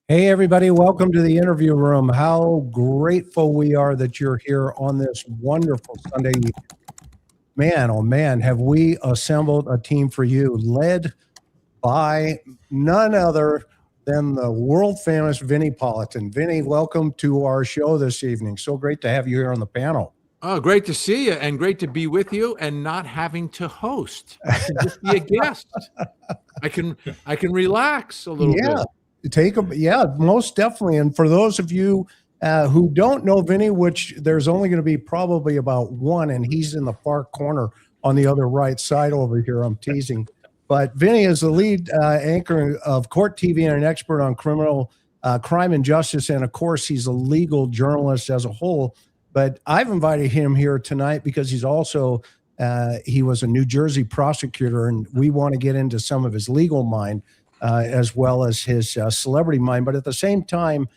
Hey, everybody, welcome to the interview room. How grateful we are that you're here on this wonderful Sunday evening. Man, oh man, have we assembled a team for you, led by none other than the world famous Vinnie Politan. Vinnie, welcome to our show this evening. So great to have you here on the panel. Oh, great to see you and great to be with you and not having to host. I can just be a guest. I can relax a little bit. Most definitely. And for those of you who don't know Vinnie, which there's only going to be probably about one, and he's in the far corner on the other right side over here. I'm teasing. But Vinnie is the lead anchor of Court TV and an expert on criminal crime and justice. And of course, he's a legal journalist as a whole. But I've invited him here tonight because he's also, he was a New Jersey prosecutor, and we want to get into some of his legal mind as well as his celebrity mind. But at the same time,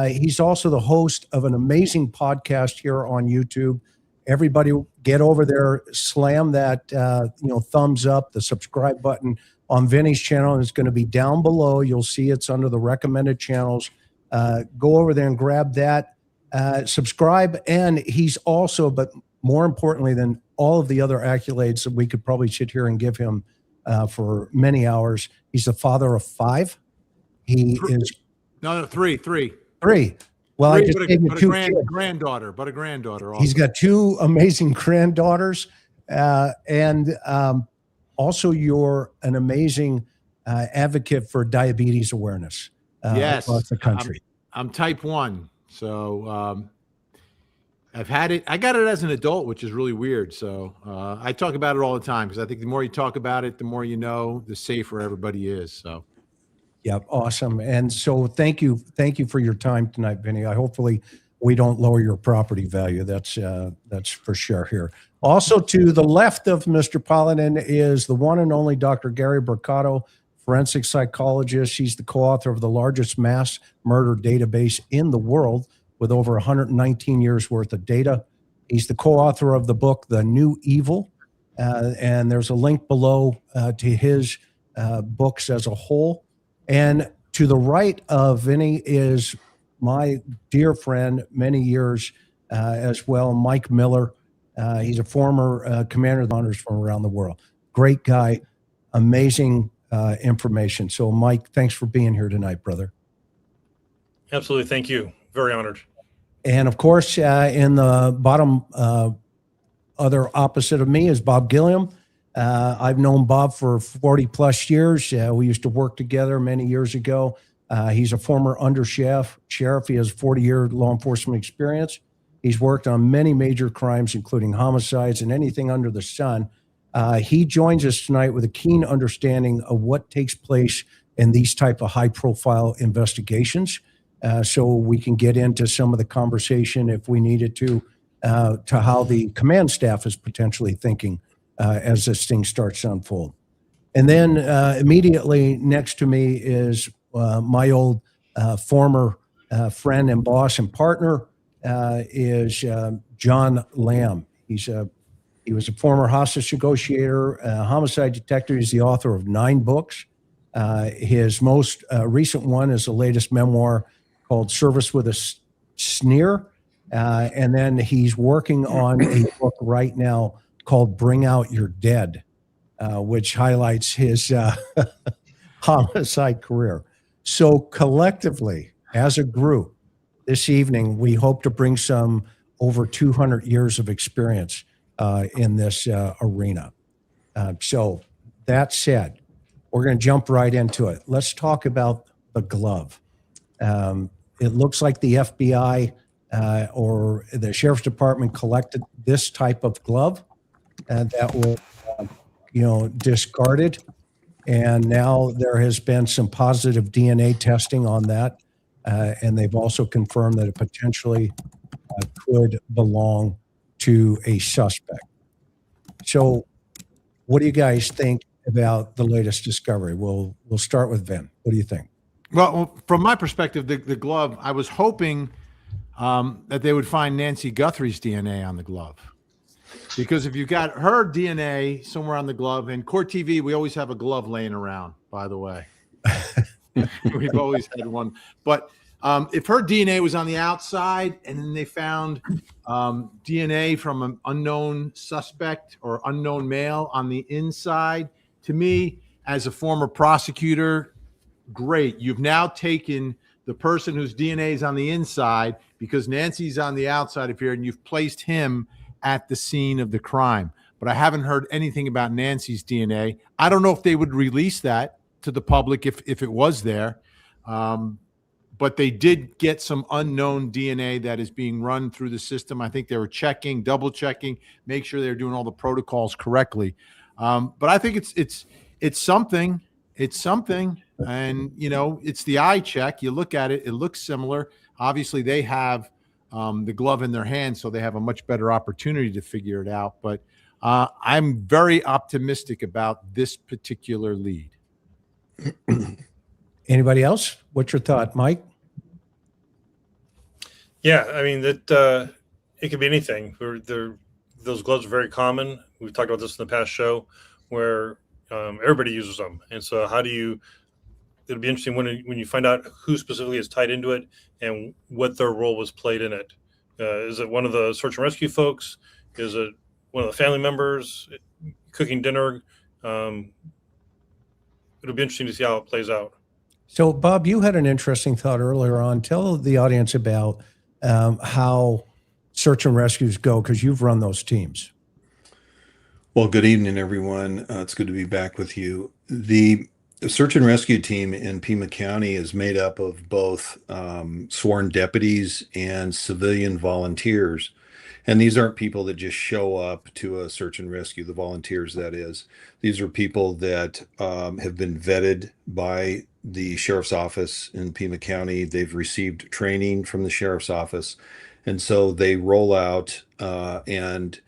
he's also the host of an amazing podcast here on YouTube. Everybody get over there, slam that thumbs up, the subscribe button on Vinnie's channel, and it's going to be down below. You'll see it's under the recommended channels. Go over there and grab that, subscribe. And he's also, but more importantly than all of the other accolades that we could probably sit here and give him for many hours, he's the father of 5. He is three. Well, three, I just gave you 2 kids. Granddaughter also. He's got 2 amazing granddaughters, and also you're an amazing advocate for diabetes awareness across the country. I'm type 1, so I've had it. I got it as an adult, which is really weird. So I talk about it all the time because I think the more you talk about it, the more you know, the safer everybody is. So. Yeah, awesome. And so thank you for your time tonight, Vinnie. Hopefully we don't lower your property value. That's for sure here. Also to the left of Mr. Politan is the one and only Dr. Gary Bricado, forensic psychologist. He's the co-author of the largest mass murder database in the world with over 119 years worth of data. He's the co-author of the book, The New Evil. And there's a link below to his books as a whole. And to the right of Vinnie is my dear friend, many years as well, Mike Miller. He's a former commander of the hunters from around the world. Great guy, amazing information. So, Mike, thanks for being here tonight, brother. Absolutely. Thank you. Very honored. And, of course, in the bottom other opposite of me is Bob Gilliam. I've known Bob for 40-plus years. We used to work together many years ago. He's a former undersheriff. He has 40-year law enforcement experience. He's worked on many major crimes, including homicides and anything under the sun. He joins us tonight with a keen understanding of what takes place in these type of high-profile investigations, so we can get into some of the conversation, if we needed to how the command staff is potentially thinking as this thing starts to unfold. And then immediately next to me is my old former friend and boss and partner is John Lamb. He was a former hostage negotiator, homicide detective. He's the author of 9 books. His most recent one is the latest memoir called Service with a Sneer. And then he's working on a book right now called Bring Out Your Dead, which highlights his homicide career. So collectively, as a group, this evening, we hope to bring some over 200 years of experience in this arena. So that said, we're going to jump right into it. Let's talk about the glove. It looks like the FBI or the Sheriff's Department collected this type of glove that was, discarded. And now there has been some positive DNA testing on that. And they've also confirmed that it potentially could belong to a suspect. So what do you guys think about the latest discovery? We'll start with Vin. What do you think? Well, from my perspective, the glove, I was hoping that they would find Nancy Guthrie's DNA on the glove. Because if you got her DNA somewhere on the glove, and Court TV, we always have a glove laying around, by the way. We've always had one. But if her DNA was on the outside and then they found DNA from an unknown suspect or unknown male on the inside, to me, as a former prosecutor, great. You've now taken the person whose DNA is on the inside because Nancy's on the outside of here, and you've placed him at the scene of the crime. But I haven't heard anything about Nancy's DNA. I don't know if they would release that to the public if it was there. But they did get some unknown DNA that is being run through the system. I think they were checking, double checking, make sure they're doing all the protocols correctly. But I think it's something. It's something. And, you know, it's the eye check. You look at it, it looks similar. Obviously, they have the glove in their hand, so they have a much better opportunity to figure it out. But I'm very optimistic about this particular lead. Anybody else? What's your thought, Mike? Yeah, I mean, that it could be anything. Those gloves are very common. We've talked about this in the past show where everybody uses them. And so it'll be interesting when you find out who specifically is tied into it and what their role was played in it. Is it one of the search and rescue folks? Is it one of the family members cooking dinner? It'll be interesting to see how it plays out. So, Bob, you had an interesting thought earlier on. Tell the audience about how search and rescues go, because you've run those teams. Well, good evening, everyone. It's good to be back with you. The search and rescue team in Pima County is made up of both sworn deputies and civilian volunteers. And these aren't people that just show up to a search and rescue, the volunteers, that is. These are people that have been vetted by the sheriff's office in Pima County. They've received training from the sheriff's office. And so they roll out and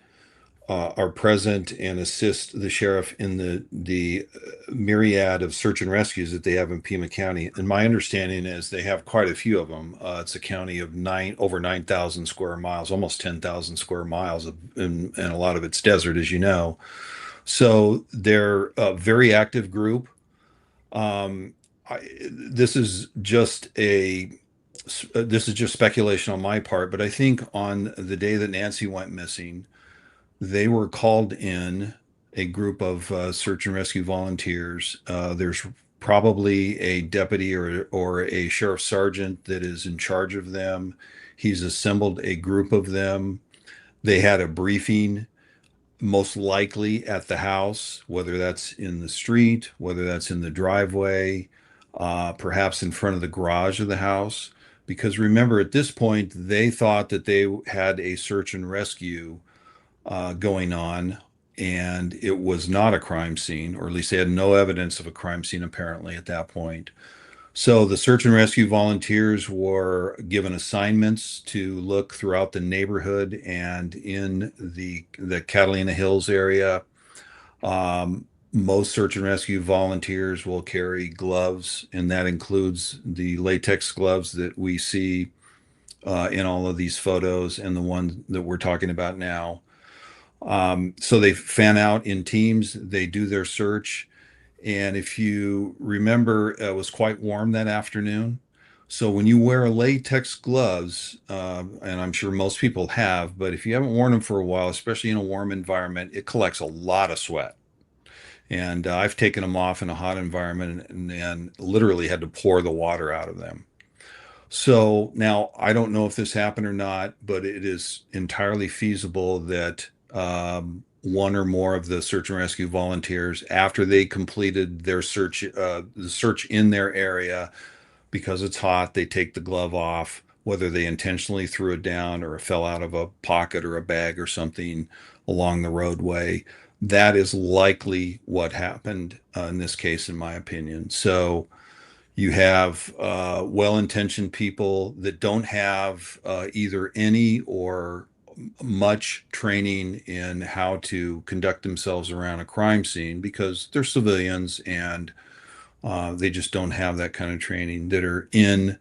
are present and assist the sheriff in the myriad of search and rescues that they have in Pima County. And my understanding is they have quite a few of them. It's a county of over 9,000 square miles, almost 10,000 square miles, and a lot of it's desert, as you know. So they're a very active group. This is just speculation on my part, but I think on the day that Nancy went missing, they were called in, a group of search and rescue volunteers. There's probably a deputy or a sheriff sergeant that is in charge of them. He's assembled a group of them. They had a briefing, most likely at the house, whether that's in the street, whether that's in the driveway, perhaps in front of the garage of the house. Because remember, at this point, they thought that they had a search and rescue going on, and it was not a crime scene, or at least they had no evidence of a crime scene apparently at that point. So the search and rescue volunteers were given assignments to look throughout the neighborhood and in the Catalina Hills area. Most search and rescue volunteers will carry gloves, and that includes the latex gloves that we see in all of these photos and the one that we're talking about now. So they fan out in teams, they do their search. And if you remember, it was quite warm that afternoon. So when you wear latex gloves, and I'm sure most people have, but if you haven't worn them for a while, especially in a warm environment, it collects a lot of sweat. And I've taken them off in a hot environment and literally had to pour the water out of them. So now I don't know if this happened or not, but it is entirely feasible that one or more of the search and rescue volunteers, after they completed their search, the search in their area, because it's hot, they take the glove off, whether they intentionally threw it down or it fell out of a pocket or a bag or something along the roadway. That is likely what happened in this case, in my opinion. So you have well-intentioned people that don't have either any or much training in how to conduct themselves around a crime scene because they're civilians and they just don't have that kind of training, that are in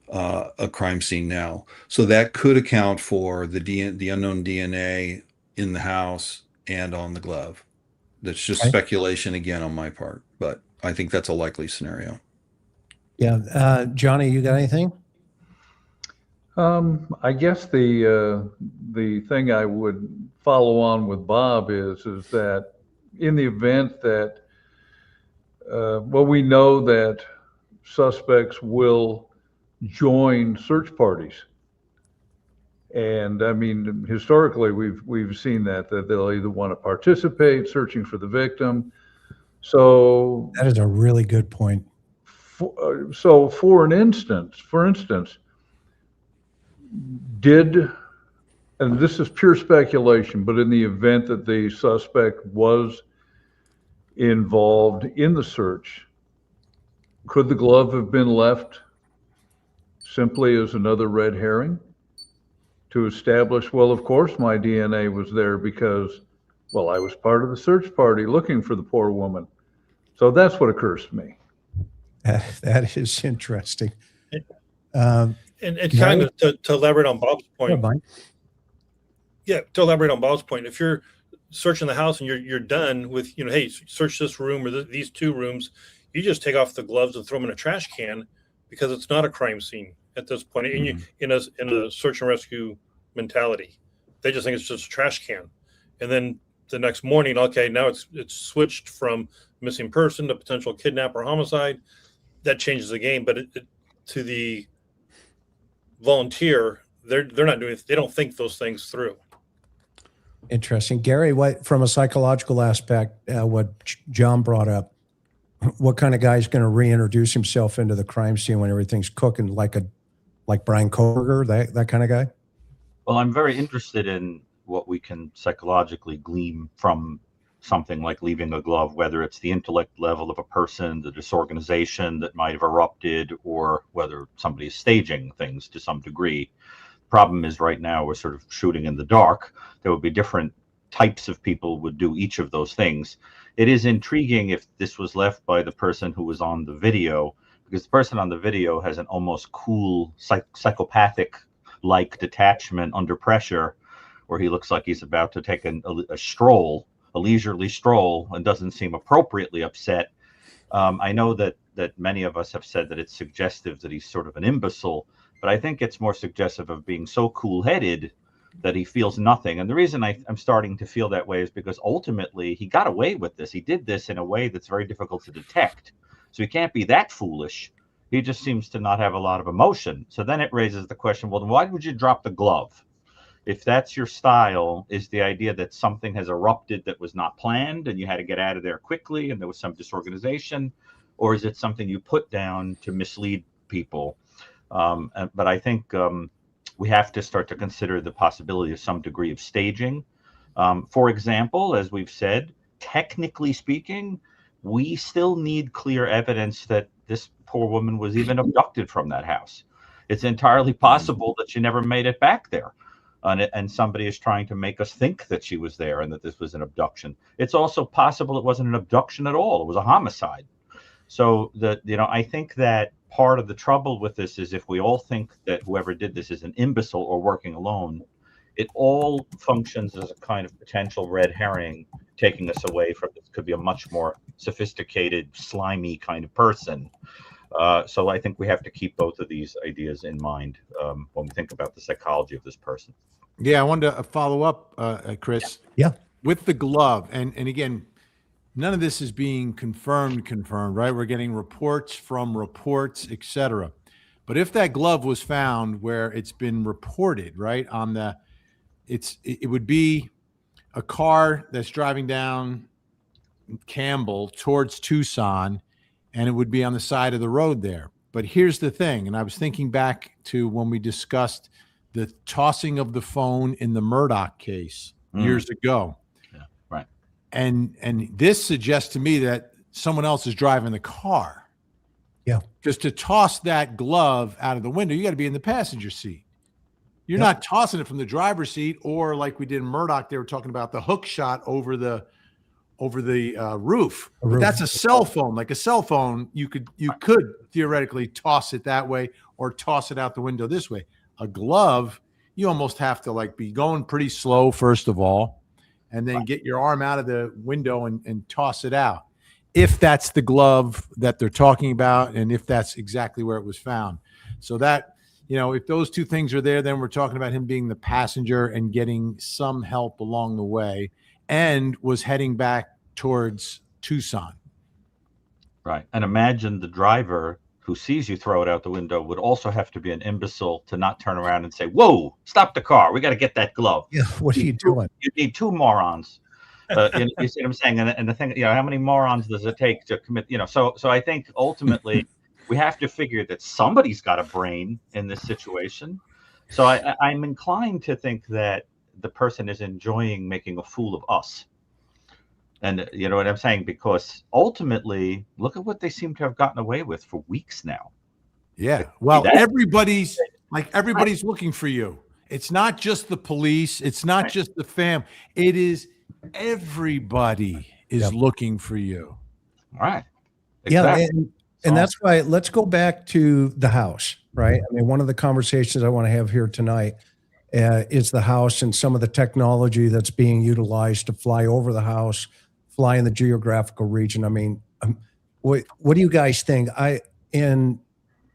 a crime scene now. So that could account for the unknown DNA in the house and on the glove. That's just speculation again on my part, but I think that's a likely scenario. Yeah. Johnny, you got anything? I guess the thing I would follow on with Bob is that in the event that well, we know that suspects will join search parties, and I mean historically we've seen that they'll either want to participate searching for the victim. So That is a really good point. for instance, did, and this is pure speculation, but in the event that the suspect was involved in the search, could the glove have been left simply as another red herring to establish, well, of course my DNA was there because, well, I was part of the search party looking for the poor woman. So that's what occurs to me. That is interesting. And kind of to elaborate on Bob's point. To elaborate on Bob's point, if you're searching the house and you're done with, hey, search this room or these two rooms, you just take off the gloves and throw them in a trash can because it's not a crime scene at this point. Mm-hmm. In a search and rescue mentality, they just think it's just a trash can. And then the next morning, okay, now it's switched from missing person to potential kidnap or homicide. That changes the game, but to the volunteer, they're not doing it. They don't think those things through. Interesting. Gary, what from a psychological aspect, what John brought up, what kind of guy is going to reintroduce himself into the crime scene when everything's cooking, like Brian Koberger, that kind of guy? Well, I'm very interested in what we can psychologically glean from something like leaving a glove, whether it's the intellect level of a person, the disorganization that might have erupted, or whether somebody's staging things to some degree. Problem is right now we're sort of shooting in the dark. There would be different types of people would do each of those things. It is intriguing if this was left by the person who was on the video, because the person on the video has an almost cool psychopathic like detachment under pressure, where he looks like he's about to take a stroll, a leisurely stroll, and doesn't seem appropriately upset. I know that many of us have said that it's suggestive that he's sort of an imbecile, but I think it's more suggestive of being so cool-headed that he feels nothing. And the reason I'm starting to feel that way is because ultimately he got away with this. He did this in a way that's very difficult to detect. So he can't be that foolish. He just seems to not have a lot of emotion. So then it raises the question, well, then why would you drop the glove? If that's your style, is the idea that something has erupted that was not planned and you had to get out of there quickly and there was some disorganization? Or is it something you put down to mislead people? But I think we have to start to consider the possibility of some degree of staging. For example, as we've said, technically speaking, we still need clear evidence that this poor woman was even abducted from that house. It's entirely possible that she never made it back there. And somebody is trying to make us think that she was there and that this was an abduction. It's also possible it wasn't an abduction at all. It was a homicide. So I think that part of the trouble with this is if we all think that whoever did this is an imbecile or working alone, it all functions as a kind of potential red herring, taking us away from this could be a much more sophisticated, slimy kind of person. So I think we have to keep both of these ideas in mind when we think about the psychology of this person. Yeah, I wanted to follow up, Chris. Yeah. With the glove, and again, none of this is being confirmed, right? We're getting reports from reports, etc. But if that glove was found where it's been reported, right, it would be a car that's driving down Campbell towards Tucson, and it would be on the side of the road there. But here's the thing, and I was thinking back to when we discussed the tossing of the phone in the Murdoch case years ago. Yeah, right. And this suggests to me that someone else is driving the car. Yeah. Because to toss that glove out of the window, you got to be in the passenger seat. You're not tossing it from the driver's seat, or like we did in Murdoch, they were talking about the hook shot over the roof. But that's a cell phone. Like a cell phone, you could theoretically toss it that way or toss it out the window this way. A glove, you almost have to like be going pretty slow first of all, and then get your arm out of the window and toss it out. if that's the glove that they're talking about and if that's exactly where it was found. So that, if those two things are there, then we're talking about him being the passenger and getting some help along the way, and was heading back towards Tucson. Right. And imagine the driver who sees you throw it out the window would also have to be an imbecile to not turn around and say, "Whoa, stop the car. We got to get that glove." Yeah, what are you doing? You need two morons. You see what I'm saying? And the thing, how many morons does it take to commit, so I think ultimately we have to figure that somebody's got a brain in this situation. So I'm inclined to think that the person is enjoying making a fool of us. And you know what I'm saying? Because ultimately, look at what they seem to have gotten away with for weeks now. Yeah. Well, everybody's looking for you. It's not just the police. It's not just the fam. It is everybody is looking for you. All right. Exactly. Yeah. And that's why let's go back to the house, right? I mean, one of the conversations I want to have here tonight is the house and some of the technology that's being utilized to fly over the house, fly in the geographical region. I mean, what do you guys think? In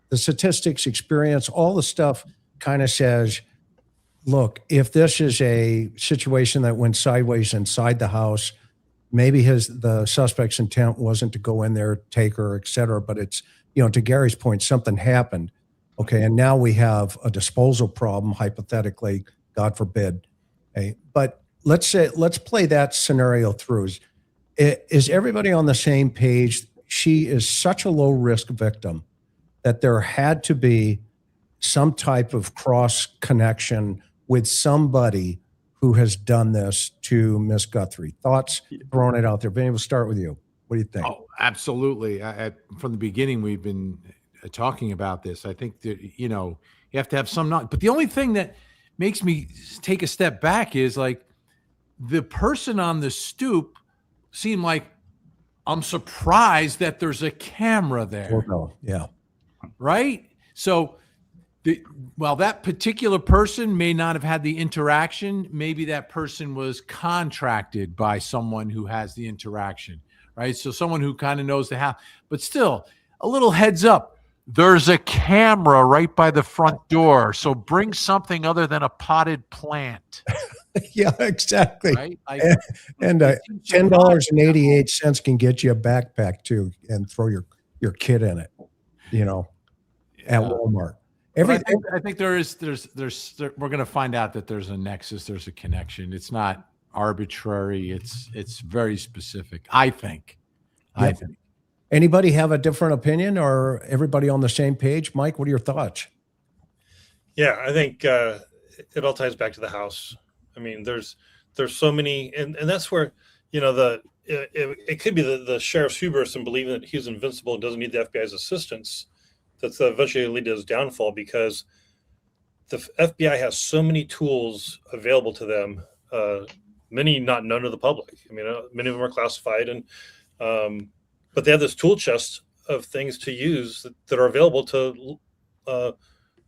the statistics, experience, all the stuff kind of says, look, if this is a situation that went sideways inside the house, maybe the suspect's intent wasn't to go in there, take her, et cetera, but it's, to Gary's point, something happened. Okay. And now we have a disposal problem, hypothetically, God forbid. Okay. But let's play that scenario through. Is everybody on the same page? She is such a low risk victim that there had to be some type of cross connection with somebody who has done this to Miss Guthrie. Thoughts? Throwing it out there. Vinny, we'll start with you. What do you think? Oh, absolutely. From the beginning, we've been talking about this. I think that, you have to have some knowledge. But the only thing that makes me take a step back is like the person on the stoop seemed like, I'm surprised that there's a camera there. Doorbell, yeah. Right? So, that particular person may not have had the interaction. Maybe that person was contracted by someone who has the interaction, right? So someone who kind of knows the house, but still a little heads up. There's a camera right by the front door. So bring something other than a potted plant. Yeah, exactly. Right? And $10.88 can get you a backpack too, and throw your kid in it, at Walmart. I think there's we're going to find out that there's a nexus. There's a connection. It's not arbitrary. It's very specific. I think. Anybody have a different opinion, or everybody on the same page? Mike, what are your thoughts? Yeah, I think it all ties back to the house. I mean, there's so many, and that's where it could be the sheriff's hubris and believing that he's invincible and doesn't need the FBI's assistance. That's eventually lead to his downfall, because the FBI has so many tools available to them, many not known to the public. I mean, many of them are classified, and but they have this tool chest of things to use that are available to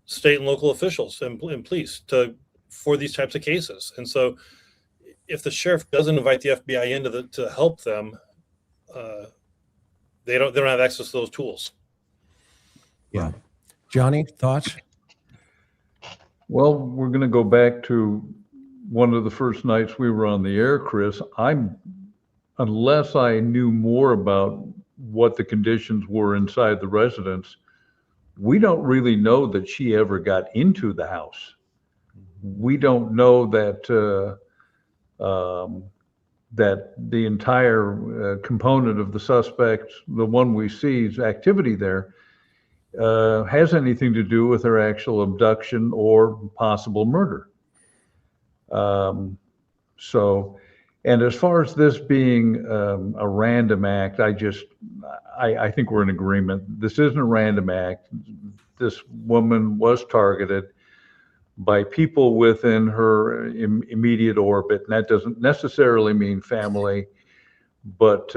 state and local officials and police for these types of cases. And so, if the sheriff doesn't invite the FBI in to help them, they don't have access to those tools. Yeah. Johnny, thoughts? Well, we're going to go back to one of the first nights we were on the air, Chris. Unless I knew more about what the conditions were inside the residence, we don't really know that she ever got into the house. We don't know that that the entire component of the suspect, the one we see's activity there, has anything to do with her actual abduction or possible murder. And as far as this being a random act, I think we're in agreement. This isn't a random act. This woman was targeted by people within her immediate orbit. And that doesn't necessarily mean family, but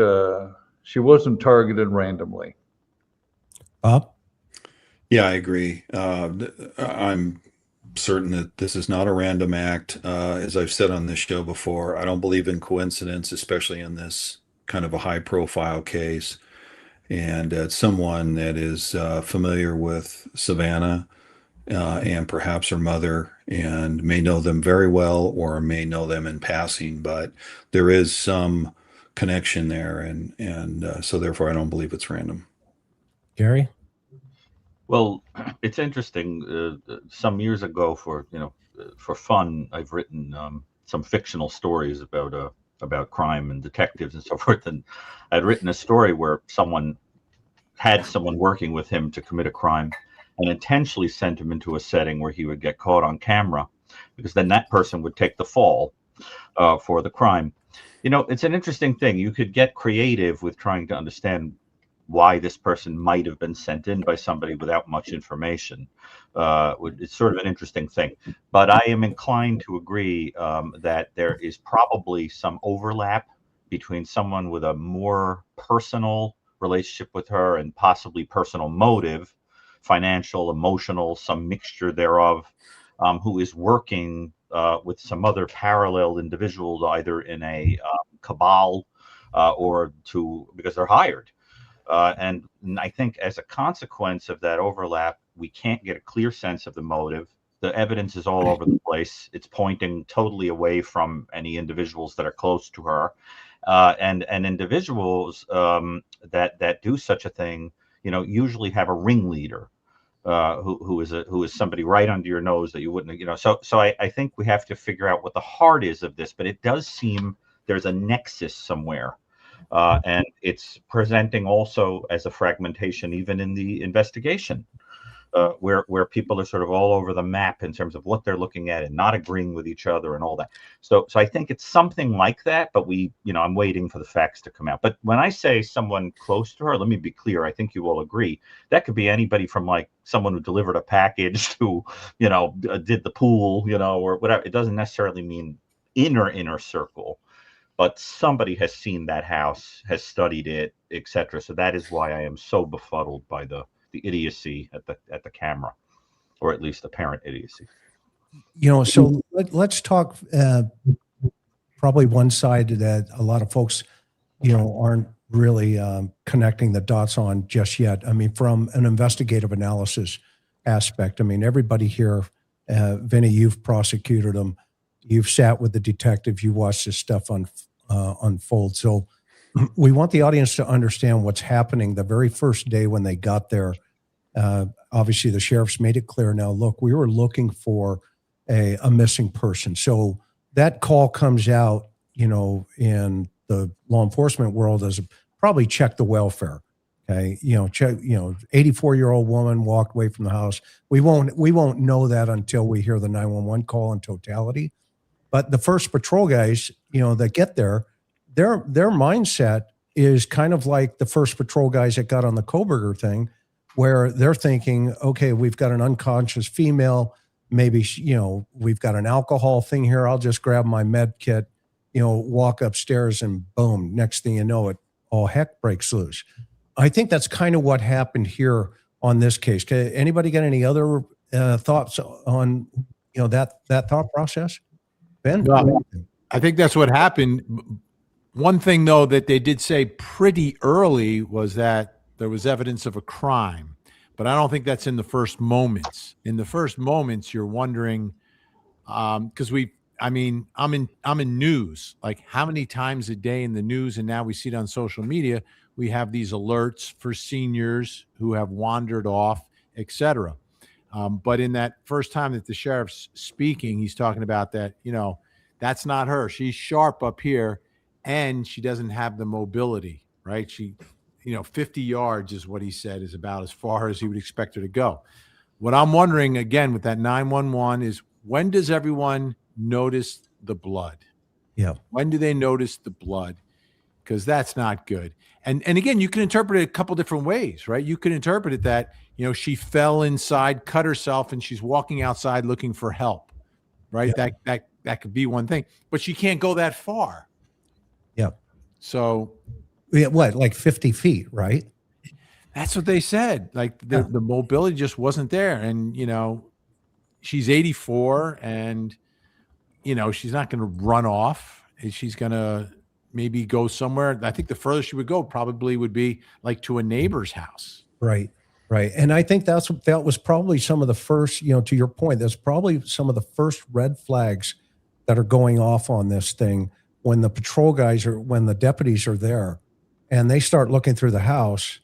she wasn't targeted randomly. Bob? Yeah, I agree. I'm certain that this is not a random act. As I've said on this show before, I don't believe in coincidence, especially in this kind of a high profile case. And it's someone that is familiar with Savannah and perhaps her mother, and may know them very well or may know them in passing, but there is some connection there. And so therefore I don't believe it's random. Gary? Well, it's interesting. Some years ago, for fun, I've written some fictional stories about crime and detectives and so forth. And I'd written a story where someone had someone working with him to commit a crime, and intentionally sent him into a setting where he would get caught on camera, because then that person would take the fall for the crime. It's an interesting thing. You could get creative with trying to understand why this person might have been sent in by somebody without much information. It's sort of an interesting thing. But I am inclined to agree that there is probably some overlap between someone with a more personal relationship with her and possibly personal motive, financial, emotional, some mixture thereof, who is working with some other parallel individuals, either in a cabal or because they're hired. And I think as a consequence of that overlap, we can't get a clear sense of the motive. The evidence is all over the place. It's pointing totally away from any individuals that are close to her. And individuals that do such a thing, usually have a ringleader who is somebody right under your nose that you wouldn't, So I think we have to figure out what the heart is of this. But it does seem there's a nexus somewhere. And it's presenting also as a fragmentation, even in the investigation, where people are sort of all over the map in terms of what they're looking at and not agreeing with each other and all that. So I think it's something like that, but I'm waiting for the facts to come out. But when I say someone close to her, let me be clear. I think you all agree that could be anybody from like someone who delivered a package to, did the pool, or whatever. It doesn't necessarily mean inner circle. But somebody has seen that house, has studied it, etc. So that is why I am so befuddled by the idiocy at the camera, or at least apparent idiocy. So let's talk probably one side that a lot of folks, aren't really connecting the dots on just yet. I mean, from an investigative analysis aspect, everybody here, Vinny, you've prosecuted them. You've sat with the detective. You watched this stuff unfold. So we want the audience to understand what's happening the very first day when they got there. Obviously, the sheriff's made it clear now, look, we were looking for a missing person. So that call comes out, in the law enforcement world as probably check the welfare. Okay. Check, 84-year-old woman walked away from the house. We won't know that until we hear the 911 call in totality. But the first patrol guys, that get there, their mindset is kind of like the first patrol guys that got on the Koberger thing, where they're thinking, okay, we've got an unconscious female. Maybe, we've got an alcohol thing here. I'll just grab my med kit, walk upstairs and boom, next thing you know it, all heck breaks loose. I think that's kind of what happened here on this case. Anybody got any other thoughts on, that thought process? Ben? Well, I think that's what happened. One thing, though, that they did say pretty early was that there was evidence of a crime, but I don't think that's in the first moments. In the first moments, you're wondering, because I'm in news, like how many times a day in the news, and now we see it on social media, we have these alerts for seniors who have wandered off, etc. But in that first time that the sheriff's speaking, he's talking about that, that's not her. She's sharp up here and she doesn't have the mobility, right? She, 50 yards is what he said is about as far as he would expect her to go. What I'm wondering again with that 911 is, when does everyone notice the blood? Yeah. When do they notice the blood? Because that's not good. And again, you can interpret it a couple different ways, right? You can interpret it that, she fell inside, cut herself, and she's walking outside looking for help, right? Yeah. That could be one thing, but she can't go that far. Yeah. So what, like 50 feet, right? That's what they said. Like the mobility just wasn't there. And, she's 84 and, she's not going to run off. She's going to maybe go somewhere. I think the furthest she would go probably would be like to a neighbor's house. Right. Right. And I think that was probably some of the first, to your point, that's probably some of the first red flags that are going off on this thing when when the deputies are there and they start looking through the house,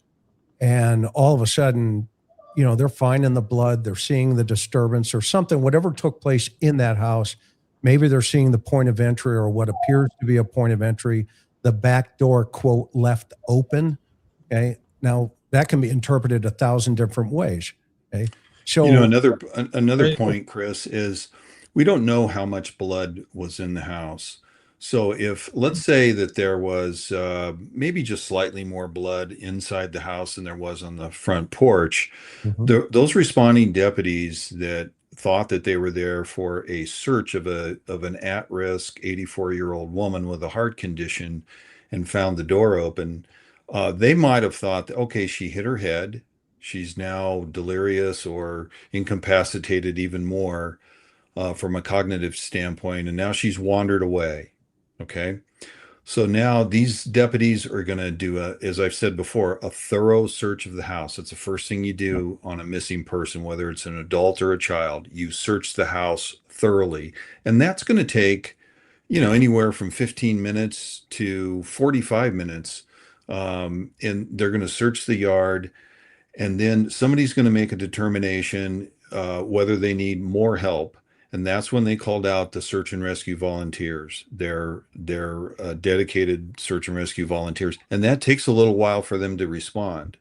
and all of a sudden, they're finding the blood, they're seeing the disturbance or something, whatever took place in that house. Maybe they're seeing the point of entry or what appears to be a point of entry, the back door, quote, left open. Okay. Now that can be interpreted 1,000 different ways. Okay. So, another point, Chris, is we don't know how much blood was in the house. So if, let's say that there was maybe just slightly more blood inside the house than there was on the front porch, those responding deputies that thought that they were there for a search of an at-risk 84-year-old woman with a heart condition and found the door open, they might have thought that, okay, she hit her head, she's now delirious or incapacitated even more from a cognitive standpoint, and now she's wandered away. Okay. So now these deputies are going to do as I've said before, a thorough search of the house. That's the first thing you do on a missing person, whether it's an adult or a child. You search the house thoroughly. And that's going to take, anywhere from 15 minutes to 45 minutes. And they're going to search the yard, and then somebody's going to make a determination whether they need more help. And that's when they called out the search and rescue volunteers. They're dedicated search and rescue volunteers. And that takes a little while for them to respond.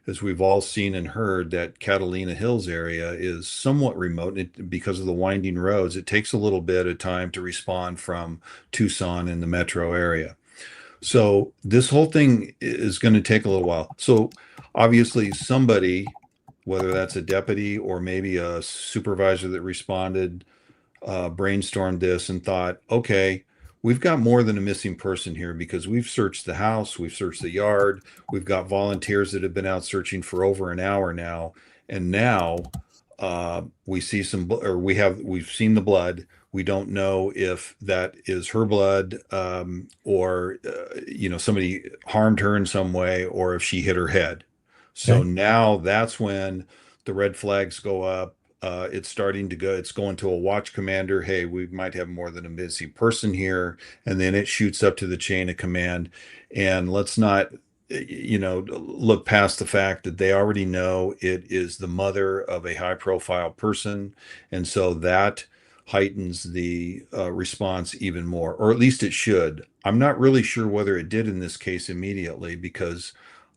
As we've all seen and heard, that Catalina Hills area is somewhat remote because of the winding roads. It takes a little bit of time to respond from Tucson and the metro area. So this whole thing is going to take a little while. So obviously somebody, whether that's a deputy or maybe a supervisor that responded, brainstormed this and thought, okay, we've got more than a missing person here because we've searched the house, we've searched the yard, we've got volunteers that have been out searching for over an hour now, and now we see we've seen the blood. We don't know if that is her blood or somebody harmed her in some way, or if she hit her head. So now that's when the red flags go up. It's going to a watch commander. Hey, we might have more than a missing person here. And then it shoots up to the chain of command. And let's not, look past the fact that they already know it is the mother of a high profile person. And so that heightens the response even more, or at least it should. I'm not really sure whether it did in this case immediately, because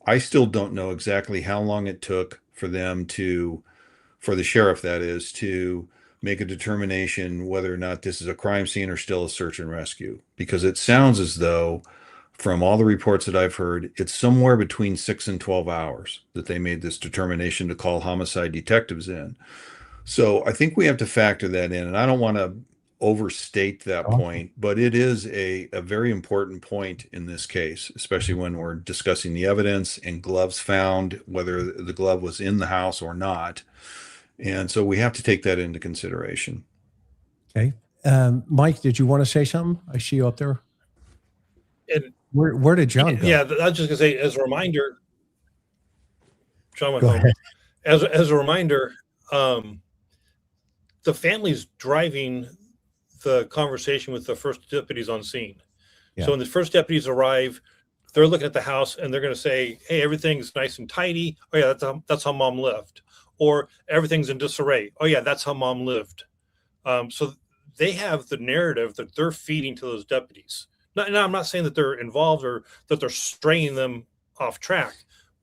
I still don't know exactly how long it took for the sheriff, that is, to make a determination whether or not this is a crime scene or still a search and rescue. Because it sounds as though, from all the reports that I've heard, it's somewhere between 6 and 12 hours that they made this determination to call homicide detectives in. So I think we have to factor that in. And I don't want to overstate that point, but it is a very important point in this case, especially when we're discussing the evidence and gloves found, whether the glove was in the house or not. And so we have to take that into consideration. Okay. Mike, did you want to say something? I see you up there. And where did John go? Yeah, I was just gonna say, as a reminder, John went Go home. ahead. As a reminder, the family's driving the conversation with the first deputies on scene. Yeah. So when the first deputies arrive, they're looking at the house and they're going to say, hey, everything's nice and tidy. Oh yeah, that's how mom lived. Or everything's in disarray. Oh yeah, that's how mom lived. So they have the narrative that they're feeding to those deputies. Now, I'm not saying that they're involved or that they're straying them off track,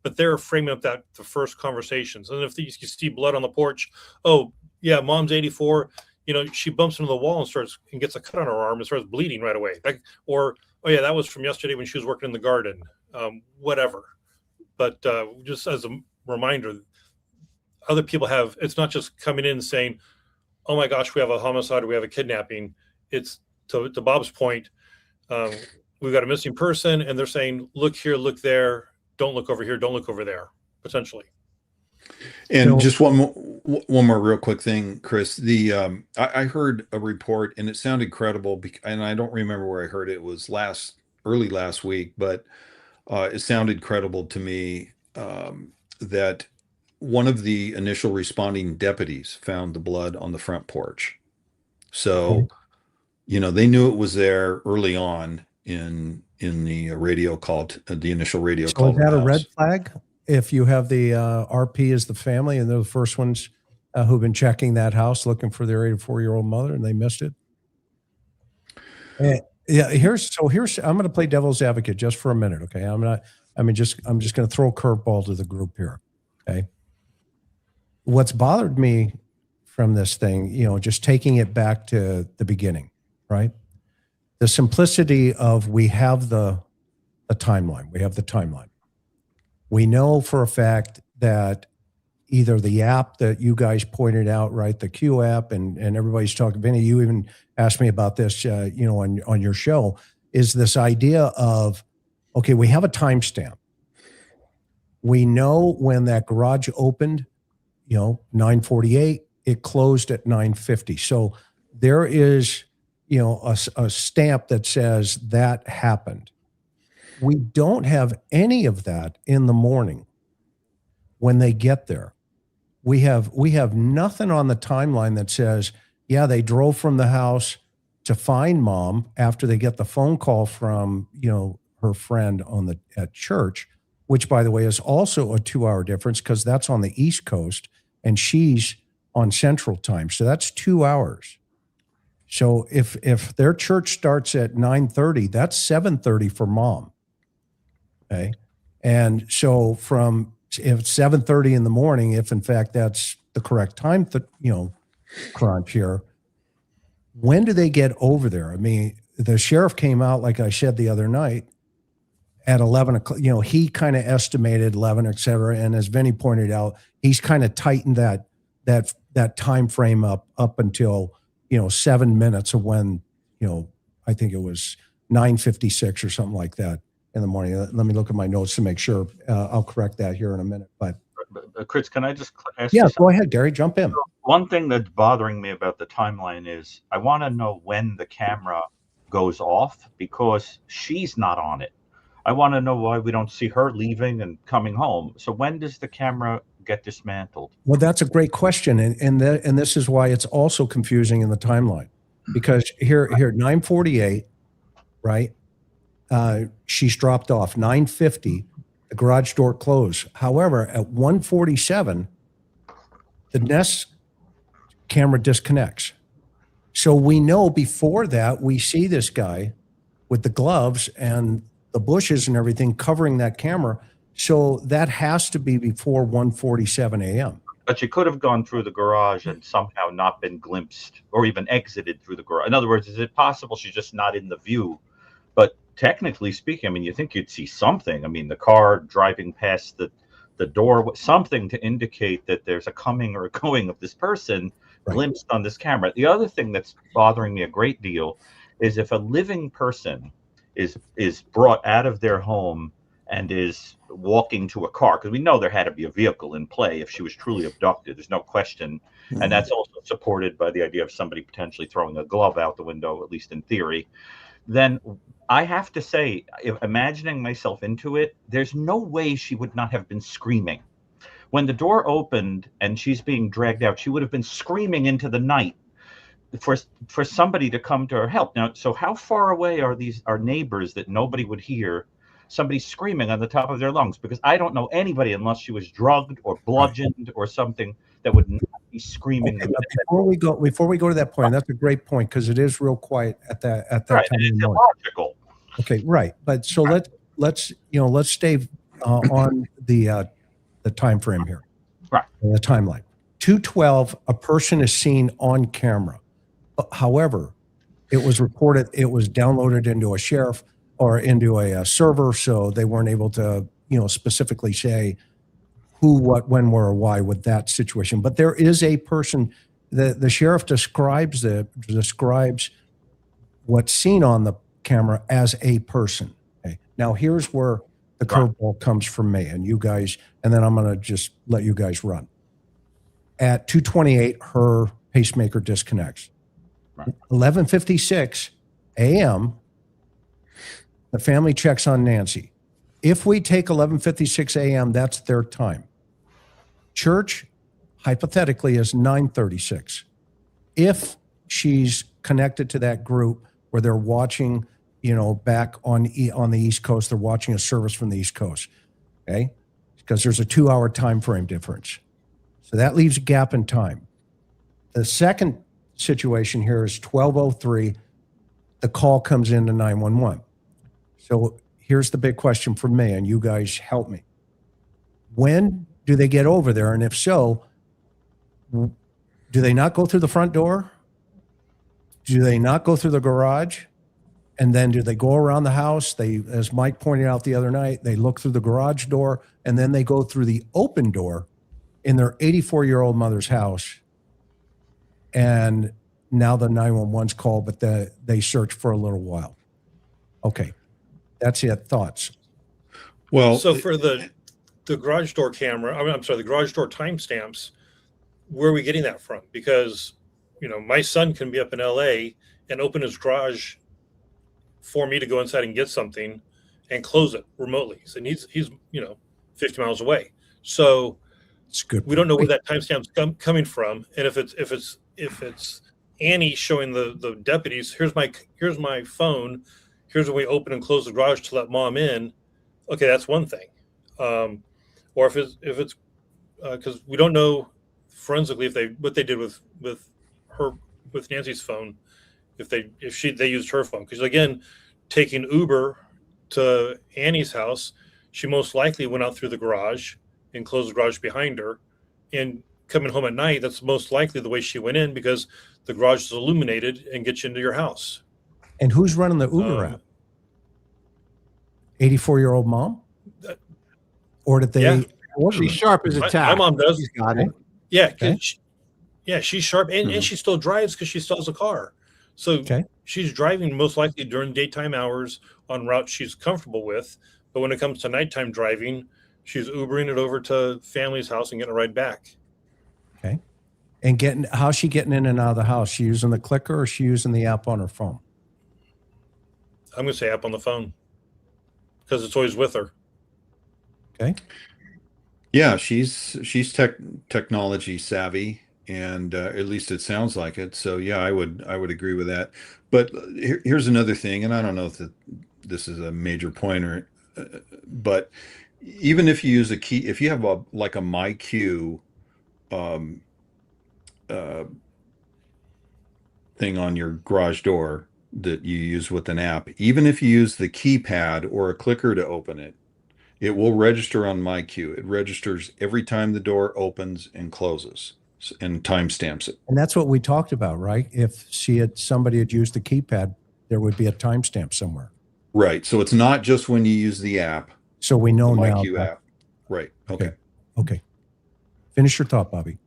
but they're framing up the first conversations. And if you see blood on the porch, oh yeah, mom's 84. She bumps into the wall and gets a cut on her arm and starts bleeding right away. Or, oh yeah, that was from yesterday when she was working in the garden, whatever. But just as a reminder, other people it's not just coming in and saying, oh my gosh, we have a homicide or we have a kidnapping. It's to Bob's point, we've got a missing person and they're saying, look here, look there, don't look over here, don't look over there, potentially. And just one more real quick thing, Chris. I heard a report and it sounded credible, and I don't remember where I heard it. It was last early last week, but it sounded credible to me that one of the initial responding deputies found the blood on the front porch. So, you know, they knew it was there early on in the radio call, the initial radio So call. is to the that a house. red flag? If you have the RP as the family and they're the first ones who've been checking that house looking for their 84-year-old mother and they missed it? Yeah, here's I'm going to play devil's advocate just for a minute, okay? I'm just going to throw a curveball to the group here, okay? What's bothered me from this thing, you know, just taking it back to the beginning, right? The simplicity of we have the timeline. We have the timeline. We know for a fact that either the app that you guys pointed out, right, the Q app, and everybody's talking. Vinny, you even asked me about this, you know, on your show, is this idea of, okay, we have a timestamp. We know when that garage opened, you know, 9:48. It closed at 9:50. So there is, you know, a stamp that says that happened. We don't have any of that in the morning when they get there. We have nothing on the timeline that says, yeah, they drove from the house to find mom after they get the phone call from, you know, her friend at church, which by the way is also a 2-hour difference because that's on the East Coast and she's on Central Time. So that's 2 hours. So if their church starts at 9:30, that's 7:30 for mom. Okay. And so if it's 7:30 in the morning, if in fact that's the correct time, you know, crunch here, when do they get over there? I mean, the sheriff came out, like I said the other night, at 11 o'clock. You know, he kind of estimated 11, et cetera. And as Vinny pointed out, he's kind of tightened that time frame up until, you know, 7 minutes of when, you know, I think it was 9:56 or something like that in the morning. Let me look at my notes to make sure. I'll correct that here in a minute. But Chris, can I just ask yeah, you go ahead, Gary, jump in. one thing that's bothering me about the timeline is I want to know when the camera goes off because she's not on it. I want to know why we don't see her leaving and coming home. So when does the camera get dismantled? Well, that's a great question. And this is why it's also confusing in the timeline. Because here 9:48, right? She's dropped off. 9:50, the garage door closed. However, at 1:47, the Nest camera disconnects. So we know before that, we see this guy with the gloves and the bushes and everything covering that camera. So that has to be before 1:47 a.m. But you could have gone through the garage and somehow not been glimpsed or even exited through the garage. In other words, is it possible she's just not in the view? But technically speaking, I mean, you think you'd see something. I mean, the car driving past the door, something to indicate that there's a coming or a going of this person glimpsed on this camera. The other thing that's bothering me a great deal is if a living person is brought out of their home and is walking to a car, because we know there had to be a vehicle in play if she was truly abducted. There's no question. And that's also supported by the idea of somebody potentially throwing a glove out the window, at least in theory. Then I have to say, imagining myself into it, there's no way she would not have been screaming. When the door opened and she's being dragged out, she would have been screaming into the night for somebody to come to her help. Now, so how far away are our neighbors that nobody would hear somebody screaming on the top of their lungs? Because I don't know anybody, unless she was drugged or bludgeoned or something, that would not be screaming. Okay, before we go to that point, that's a great point because it is real quiet at that time. It's illogical. Okay, right. But so let's stay on the time frame here. Right. The timeline. 2:12, a person is seen on camera. However, it was reported, it was downloaded into a sheriff or into a server, so they weren't able to, specifically say who, what, when, where, or why with that situation. But there is a person. The sheriff describes what's seen on the camera as a person. Okay. Now here's where the curveball comes from me and you guys, and then I'm going to just let you guys run. At 2:28, her pacemaker disconnects. 11:56 a.m., The family checks on Nancy. If we take 11:56 a.m., that's their time. Church, hypothetically, is 9:36. If she's connected to that group where they're watching, back on the East Coast, they're watching a service from the East Coast, okay? Because there's a 2-hour time frame difference. So that leaves a gap in time. The second situation here is 12:03. The call comes into 911. So here's the big question for me, and you guys help me. When do they get over there? And if so, do they not go through the front door? Do they not go through the garage? And then do they go around the house? They, as Mike pointed out the other night, they look through the garage door and then they go through the open door in their 84-year-old mother's house. And now the 911's called, but they search for a little while. Okay. That's it. Thoughts? Well, So for the garage door camera, I'm sorry, the garage door timestamps, where are we getting that from? Because, my son can be up in LA and open his garage for me to go inside and get something and close it remotely. So he's 50 miles away. So It's good. we don't know where that timestamp's coming from. And if it's Annie showing the deputies, here's my phone, here's when we open and close the garage to let mom in. Okay, that's one thing. Or if it's because we don't know forensically what they did with Nancy's phone, if they used her phone, because again, taking Uber to Annie's house, she most likely went out through the garage and closed the garage behind her, and coming home at night, that's most likely the way she went in, because the garage is illuminated and gets you into your house. And who's running the Uber app? 84-year-old mom? Or did they? Yeah. order She's it? sharp as a tack. My mom does. She's got it. Yeah, Okay. she's sharp, and she still drives because she still has a car. So Okay. she's driving most likely during daytime hours on routes she's comfortable with. But when it comes to nighttime driving, she's Ubering it over to family's house and getting a ride back. Okay. And how's she getting in and out of the house? She using the clicker or she using the app on her phone? I'm going to say app on the phone because it's always with her. Okay. yeah, she's technology savvy, and at least it sounds like it. So yeah, I would agree with that. But here's another thing, and I don't know if this is a major pointer, but even if you use a key, if you have a MyQ thing on your garage door that you use with an app, even if you use the keypad or a clicker to open it, it will register on MyQ. It registers every time the door opens and closes and timestamps it. And that's what we talked about, right? If somebody had used the keypad, there would be a timestamp somewhere. Right. So it's not just when you use the app, So we the know now. MyQ app. Right. Okay. Okay. Finish your thought, Bobby.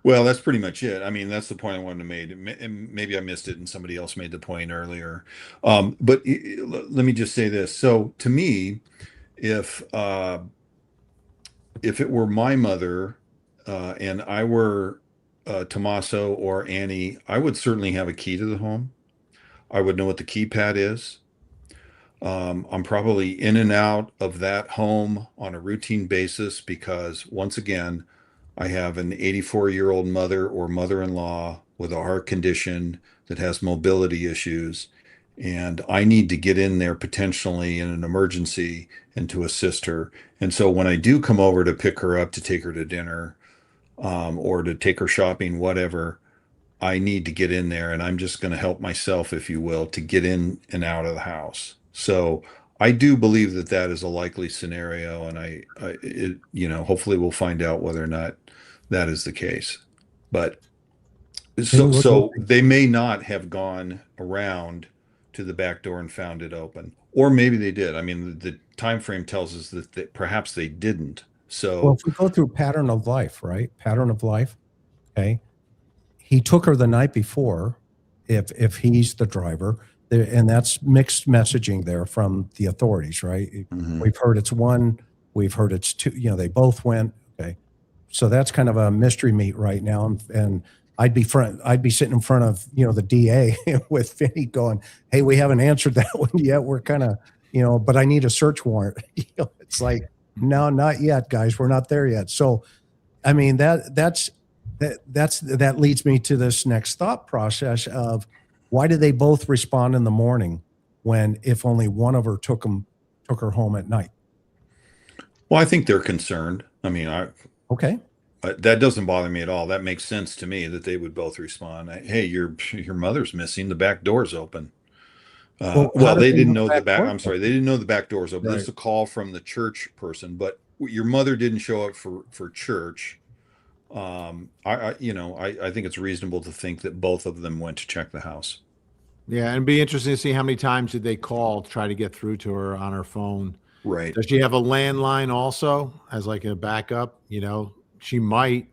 Well, that's pretty much it. I mean, that's the point I wanted to make. And maybe I missed it and somebody else made the point earlier. But let me just say this. So to me, if it were my mother and I were Tommaso or Annie, I would certainly have a key to the home. I would know what the keypad is. I'm probably in and out of that home on a routine basis because, once again, I have an 84-year-old mother or mother-in-law with a heart condition that has mobility issues, and I need to get in there potentially in an emergency and to assist her. And so when I do come over to pick her up, to take her to dinner, or to take her shopping, whatever, I need to get in there, and I'm just going to help myself, if you will, to get in and out of the house. So I do believe that is a likely scenario, and hopefully we'll find out whether or not that is the case. But so they may not have gone around to the back door and found it open, or maybe they did. I mean, the time frame tells us that perhaps they didn't. So Well, if we go through pattern of life, right? Pattern of life. Okay. He took her the night before, if he's the driver, and that's mixed messaging there from the authorities, right? Mhm. We've heard it's one, we've heard it's two, they both went. Okay. So that's kind of a mystery meat right now. And I'd be sitting in front of, the DA with Finney going, hey, we haven't answered that one yet. We're kind of, but I need a search warrant. It's like, no, not yet, guys. We're not there yet. So, I mean, that leads me to this next thought process of why did they both respond in the morning when if only one of her took her home at night? Well, I think they're concerned. I mean, Okay. that doesn't bother me at all. That makes sense to me that they would both respond. Hey, your mother's missing. The back door's open. Well, Well, how they did didn't the know the back back. door I'm sorry, they didn't know the back door's open. This is Right. a call from the church person, but your mother didn't show up for church. I think it's reasonable to think that both of them went to check the house. Yeah, and it'd be interesting to see how many times did they call to try to get through to her on her phone. Right. Does she have a landline also as like a backup? She might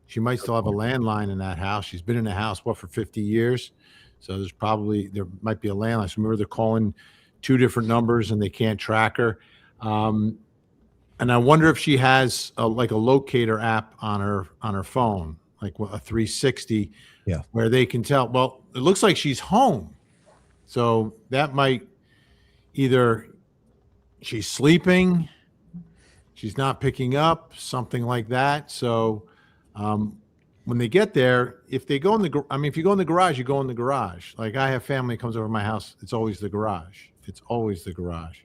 still have a landline in that house. She's been in the house, for 50 years? So there might be a landline. So remember, they're calling 2 different numbers and they can't track her. And I wonder if she has a locator app on her phone, like a 360, Yeah. where they can tell, well, it looks like she's home. So that might either she's sleeping, she's not picking up, something like that. So when they get there, if you go in the garage, you go in the garage. Like I have family that comes over to my house, it's always the garage. It's always the garage.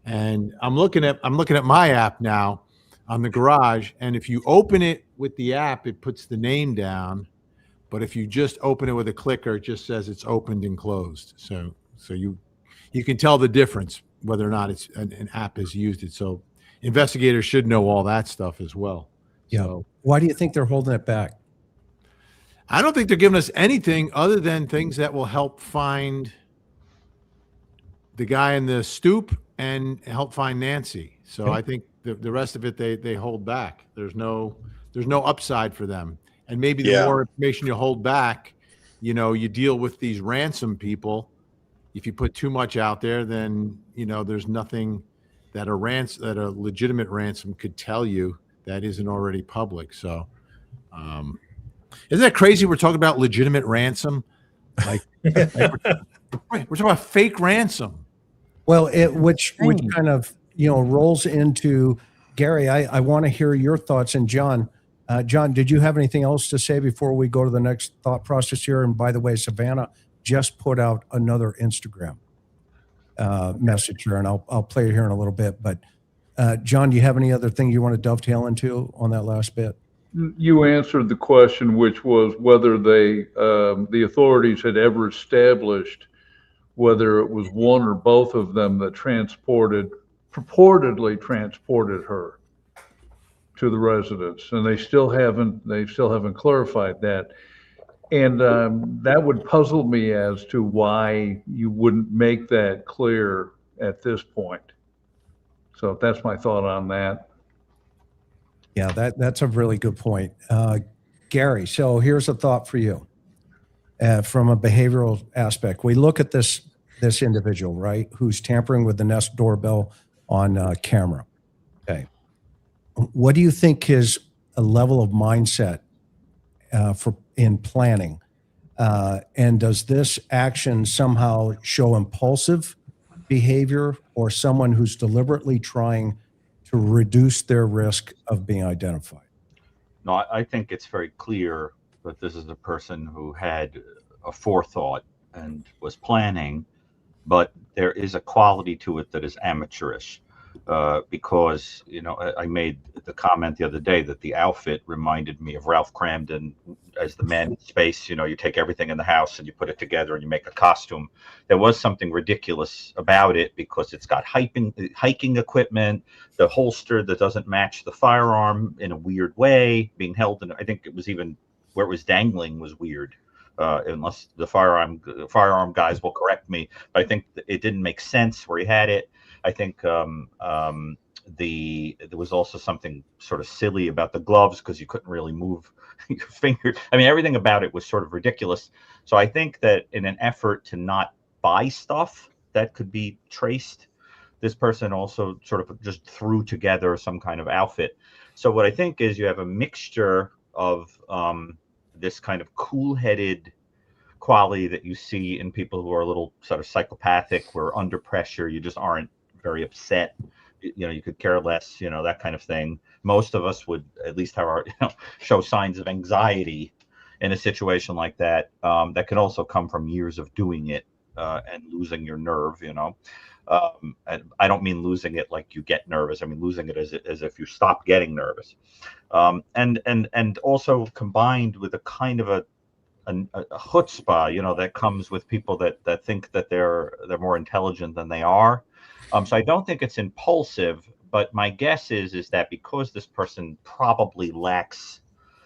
And I'm looking at my app now on the garage, and if you open it with the app, it puts the name down. But if you just open it with a clicker, it just says it's opened and closed. So you can tell the difference whether or not it's an app has used it. So investigators should know all that stuff as well. Yeah. So Why do you think they're holding it back? I don't think they're giving us anything other than things that will help find the guy in the stoop and help find Nancy. So Okay. I think the rest of it they hold back. There's no upside for them. And maybe the Yeah. more information you hold back, you deal with these ransom people. If you put too much out there, then there's nothing that a legitimate ransom could tell you that isn't already public. So isn't that crazy? We're talking about legitimate ransom. Like we're talking about fake ransom. Well, which kind of rolls into Gary. I want to hear your thoughts. And John, did you have anything else to say before we go to the next thought process here? And by the way, Savannah just put out another Instagram message here, and I'll play it here in a little bit. But John, do you have any other thing you want to dovetail into on that last bit? You answered the question, which was whether the authorities had ever established whether it was one or both of them that purportedly transported her to the residence, and they still haven't clarified that. And that would puzzle me as to why you wouldn't make that clear at this point. So that's my thought on that. Yeah, that's a really good point. Gary, so here's a thought for you from a behavioral aspect. We look at this individual, right, who's tampering with the Nest doorbell on camera. Okay. What do you think his level of mindset in planning? And does this action somehow show impulsive behavior or someone who's deliberately trying to reduce their risk of being identified? No, I think it's very clear that this is a person who had a forethought and was planning, but there is a quality to it that is amateurish. Because I made the comment the other day that the outfit reminded me of Ralph Cramden as the man in space. You take everything in the house and you put it together and you make a costume. There was something ridiculous about it because it's got hiking equipment, the holster that doesn't match the firearm in a weird way being held in. I think it was even where it was dangling was weird. Unless the firearm guys will correct me, but I think it didn't make sense where he had it. I think there was also something sort of silly about the gloves because you couldn't really move your finger. I mean, everything about it was sort of ridiculous. So I think that in an effort to not buy stuff that could be traced, this person also sort of just threw together some kind of outfit. So what I think is you have a mixture of this kind of cool-headed quality that you see in people who are a little sort of psychopathic, where under pressure you just aren't very upset. You could care less, that kind of thing. Most of us would at least have our, show signs of anxiety in a situation like that. That could also come from years of doing it and losing your nerve, And I don't mean losing it like you get nervous. I mean losing it as if you stop getting nervous. And also combined with a kind of a chutzpah, that comes with people that think that they're more intelligent than they are. So I don't think it's impulsive, but my guess is that because this person probably lacks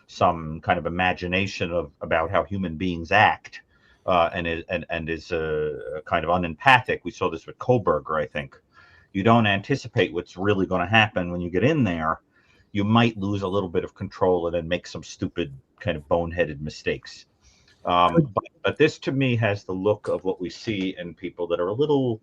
some kind of imagination about how human beings act, and is kind of unempathic. We saw this with Koberger, I think. You don't anticipate what's really going to happen when you get in there. You might lose a little bit of control and then make some stupid kind of boneheaded mistakes. But this to me has the look of what we see in people that are a little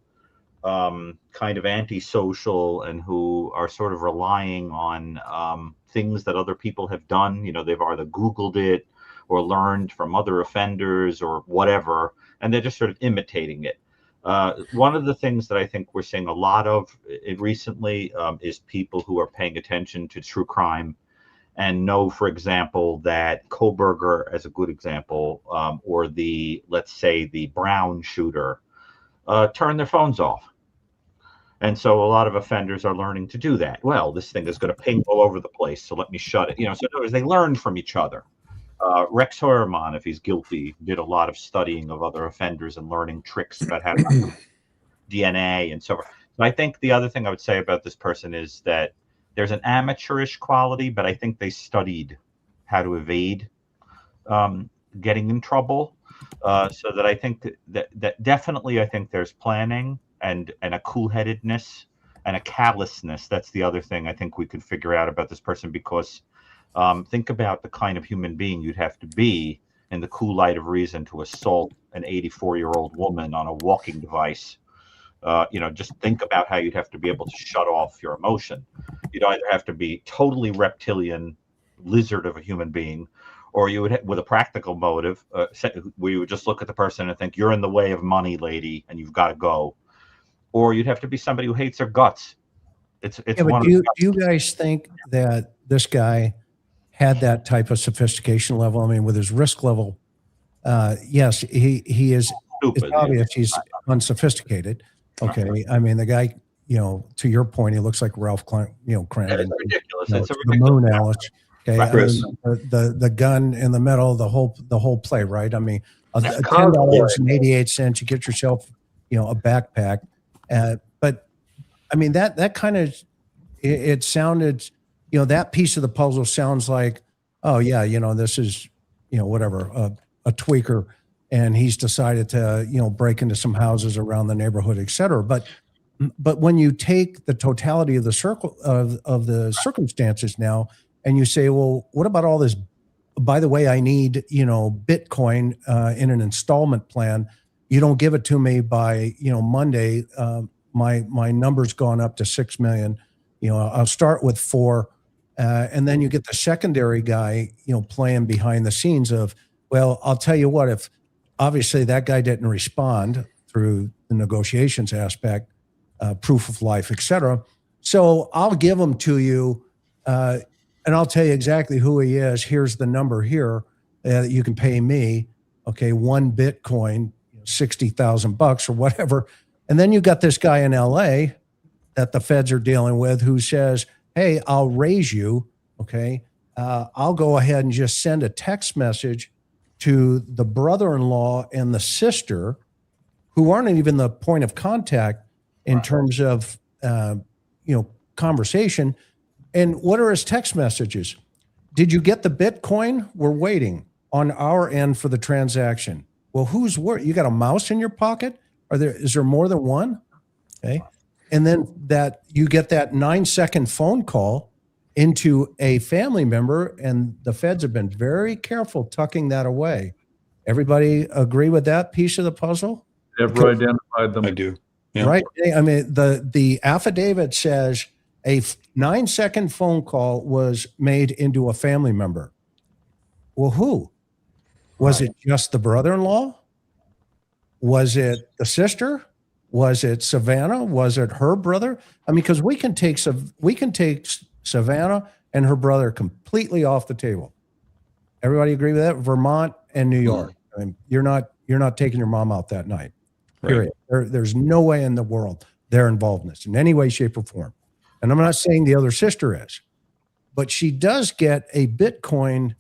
kind of antisocial and who are sort of relying on things that other people have done. They've either Googled it or learned from other offenders or whatever, and they're just sort of imitating it. One of the things that I think we're seeing a lot of recently is people who are paying attention to true crime and know, for example, that Koberger, as a good example, or let's say the Brown shooter, turn their phones off. And so a lot of offenders are learning to do that. Well, this thing is going to ping all over the place, so let me shut it. So in other words, they learn from each other. Rex Heuermann, if he's guilty, did a lot of studying of other offenders and learning tricks about how to do DNA and so forth. And I think the other thing I would say about this person is that there's an amateurish quality, but I think they studied how to evade getting in trouble. So that I think that definitely I think there's planning and a cool-headedness and a callousness. That's the other thing I think we could figure out about this person, because think about the kind of human being you'd have to be in the cool light of reason to assault an 84-year-old woman on a walking device. Just think about how you'd have to be able to shut off your emotion. You'd either have to be totally reptilian lizard of a human being, or you would, with a practical motive, where you would just look at the person and think, you're in the way of money, lady, and you've got to go. Or you'd have to be somebody who hates their guts. It's one. Do you guys think that this guy had that type of sophistication level? I mean, with his risk level, yes, he is. Stupid, it's obvious he's unsophisticated. Okay, I mean, the guy, to your point, he looks like Ralph Cramden. It's ridiculous. It's the ridiculous. moon, Alice. Okay, Right. I mean, the gun in the middle, the whole play, right? I mean, $10.88, you get yourself, a backpack. But I mean, that kind of, it sounded, that piece of the puzzle sounds like, oh yeah, this is, whatever, a tweaker, and he's decided to, break into some houses around the neighborhood, et cetera. But when you take the totality of the circle of the circumstances now, and you say, well, what about all this? By the way, I need, Bitcoin in an installment plan. You don't give it to me by, Monday. My number's gone up to 6 million. I'll start with 4, and then you get the secondary guy, playing behind the scenes of, well, I'll tell you what, if obviously that guy didn't respond through the negotiations aspect, proof of life, et cetera. So I'll give him to you, and I'll tell you exactly who he is. Here's the number here that you can pay me. Okay, 1 Bitcoin, $60,000 or whatever. And then you got this guy in LA that the feds are dealing with who says, hey, I'll raise you. Okay. I'll go ahead and just send a text message to the brother-in-law and the sister, who aren't even the point of contact in terms of, conversation. And what are his text messages? Did you get the Bitcoin? We're waiting on our end for the transaction. Well, who's worried? You got a mouse in your pocket? Is there more than one? Okay. And then that you get that 9-second phone call into a family member, and the feds have been very careful tucking that away. Everybody agree with that piece of the puzzle? Never identified them. I do. Yeah. Right. I mean, the affidavit says a 9-second phone call was made into a family member. Well, who? Was it just the brother-in-law? Was it the sister? Was it Savannah? Was it her brother? I mean, because we can take Savannah and her brother completely off the table. Everybody agree with that? Vermont and New York. I mean, you're not taking your mom out that night. Period. There's no way in the world they're involved in this in any way, shape, or form. And I'm not saying the other sister is, but she does get a Bitcoin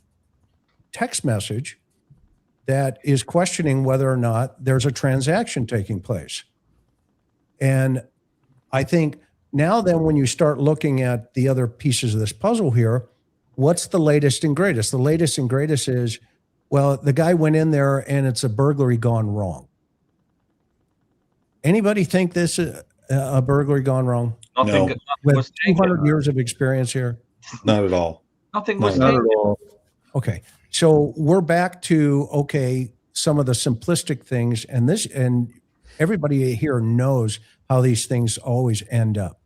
text message that is questioning whether or not there's a transaction taking place. And I think now then when you start looking at the other pieces of this puzzle here, what's the latest and greatest? The latest and greatest is, well, the guy went in there and it's a burglary gone wrong. Anybody think this is a burglary gone wrong? Nothing, No. nothing was With taken. 200 years of experience here? Not at all. Nothing was Not taken. at all. Okay. So we're back to, okay, some of the simplistic things, and everybody here knows how these things always end up.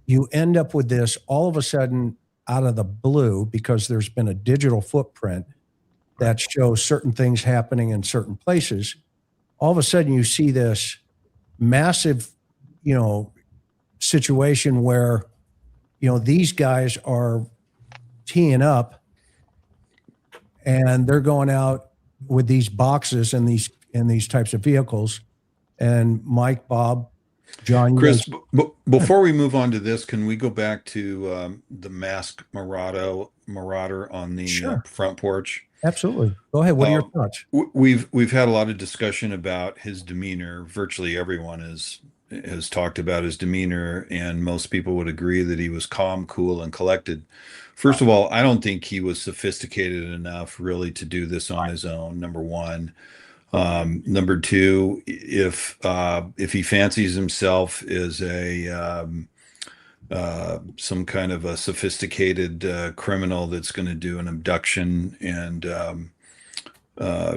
You end up with this all of a sudden out of the blue because there's been a digital footprint that shows certain things happening in certain places. All of a sudden you see this massive, situation where, these guys are teeing up and they're going out with these boxes and these types of vehicles. And Mike, Bob, John, Chris, before we move on to this, can we go back to the masked marauder on the Sure. front porch? Absolutely. Go ahead. What are your thoughts? We've had a lot of discussion about his demeanor. Virtually everyone has talked about his demeanor, and most people would agree that he was calm, cool, and collected. First of all, I don't think he was sophisticated enough really to do this on his own, number one. Number two, if he fancies himself as some kind of a sophisticated criminal that's going to do an abduction and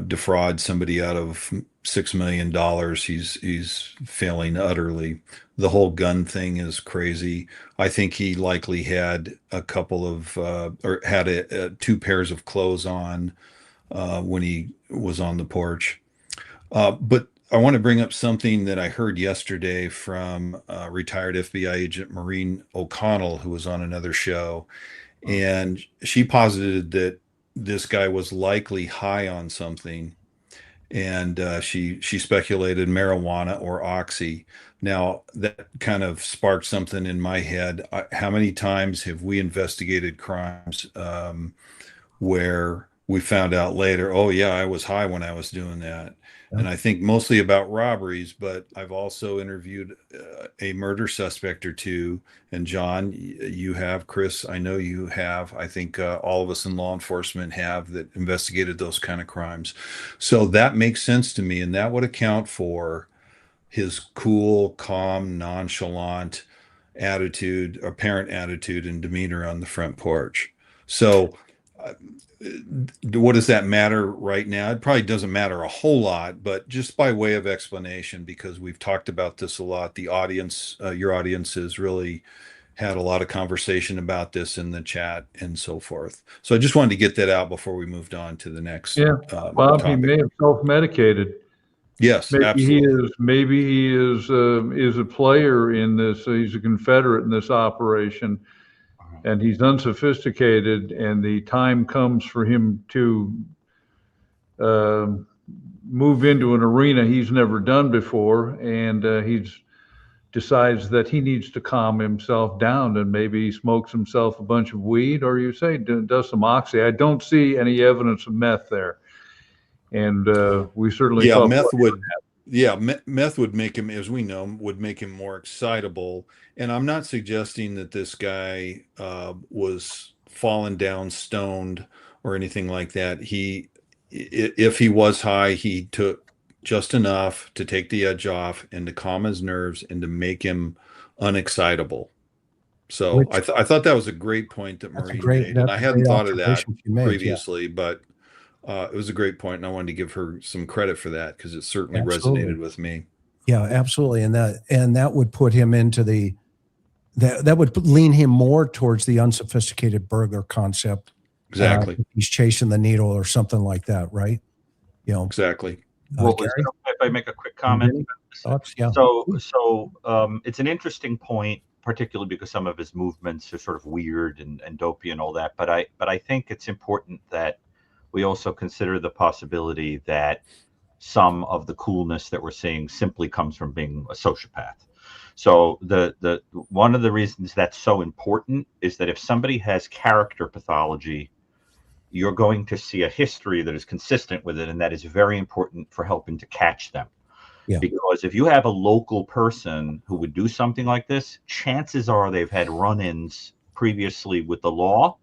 defraud somebody out of $6 million, he's failing utterly. The whole gun thing is crazy. I think he likely had a couple of or had two pairs of clothes on when he was on the porch. But I want to bring up something that I heard yesterday from retired FBI agent Maureen O'Connell, who was on another show. And she posited that this guy was likely high on something. And she speculated marijuana or oxy. Now, that kind of sparked something in my head. How many times have we investigated crimes where we found out later, oh, yeah, I was high when I was doing that? And I think mostly about robberies, but I've also interviewed a murder suspect or two. And John, you have, Chris, I know you have. I think all of us in law enforcement have that investigated those kind of crimes. So that makes sense to me. And that would account for his cool, calm, nonchalant attitude, apparent attitude and demeanor on the front porch. So what does that matter right now? It probably doesn't matter a whole lot, but just by way of explanation, because we've talked about this a lot, the audience, your audience has really had a lot of conversation about this in the chat and so forth. So I just wanted to get that out before we moved on to the next Bob, topic. he may have self-medicated. Yes, Maybe absolutely. he is a player in this. He's a Confederate in this operation, and he's unsophisticated. And the time comes for him to move into an arena he's never done before, and he decides that he needs to calm himself down, and maybe he smokes himself a bunch of weed, or you say does some oxy. I don't see any evidence of meth there. And we certainly meth would make him, as we know, would make him more excitable. And I'm not suggesting that this guy was fallen down stoned or anything like that. If he was high, he took just enough to take the edge off and to calm his nerves and to make him unexcitable. So I thought that was a great point that Maureen made, and I hadn't thought of that previously, but it was a great point, and I wanted to give her some credit for that because it certainly resonated with me. Yeah, absolutely, and that would put him into that would lean him more towards the unsophisticated burglar concept. Exactly, he's chasing the needle or something like that, right? Exactly. Well, if I make a quick comment, Thoughts? Yeah. So it's an interesting point, particularly because some of his movements are sort of weird and dopey and all that. But I think it's important that we also consider the possibility that some of the coolness that we're seeing simply comes from being a sociopath. So the one of the reasons that's so important is that if somebody has character pathology, you're going to see a history that is consistent with it, and that is very important for helping to catch them. Yeah. Because if you have a local person who would do something like this, chances are they've had run-ins previously with the law,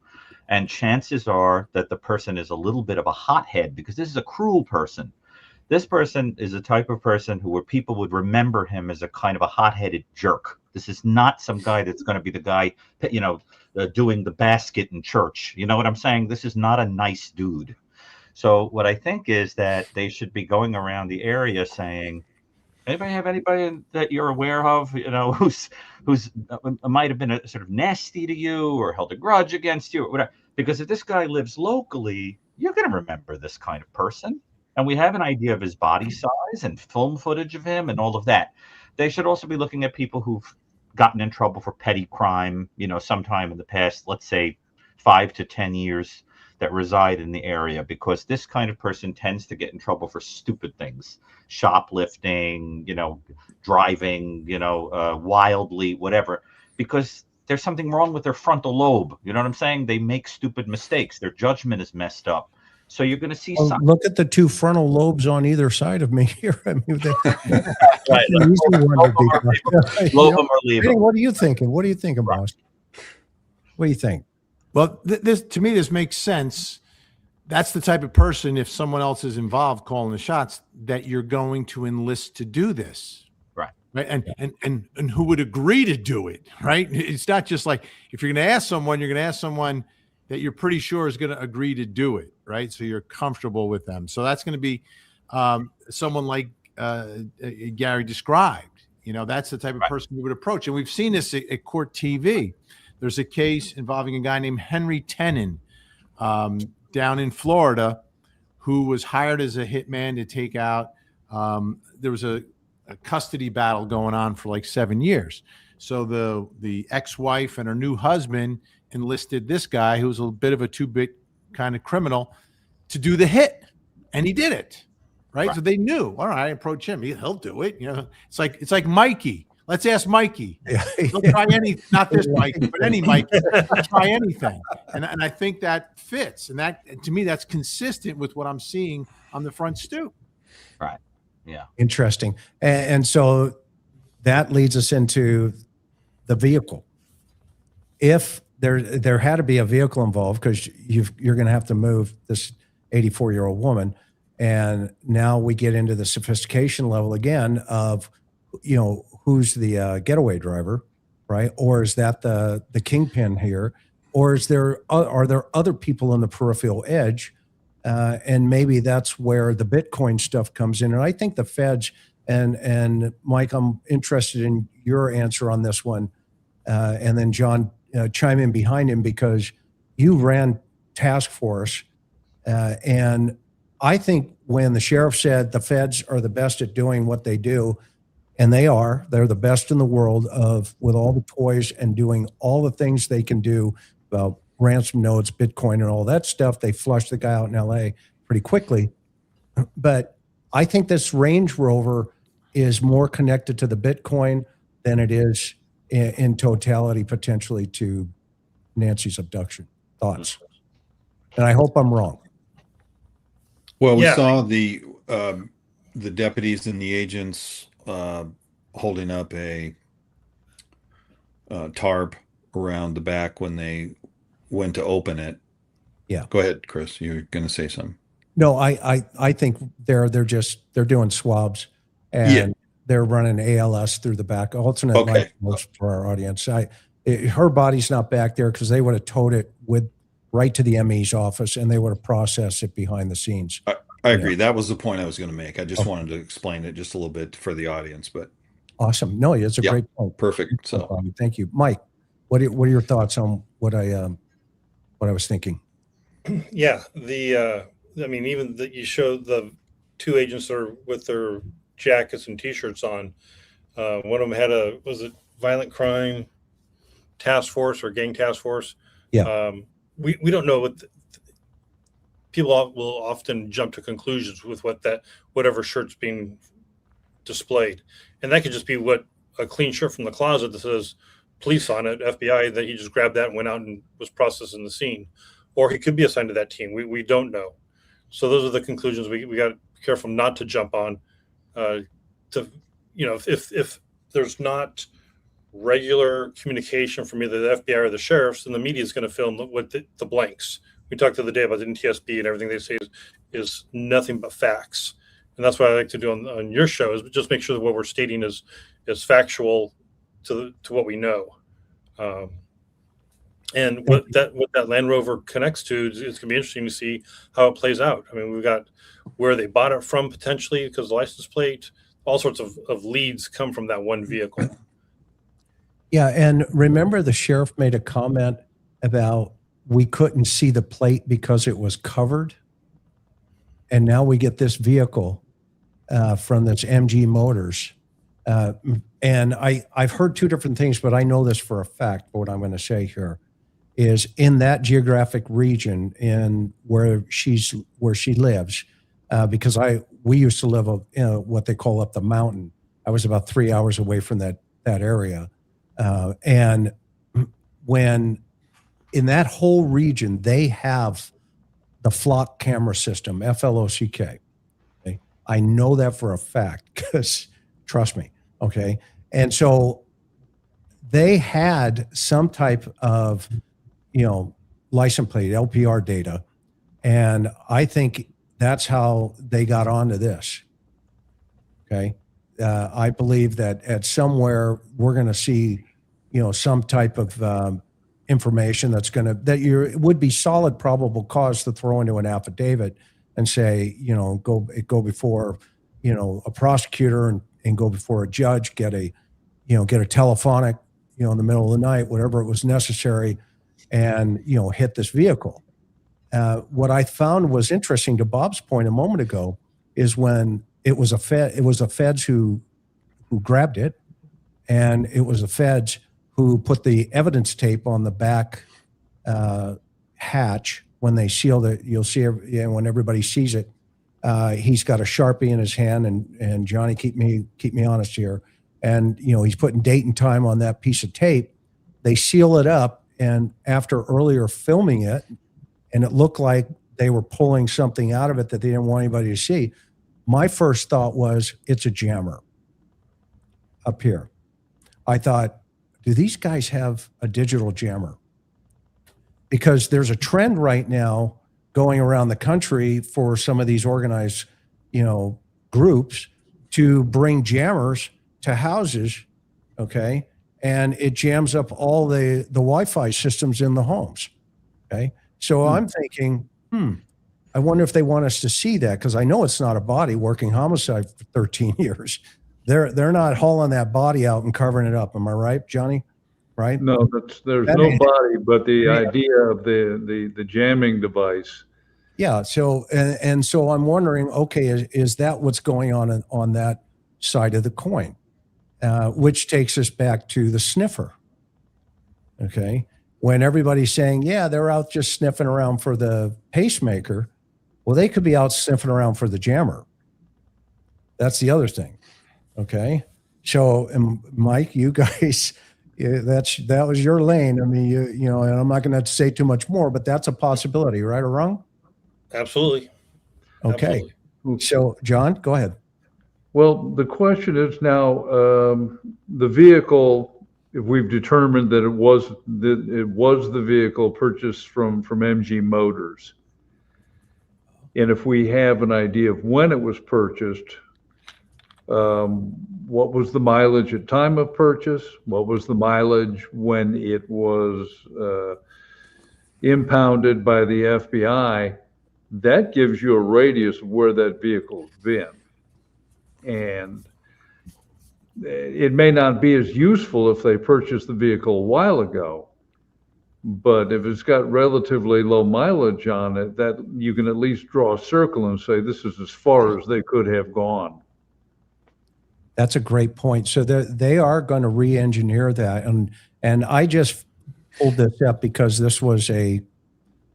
and chances are that the person is a little bit of a hothead, because this is a cruel person. This person is a type of person where people would remember him as a kind of a hot-headed jerk. This is not some guy that's going to be the guy, doing the basket in church. You know what I'm saying? This is not a nice dude. So what I think is that they should be going around the area saying, anybody have anybody that you're aware of, who's might have been a sort of nasty to you or held a grudge against you or whatever? Because if this guy lives locally, you're going to remember this kind of person. And we have an idea of his body size and film footage of him and all of that. They should also be looking at people who've gotten in trouble for petty crime, sometime in the past, let's say 5 to 10 years, that reside in the area, because this kind of person tends to get in trouble for stupid things, shoplifting, driving, wildly, whatever, because there's something wrong with their frontal lobe. You know what I'm saying? They make stupid mistakes. Their judgment is messed up. So you're going to see some. Look at the two frontal lobes on either side of me here. I mean, Right. What are you thinking? What are you thinking, boss? What do you think? Well, this to me, this makes sense. That's the type of person, if someone else is involved calling the shots, that you're going to enlist to do this. Right. And who would agree to do it. Right. It's not just like, if you're going to ask someone, you're going to ask someone that you're pretty sure is going to agree to do it. Right. So you're comfortable with them. So that's going to be someone like Gary described. That's the type of person we would approach. And we've seen this at court TV. There's a case involving a guy named Henry Tenon down in Florida, who was hired as a hitman to take out. There was a custody battle going on for like 7 years. So the ex-wife and her new husband enlisted this guy, who was a bit of a two-bit kind of criminal, to do the hit, and he did it. Right. So they knew. All right, I approach him. He'll do it. It's like Mikey. Let's ask Mikey. He'll try not this Mikey, but any Mikey. He'll try anything. And I think that fits. And that, to me, that's consistent with what I'm seeing on the front stoop. Right. Yeah. Interesting. And so that leads us into the vehicle. If there had to be a vehicle involved, because you're going to have to move this 84-year-old woman. And now we get into the sophistication level again of, who's the getaway driver, right? Or is that the kingpin here? Or are there other people on the peripheral edge? And maybe that's where the Bitcoin stuff comes in. And I think the feds, and Mike, I'm interested in your answer on this one. And then John, chime in behind him, because you ran task force. And I think when the sheriff said the feds are the best at doing what they do, and they're the best in the world with all the toys and doing all the things they can do about ransom notes, Bitcoin, and all that stuff. They flushed the guy out in LA pretty quickly. But I think this Range Rover is more connected to the Bitcoin than it is in totality, potentially, to Nancy's abduction. Thoughts? And I hope I'm wrong. Well, we saw the deputies and the agents holding up a tarp around the back when they went to open it. Yeah. Go ahead, Chris. You're going to say something. No, I think they're doing swabs, and they're running ALS through the back. Alternate life most for our audience. Her body's not back there, because they would have towed it right to the ME's office, and they would have processed it behind the scenes. I agree. That was the point I was going to make. I just wanted to explain it just a little bit for the audience, but awesome. No, it's a great point. Perfect. So thank you, Mike. What are your thoughts on what I was thinking? Yeah, even that you show the two agents are with their jackets and T-shirts on. One of them had was it violent crime task force or gang task force? Yeah. We don't know what people will often jump to conclusions with whatever shirt's being displayed, and that could just be a clean shirt from the closet that says police on it, FBI, that he just grabbed that and went out and was processing the scene, or he could be assigned to that team. We don't know. So those are the conclusions we got to be careful not to jump on. If there's not regular communication from either the FBI or the sheriffs, then the media is going to fill in with the blanks. We talked the other day about the NTSB and everything they say is nothing but facts. And that's what I like to do on your show, is just make sure that what we're stating is factual to what we know. And what that Land Rover connects to is going to be interesting to see how it plays out. I mean, we've got where they bought it from potentially, because the license plate, all sorts of leads come from that one vehicle. Yeah, and remember the sheriff made a comment about we couldn't see the plate because it was covered, and now we get this vehicle from this MG Motors, and I've heard two different things, but I know this for a fact. What I'm going to say here is in that geographic region, in where she lives, because we used to live what they call up the mountain. I was about 3 hours away from that area. And when in that whole region, they have the flock camera system, FLOCK. Okay? I know that for a fact because trust me. Okay. And so they had some type of, license plate, LPR data. And I think that's how they got onto this. Okay. I believe that at somewhere we're going to see, some type of information it would be solid probable cause to throw into an affidavit and say, go before, a prosecutor and go before a judge, get a telephonic, in the middle of the night, whatever it was necessary, and, hit this vehicle. What I found was interesting to Bob's point a moment ago is when it was the feds who grabbed it, and it was the feds who put the evidence tape on the back hatch when they sealed it. You'll see when everybody sees it, he's got a Sharpie in his hand, and Johnny, keep me honest here, and he's putting date and time on that piece of tape. They seal it up, and after earlier filming it, and it looked like they were pulling something out of it that they didn't want anybody to see. My first thought was, it's a jammer up here. I thought, do these guys have a digital jammer? Because there's a trend right now going around the country for some of these organized, groups to bring jammers to houses, okay? And it jams up all the Wi-Fi systems in the homes, okay? So I'm thinking, I wonder if they want us to see that, because I know it's not a body working homicide for 13 years. They're not hauling that body out and covering it up. Am I right, Johnny? Right? No, there's no body, but the idea of the jamming device. Yeah. So and so I'm wondering, okay, is that what's going on that side of the coin? Which takes us back to the sniffer. Okay. When everybody's saying, yeah, they're out just sniffing around for the pacemaker. Well, they could be out sniffing around for the jammer. That's the other thing. Okay. So, and Mike, you guys, that was your lane. I mean, and I'm not going to say too much more, but that's a possibility, right or wrong? Absolutely. Okay. Absolutely. So, John, go ahead. Well, the question is now, the vehicle, if we've determined that it was the vehicle purchased from MG Motors, and if we have an idea of when it was purchased, what was the mileage at time of purchase? What was the mileage when it was impounded by the FBI? That gives you a radius of where that vehicle's been. And it may not be as useful if they purchased the vehicle a while ago, but if it's got relatively low mileage on it, that you can at least draw a circle and say this is as far as they could have gone. That's a great point. So they are going to re-engineer that, and I just pulled this up because this was a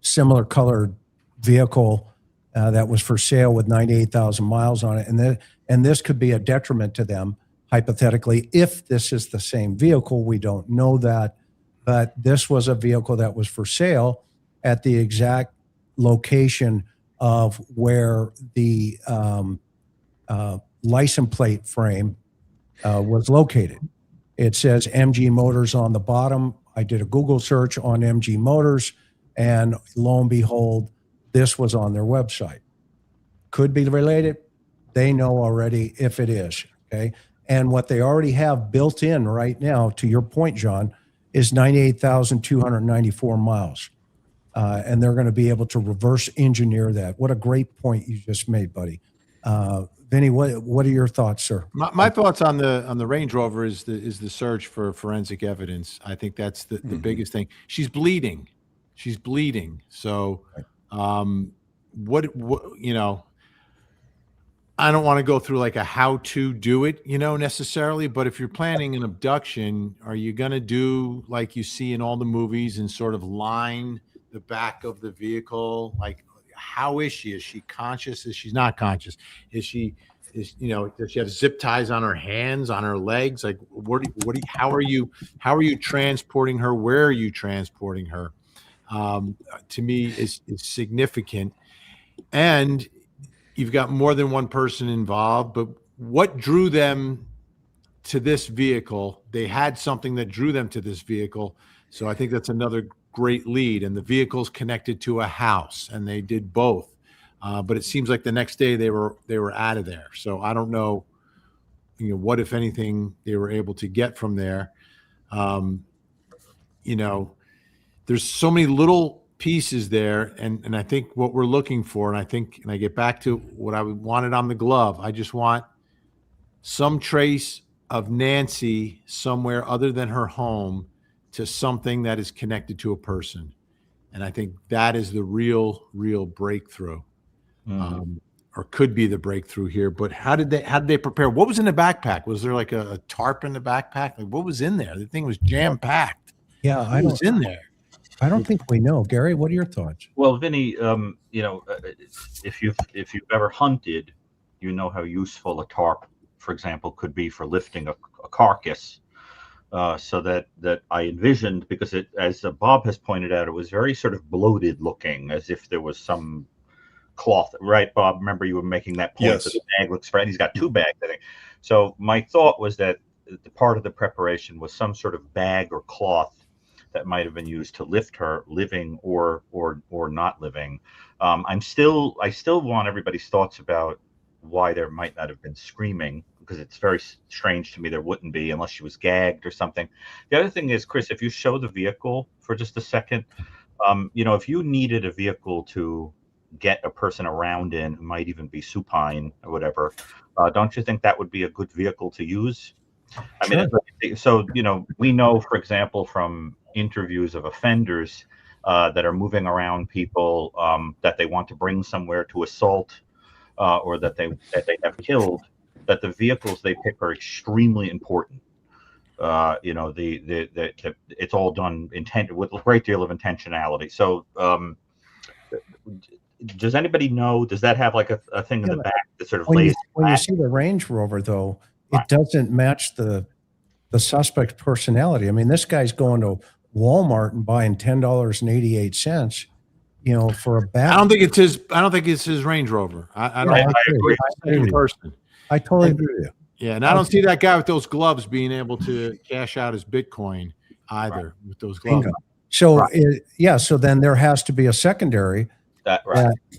similar colored vehicle that was for sale with 98,000 miles on it, and this could be a detriment to them hypothetically if this is the same vehicle. We don't know that, but this was a vehicle that was for sale at the exact location of where the license plate frame was located. It says MG Motors on the bottom. I did a Google search on MG Motors, and lo and behold, this was on their website. Could be related. They know already if it is, okay? And what they already have built in right now, to your point, John, is 98,294 miles. And they're going to be able to reverse engineer that. What a great point you just made, buddy. Vinny, what are your thoughts, sir? My thoughts on the Range Rover is the search for forensic evidence. I think that's the biggest thing. She's bleeding. So, what you know, I don't want to go through like a how to do it, you know, necessarily, but if you're planning an abduction, are you going to do like you see in all the movies and sort of line the back of the vehicle? Like, how is she? Is she conscious? Is she not conscious? Does she have zip ties on her hands, on her legs? Like, how are you transporting her? Where are you transporting her? To me is significant. And you've got more than one person involved, but what drew them to this vehicle? They had something that drew them to this vehicle. So I think that's another great lead. And the vehicle's connected to a house, and they did both. But it seems like the next day they were out of there. So I don't know, what, if anything, they were able to get from there. There's so many little pieces there, and I think what we're looking for, and I get back to what I wanted on the glove. I just want some trace of Nancy somewhere other than her home to something that is connected to a person. And I think that is the real breakthrough, or could be the breakthrough here. But how did they prepare? What was in the backpack? Was there like a tarp in the backpack? Like, what was in there? The thing was jam packed. Yeah, What was in there? I don't think we know. Gary, what are your thoughts? Well, Vinny, if you've ever hunted, you know how useful a tarp, for example, could be for lifting a carcass. So that I envisioned, because it, as Bob has pointed out, it was very sort of bloated looking, as if there was some cloth, right, Bob? Remember you were making that point. Yes. That the bag looks spread. He's got two bags, I think. So my thought was that the part of the preparation was some sort of bag or cloth that might have been used to lift her, living or not living. I still want everybody's thoughts about why there might not have been screaming, because it's very strange to me there wouldn't be, unless she was gagged or something. The other thing is, Chris, if you show the vehicle for just a second, if you needed a vehicle to get a person around in who might even be supine or whatever, don't you think that would be a good vehicle to use? I mean, so, we know, for example, from interviews of offenders that are moving around people that they want to bring somewhere to assault or that they have killed, that the vehicles they pick are extremely important. It's all done with a great deal of intentionality. So does anybody know, does that have like a thing in the back that sort of When lays you see the Range Rover, though, it doesn't match the suspect's personality. I mean, this guy's going to Walmart and buying $10.88, for a bag. I don't think it's his Range Rover. I agree. Second person. I totally agree with you. Yeah, and I don't see that guy with those gloves being able to cash out his Bitcoin either with those gloves. Bingo. So so then there has to be a secondary,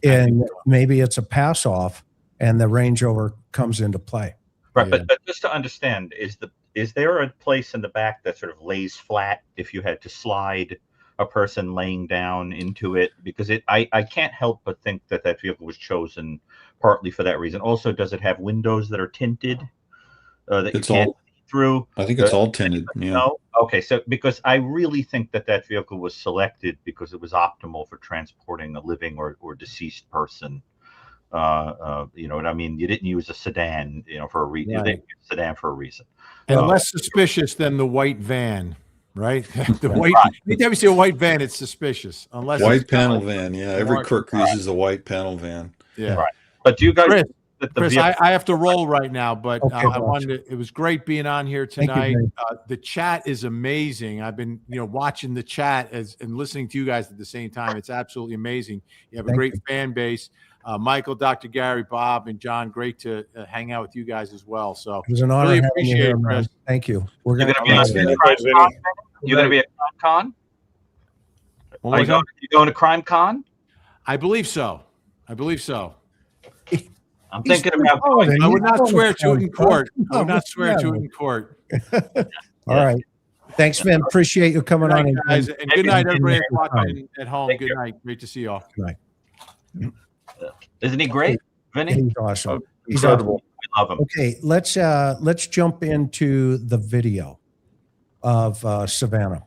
and maybe it's a pass off, and the Range Rover comes into play. Right, but just to understand, is there a place in the back that sort of lays flat if you had to slide a person laying down into it? Because I can't help but think that vehicle was chosen partly for that reason. Also, does it have windows that are tinted that you can't see through? I think it's all tinted. Yeah. No? Okay, so because I really think that vehicle was selected because it was optimal for transporting a living or deceased person. You know what I mean? You didn't use a sedan, you know, for a reason. You Right. didn't use a sedan for a reason. And less suspicious than the white van, right? The white. Right. Anytime you see a white van, it's suspicious. Unless White it's got, panel like, van. Yeah, every mark- crook uses a white panel van. Yeah. Right. But do you guys Chris, that the Chris, vehicle- I have to roll right now, but Okay, I gotcha. wanted to, it was great being on here Thank you, tonight. Dave. The chat is amazing. I've been, watching the chat and listening to you guys at the same time. It's absolutely amazing. You have a Thank great you. fan base. Michael, Dr. Gary, Bob, and John, great to hang out with you guys as well. So It was an honor really having you appreciate here, it, man. Chris. Thank you. We're you're gonna gonna be Thanks, on Vinny. Thanks, Crime Con? Vinny. You're gonna be at Crime Con? One Are more you going, time? you going to Crime Con? I believe so. I believe so. I'm thinking about going. I would not swear to it in court. I would not swear to it in court. All right. Thanks, man. Appreciate you coming Good on. night, guys, and good night, everybody watching at home. Thank Good you. night. Great to see you all. Isn't he great, Vinny? He's awesome. He's Incredible. We love him. Okay, let's jump into the video of Savannah.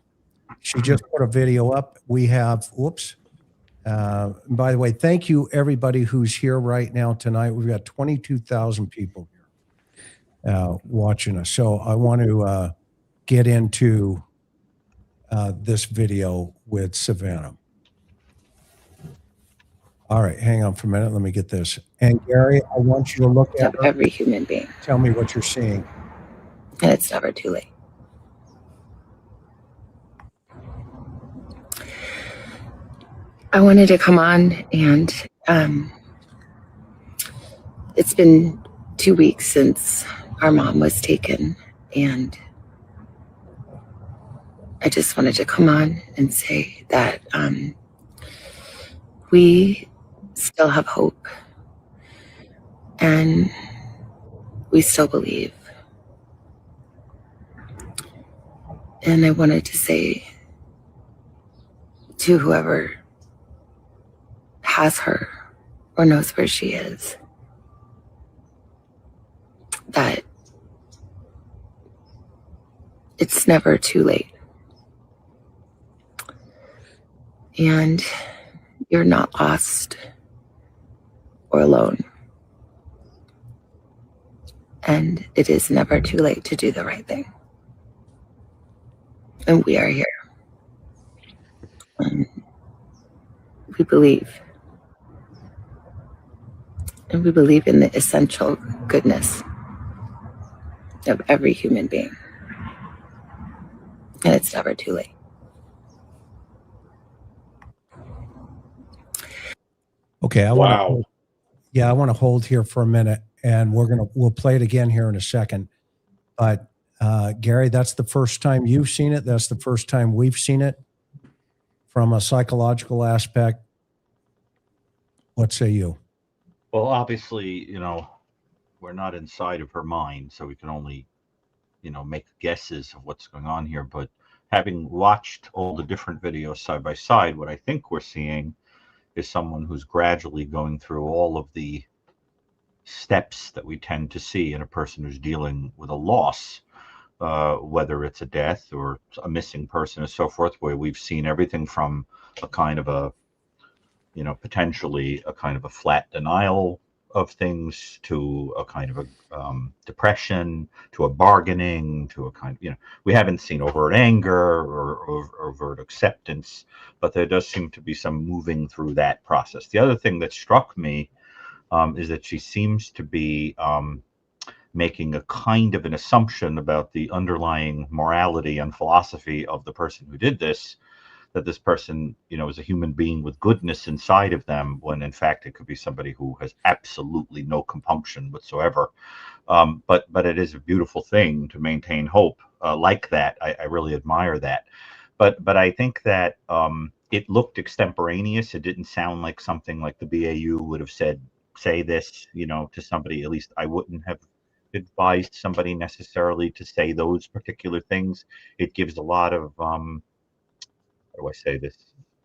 She just put a video up. We have, whoops. By the way, thank you everybody who's here right now tonight. We've got 22,000 people here watching us. So I want to get into this video with Savannah. All right, hang on for a minute. Let me get this. And Gary, I want you to look at Of every human being, tell me what you're seeing. and it's never too late. I wanted to come on, and it's been 2 weeks since our mom was taken, and I just wanted to come on and say that we still have hope, and we still believe. And I wanted to say to whoever has her or knows where she is that it's never too late. And you're not lost or alone. And it is never too late to do the right thing. And we are here. We believe. And we believe in the essential goodness of every human being. And it's never too late. Okay, I Wow. want to, I want to hold here for a minute, and we'll play it again here in a second. But Gary, that's the first time you've seen it. That's the first time we've seen it from a psychological aspect. What say you? Well, obviously, we're not inside of her mind, so we can only, make guesses of what's going on here. But having watched all the different videos side by side, what I think we're seeing is someone who's gradually going through all of the steps that we tend to see in a person who's dealing with a loss, whether it's a death or a missing person and so forth, where we've seen everything from a kind of a, potentially a kind of a flat denial of things to a kind of a depression, to a bargaining, to a kind of, we haven't seen overt anger or overt acceptance, but there does seem to be some moving through that process. The other thing that struck me is that she seems to be making a kind of an assumption about the underlying morality and philosophy of the person who did this, that this person, is a human being with goodness inside of them, when in fact it could be somebody who has absolutely no compunction whatsoever. But it is a beautiful thing to maintain hope like that. I really admire that. But I think that it looked extemporaneous. It didn't sound like something like the BAU would have said, say this, to somebody. At least I wouldn't have advised somebody necessarily to say those particular things. It gives a lot of how do I say this?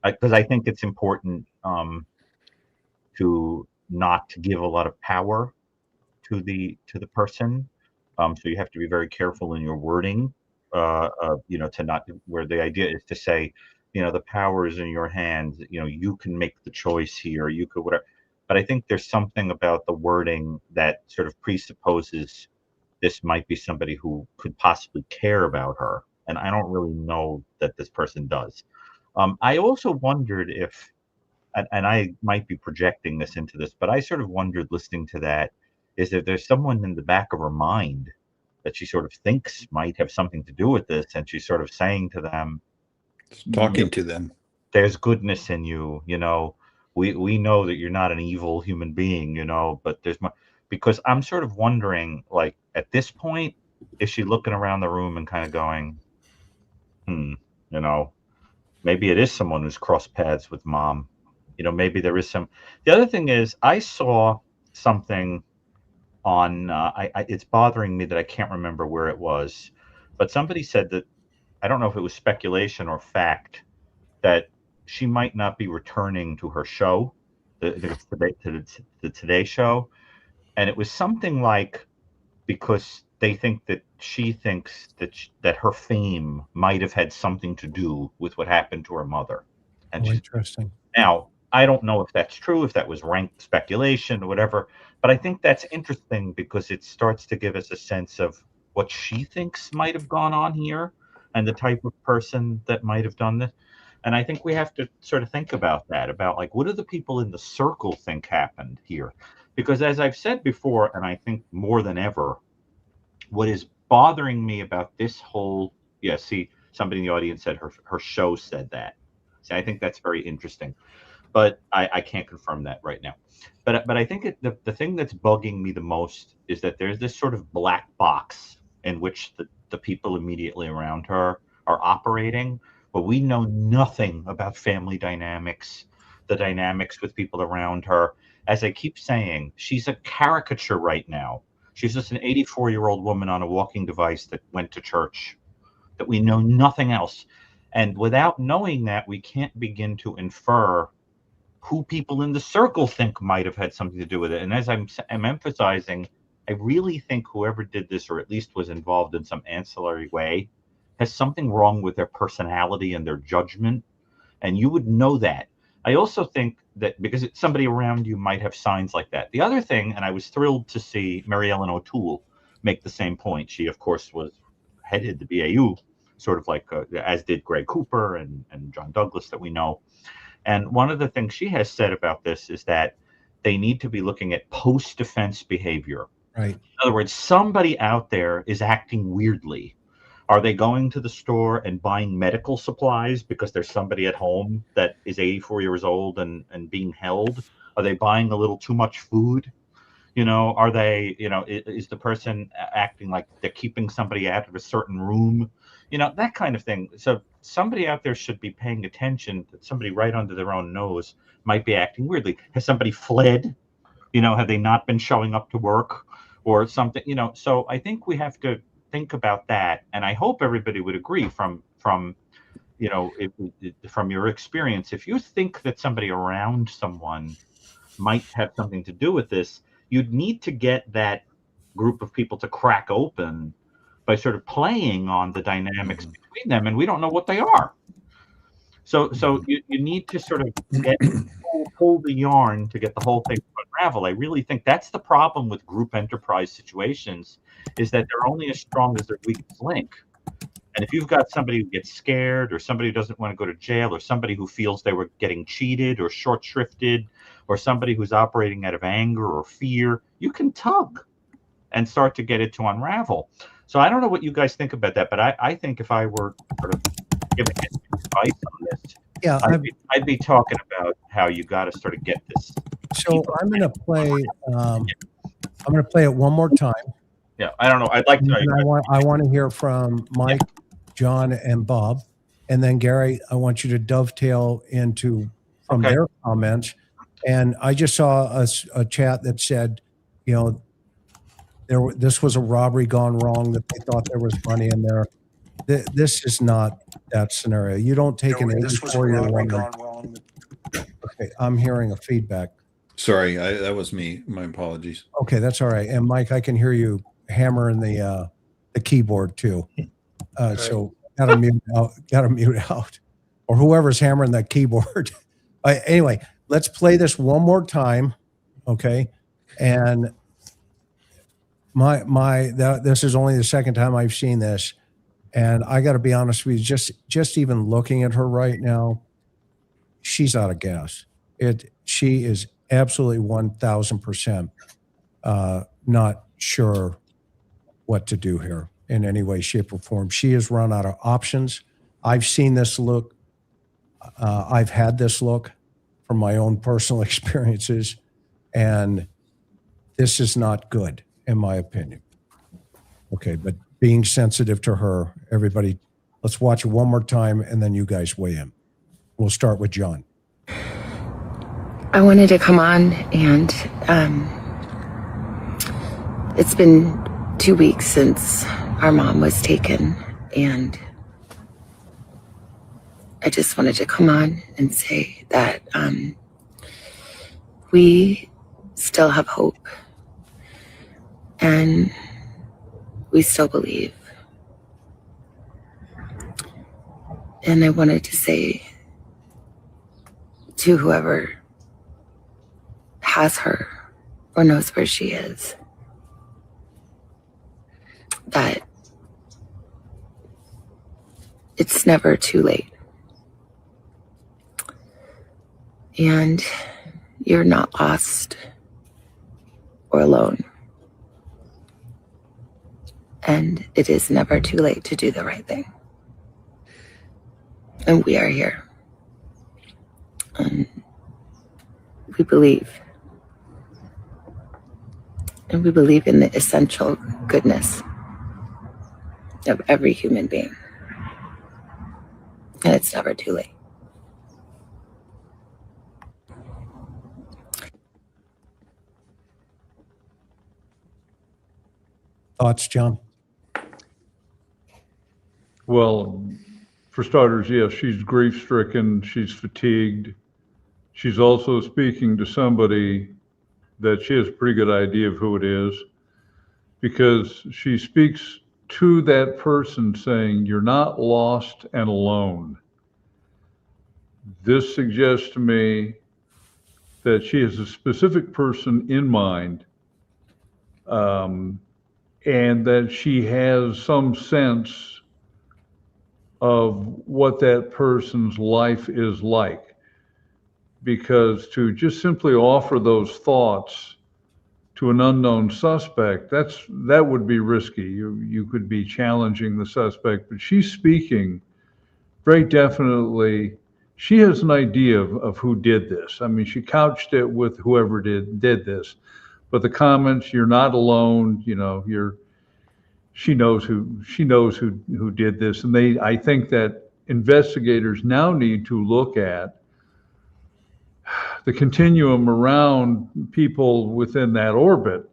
Because I think it's important to not give a lot of power to the person. So you have to be very careful in your wording. To not, where the idea is to say, the power is in your hands. You can make the choice here. You could whatever. but I think there's something about the wording that sort of presupposes this might be somebody who could possibly care about her. And I don't really know that this person does. I also wondered if, and I might be projecting this into this, but I sort of wondered listening to that, is that there's someone in the back of her mind that she sort of thinks might have something to do with this. And she's sort of saying to them, Talking to them. there's goodness in you, you know, we know that you're not an evil human being, you know, but there's more, because I'm sort of wondering, like, at this point, is she looking around the room and kind of going, you know, maybe it is someone who's crossed paths with mom. You know, maybe there is some. The other thing is, I saw something on, it's bothering me that I can't remember where it was, but somebody said that, I don't know if it was speculation or fact, that she might not be returning to her show, the Today Show. And it was something like, because they think that she thinks that her fame might have had something to do with what happened to her mother. And Interesting. now, I don't know if that's true, if that was rank speculation or whatever, but I think that's interesting because it starts to give us a sense of what she thinks might have gone on here and the type of person that might have done this. And I think we have to sort of think about that, about like, what do the people in the circle think happened here? Because as I've said before, and I think more than ever, what is bothering me about this whole, see, somebody in the audience said her show said that. See, I think that's very interesting, but I can't confirm that right now. But I think the thing that's bugging me the most is that there's this sort of black box in which the people immediately around her are operating, but we know nothing about family dynamics, the dynamics with people around her. As I keep saying, she's a caricature right now. She's just an 84-year-old woman on a walking device that went to church, that we know nothing else. And without knowing that, we can't begin to infer who people in the circle think might have had something to do with it. And as I'm emphasizing, I really think whoever did this, or at least was involved in some ancillary way, has something wrong with their personality and their judgment. And you would know that. I also think that because somebody around you might have signs like that. The other thing, and I was thrilled to see Mary Ellen O'Toole make the same point. She, of course, was headed the BAU, sort of like, as did Greg Cooper and John Douglas that we know. And one of the things she has said about this is that they need to be looking at post-defense behavior. Right. In other words, somebody out there is acting weirdly. Are they going to the store and buying medical supplies because there's somebody at home that is 84 years old and being held? Are they buying a little too much food? You know, are they, you know, is the person acting like they're keeping somebody out of a certain room? You know, that kind of thing. So somebody out there should be paying attention that somebody right under their own nose might be acting weirdly. Has somebody fled? You know, have they not been showing up to work or something? You know, so I think we have to think about that. And I hope everybody would agree from you know, from your experience, if you think that somebody around someone might have something to do with this, you'd need to get that group of people to crack open by sort of playing on the dynamics between them, and we don't know what they are. So you need to sort of pull the yarn to get the whole thing to unravel. I really think that's the problem with group enterprise situations, is that they're only as strong as their weakest link. And if you've got somebody who gets scared, or somebody who doesn't want to go to jail, or somebody who feels they were getting cheated or short shrifted, or somebody who's operating out of anger or fear, you can tug and start to get it to unravel. So I don't know what you guys think about that, but I think if I were sort of giving advice on this, Yeah, I'd be talking about how you got to sort of get this. so I'm going to play. I'm going to play it one more time. Yeah, I don't know. I'd like to. And I want to hear from Mike, John, and Bob, and then Gary. I want you to dovetail into from their comments. And I just saw a chat that said, you know, this was a robbery gone wrong, that they thought there was money in there. This is not that scenario. You don't take an 84-year-old woman. Okay, I'm hearing a feedback. Sorry, that was me. My apologies. Okay, that's all right. And Mike, I can hear you hammering the keyboard too. So gotta mute out, or whoever's hammering that keyboard. Anyway, let's play this one more time. Okay. And this is only the second time I've seen this. And I got to be honest with you, just even looking at her right now, she's out of gas. She is absolutely 1,000% not sure what to do here in any way, shape, or form. She has run out of options. I've seen this look. I've had this look from my own personal experiences, and this is not good, in my opinion. Okay, but being sensitive to her, everybody, let's watch it one more time, and then you guys weigh in. We'll start with John. I wanted to come on, and it's been 2 weeks since our mom was taken, and I just wanted to come on and say that we still have hope, and we still believe. And I wanted to say to whoever has her or knows where she is, that it's never too late. And you're not lost or alone. And it is never too late to do the right thing. And we are here. And we believe. And we believe in the essential goodness of every human being. And it's never too late. Thoughts, John? Well, for starters, yes, she's grief-stricken, she's fatigued. She's also speaking to somebody that she has a pretty good idea of who it is, because she speaks to that person saying, you're not lost and alone. This suggests to me that she has a specific person in mind, and that she has some sense of what that person's life is like. Because to just simply offer those thoughts to an unknown suspect, that would be risky. You could be challenging the suspect, but she's speaking very definitely. She has an idea of who did this. I mean, she couched it with whoever did this, but the comments, you're not alone, she knows who did this. And I think that investigators now need to look at the continuum around people within that orbit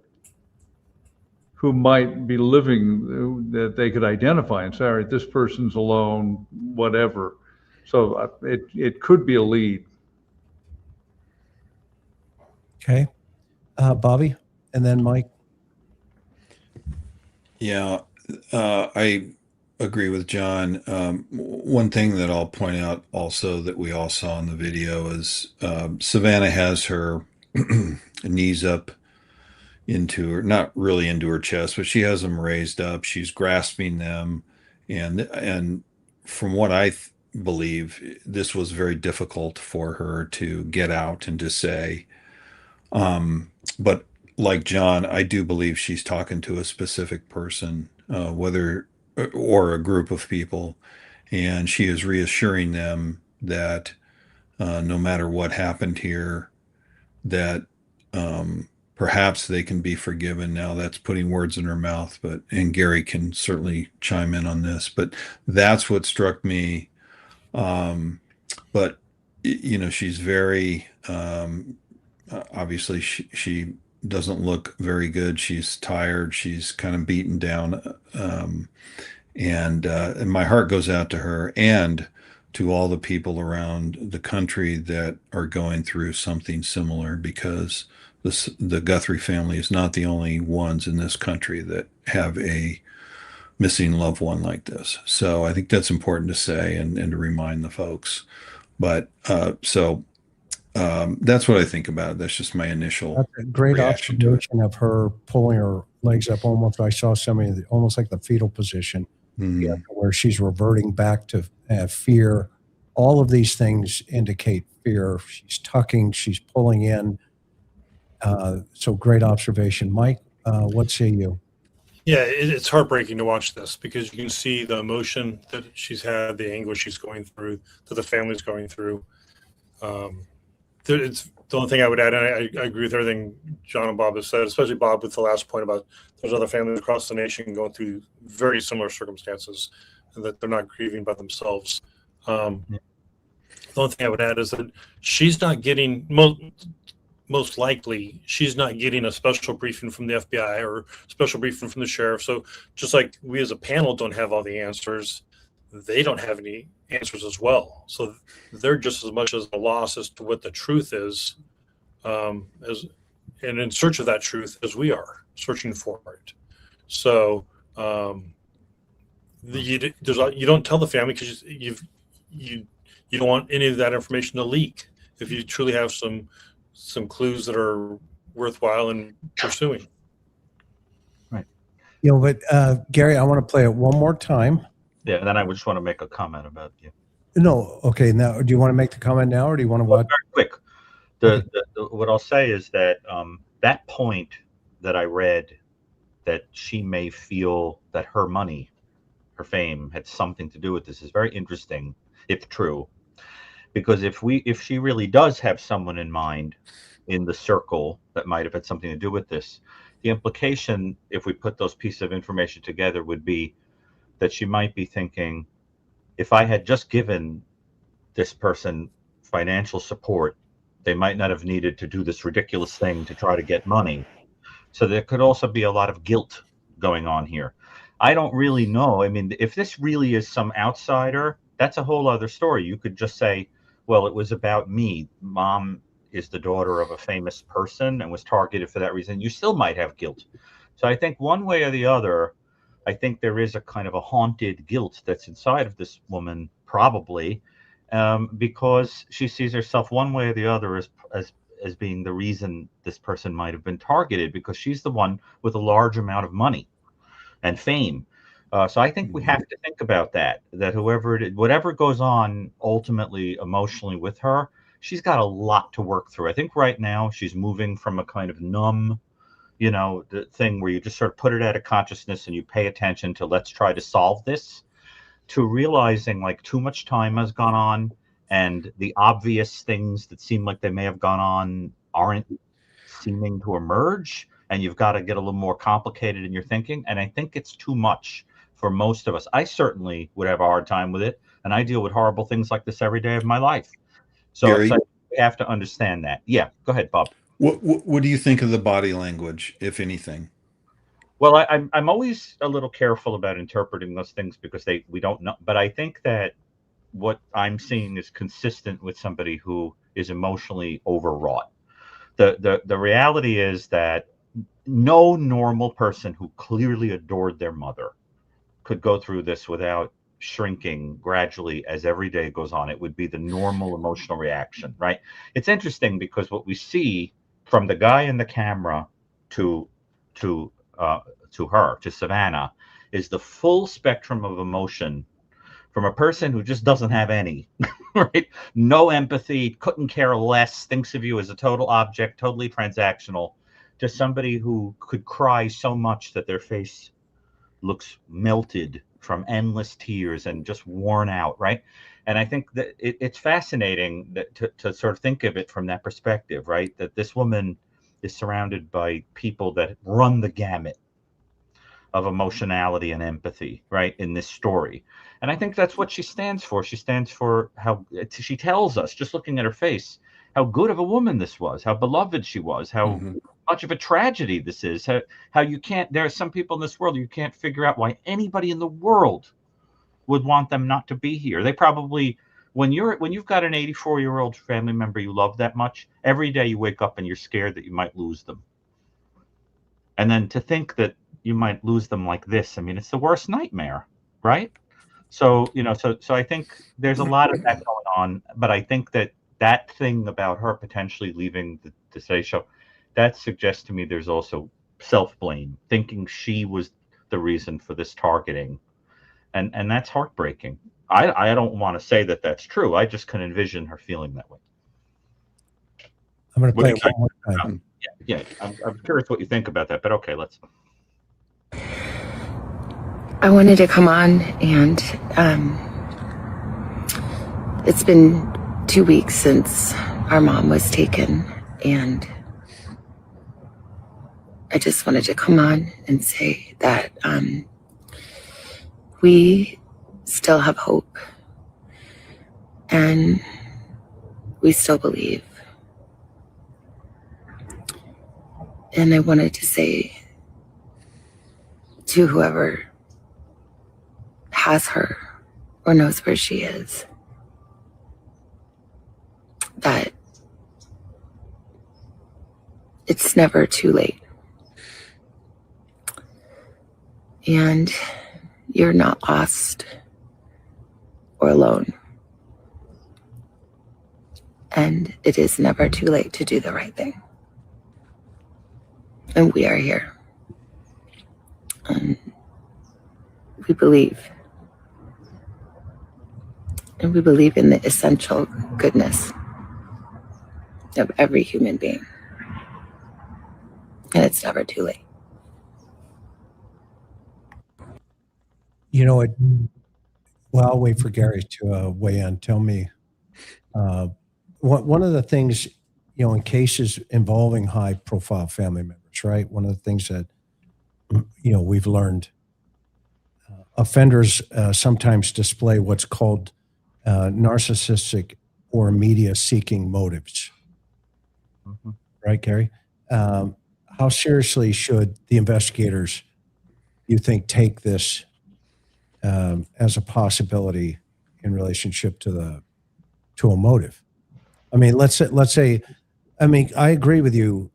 who might be living, that they could identify and say, all right, this person's alone, whatever. So it could be a lead. Okay. Bobby, and then Mike. Yeah, I agree with John. One thing that I'll point out also that we all saw in the video is Savannah has her knees up into her, not really into her chest, but she has them raised up. She's grasping them. And from what I believe, this was very difficult for her to get out and to say. But like John, I do believe she's talking to a specific person, or a group of people, and she is reassuring them that no matter what happened here, that perhaps they can be forgiven. Now that's putting words in her mouth, and Gary can certainly chime in on this, but that's what struck me. But she's very obviously she doesn't look very good. She's tired. She's kind of beaten down. And my heart goes out to her and to all the people around the country that are going through something similar, because the Guthrie family is not the only ones in this country that have a missing loved one like this. So I think that's important to say and to remind the folks. But so That's what I think about it. That's just my initial That's a great reaction to it. observation of her pulling her legs up almost. I saw somebody almost like the fetal position, Mhm. where she's reverting back to fear. All of these things indicate fear. She's tucking, she's pulling in. So great observation. Mike, what say you? Yeah, it's heartbreaking to watch this because you can see the emotion that she's had, the anguish she's going through, that the family's going through. It's the only thing I would add, and I agree with everything John and Bob have said, especially Bob with the last point about there's other families across the nation going through very similar circumstances and that they're not grieving by themselves. The only thing I would add is that she's not getting most likely she's not getting a special briefing from the FBI or special briefing from the sheriff. So just like we as a panel don't have all the answers, they don't have any answers as well. So they're just as much as a loss as to what the truth is, and in search of that truth as we are searching for it. So you don't tell the family because you don't want any of that information to leak. If you truly have some clues that are worthwhile in pursuing. But Gary, I want to play it one more time. Yeah, and then I just want to make a comment about you. No, okay. Now, do you want to make the comment now, or do you want to watch? Very quick. What I'll say is that that point that I read, that she may feel that her money, her fame, had something to do with this, is very interesting, if true. Because if she really does have someone in mind in the circle that might have had something to do with this, the implication, if we put those pieces of information together, would be that she might be thinking, if I had just given this person financial support, they might not have needed to do this ridiculous thing to try to get money. So there could also be a lot of guilt going on here. I don't really know. I mean, if this really is some outsider, that's a whole other story. You could just say, well, it was about me. Mom is the daughter of a famous person and was targeted for that reason. You still might have guilt. So I think one way or the other, I think there is a kind of a haunted guilt that's inside of this woman, probably, because she sees herself one way or the other as being the reason this person might have been targeted, because she's the one with a large amount of money and fame. So I think we have to think about that whatever goes on ultimately emotionally with her, she's got a lot to work through. I think right now she's moving from a kind of numb, the thing where you just sort of put it out of consciousness and you pay attention to let's try to solve this, to realizing like too much time has gone on and the obvious things that seem like they may have gone on aren't seeming to emerge, and you've got to get a little more complicated in your thinking. And I think it's too much for most of us. I certainly would have a hard time with it, and I deal with horrible things like this every day of my life. So Gary, we have to understand that. Yeah, go ahead, Bob. What do you think of the body language, if anything? Well, I'm always a little careful about interpreting those things because we don't know. But I think that what I'm seeing is consistent with somebody who is emotionally overwrought. The reality is that no normal person who clearly adored their mother could go through this without shrinking gradually as every day goes on. It would be the normal emotional reaction, right? It's interesting because what we see from the guy in the camera to her, to Savannah, is the full spectrum of emotion from a person who just doesn't have any, right? No empathy, couldn't care less, thinks of you as a total object, totally transactional, to somebody who could cry so much that their face looks melted from endless tears and just worn out, right? And I think that it's fascinating that to sort of think of it from that perspective, right? That this woman is surrounded by people that run the gamut of emotionality and empathy, right, in this story. And I think that's what she stands for. She stands for how she tells us, just looking at her face, how good of a woman this was, how beloved she was, how much of a tragedy this is, how you can't, there are some people in this world, you can't figure out why anybody in the world would want them not to be here. They probably, when you've got an 84-year-old family member you love that much, every day you wake up and you're scared that you might lose them. And then to think that you might lose them like this, I mean, it's the worst nightmare, right? So, so I think there's a lot of that going on, but I think that that thing about her potentially leaving the Today Show, that suggests to me there's also self-blame, thinking she was the reason for this targeting, and that's heartbreaking. I don't want to say that that's true. I just can envision her feeling that way. I'm going to play it Okay. one more time. Yeah, I'm curious what you think about that, but okay, let's. I wanted to come on, and it's been 2 weeks since our mom was taken, and I just wanted to come on and say that we still have hope, and we still believe. And I wanted to say to whoever has her or knows where she is that it's never too late. And you're not lost or alone. And it is never too late to do the right thing. And we are here. And we believe. And we believe in the essential goodness of every human being. And it's never too late. You know, well, I'll wait for Gary to weigh in. Tell me, one of the things, you know, in cases involving high-profile family members, right? One of the things that, you know, we've learned, offenders sometimes display what's called narcissistic or media-seeking motives. Mm-hmm. Right, Gary? How seriously should the investigators, you think, take this as a possibility in relationship to a motive? I mean, let's say, I mean, I agree with you.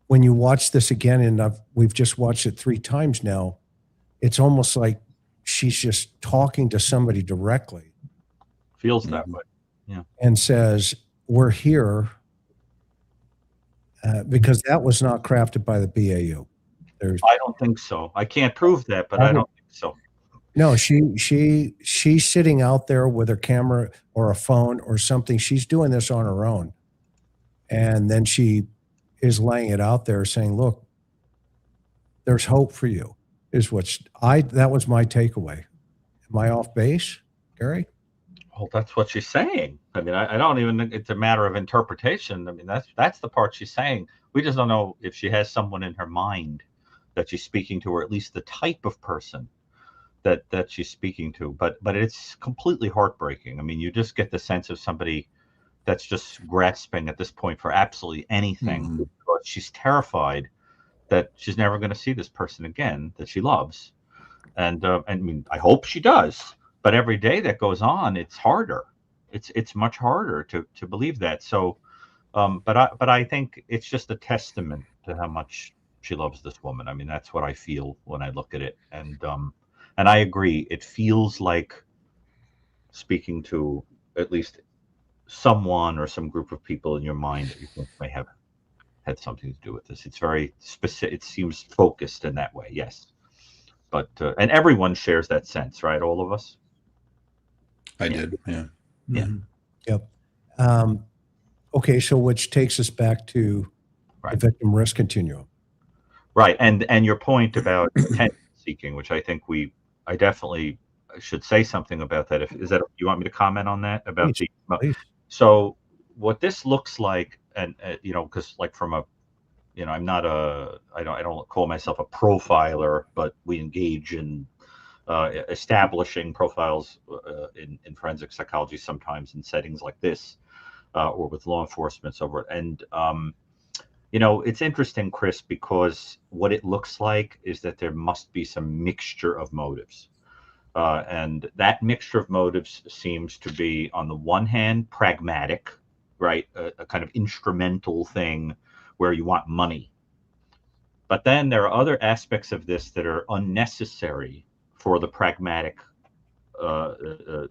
When you watch this again, and we've just watched it 3 times now, it's almost like she's just talking to somebody directly. Feels that way. Yeah. And says, "We're here," because that was not crafted by the BAU. I don't think so. I can't prove that, but I don't think so. No, she's sitting out there with her camera or a phone or something. She's doing this on her own. And then she is laying it out there saying, "Look, there's hope for you," is that was my takeaway. Am I off base, Gary? Well, that's what she's saying. I mean, I don't even think it's a matter of interpretation. I mean, that's the part she's saying. We just don't know if she has someone in her mind that she's speaking to, or at least the type of person that she's speaking to. But it's completely heartbreaking. I mean, you just get the sense of somebody that's just grasping at this point for absolutely anything. Mhm. Because she's terrified that she's never going to see this person again that she loves. And I mean, I hope she does. But every day that goes on, it's harder. It's much harder to believe that. So, but I think it's just a testament to how much she loves this woman. I mean, that's what I feel when I look at it. And I agree. It feels like speaking to at least someone or some group of people in your mind that you think may have had something to do with this. It's very specific. It seems focused in that way. Yes. But and everyone shares that sense, right? All of us. I did. Yeah. Yeah. Mhm. Yep. Okay, so which takes us back to the Right. victim risk continuum. Right. And your point about attention seeking, which I think I definitely should say something about that. Is that, you want me to comment on that about Please, the? please. So what this looks like, and you know, because like from a, you know, I don't call myself a profiler, but we engage in establishing profiles in forensic psychology sometimes in settings like this, or with law enforcement, so forth. And you know, it's interesting, Chris, because what it looks like is that there must be some mixture of motives. And that mixture of motives seems to be, on the one hand, pragmatic, right? A kind of instrumental thing where you want money. But then there are other aspects of this that are unnecessary for the pragmatic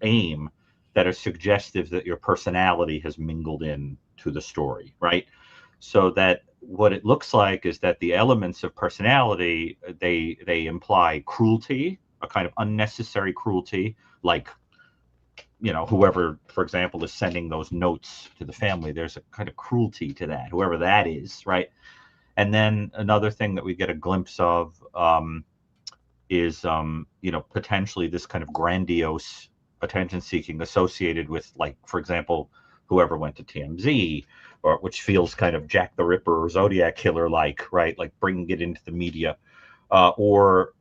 aim that are suggestive that your personality has mingled in to the story, right? So that what it looks like is that the elements of personality, they imply cruelty, a kind of unnecessary cruelty, like, you know, whoever, for example, is sending those notes to the family, there's a kind of cruelty to that, whoever that is, right? And then another thing that we get a glimpse of is, you know, potentially this kind of grandiose attention seeking associated with, like, for example, whoever went to TMZ, or which feels kind of Jack the Ripper or Zodiac Killer like, right? Like bringing it into the media, or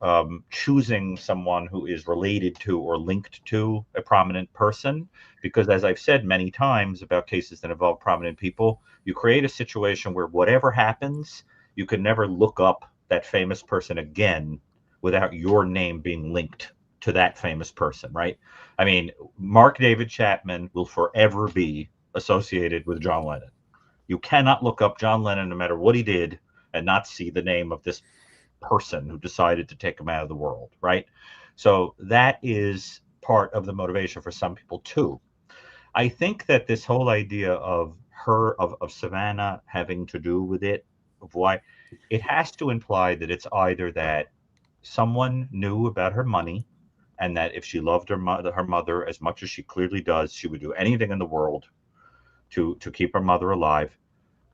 choosing someone who is related to or linked to a prominent person. Because as I've said many times about cases that involve prominent people, you create a situation where whatever happens, you can never look up that famous person again without your name being linked to that famous person, right? I mean, Mark David Chapman will forever be associated with John Lennon. You cannot look up John Lennon, no matter what he did, and not see the name of this person who decided to take him out of the world, right? So that is part of the motivation for some people too. I think that this whole idea of her, of Savannah having to do with it, of why, it has to imply that it's either that someone knew about her money, and that if she loved her mother as much as she clearly does, she would do anything in the world to keep her mother alive.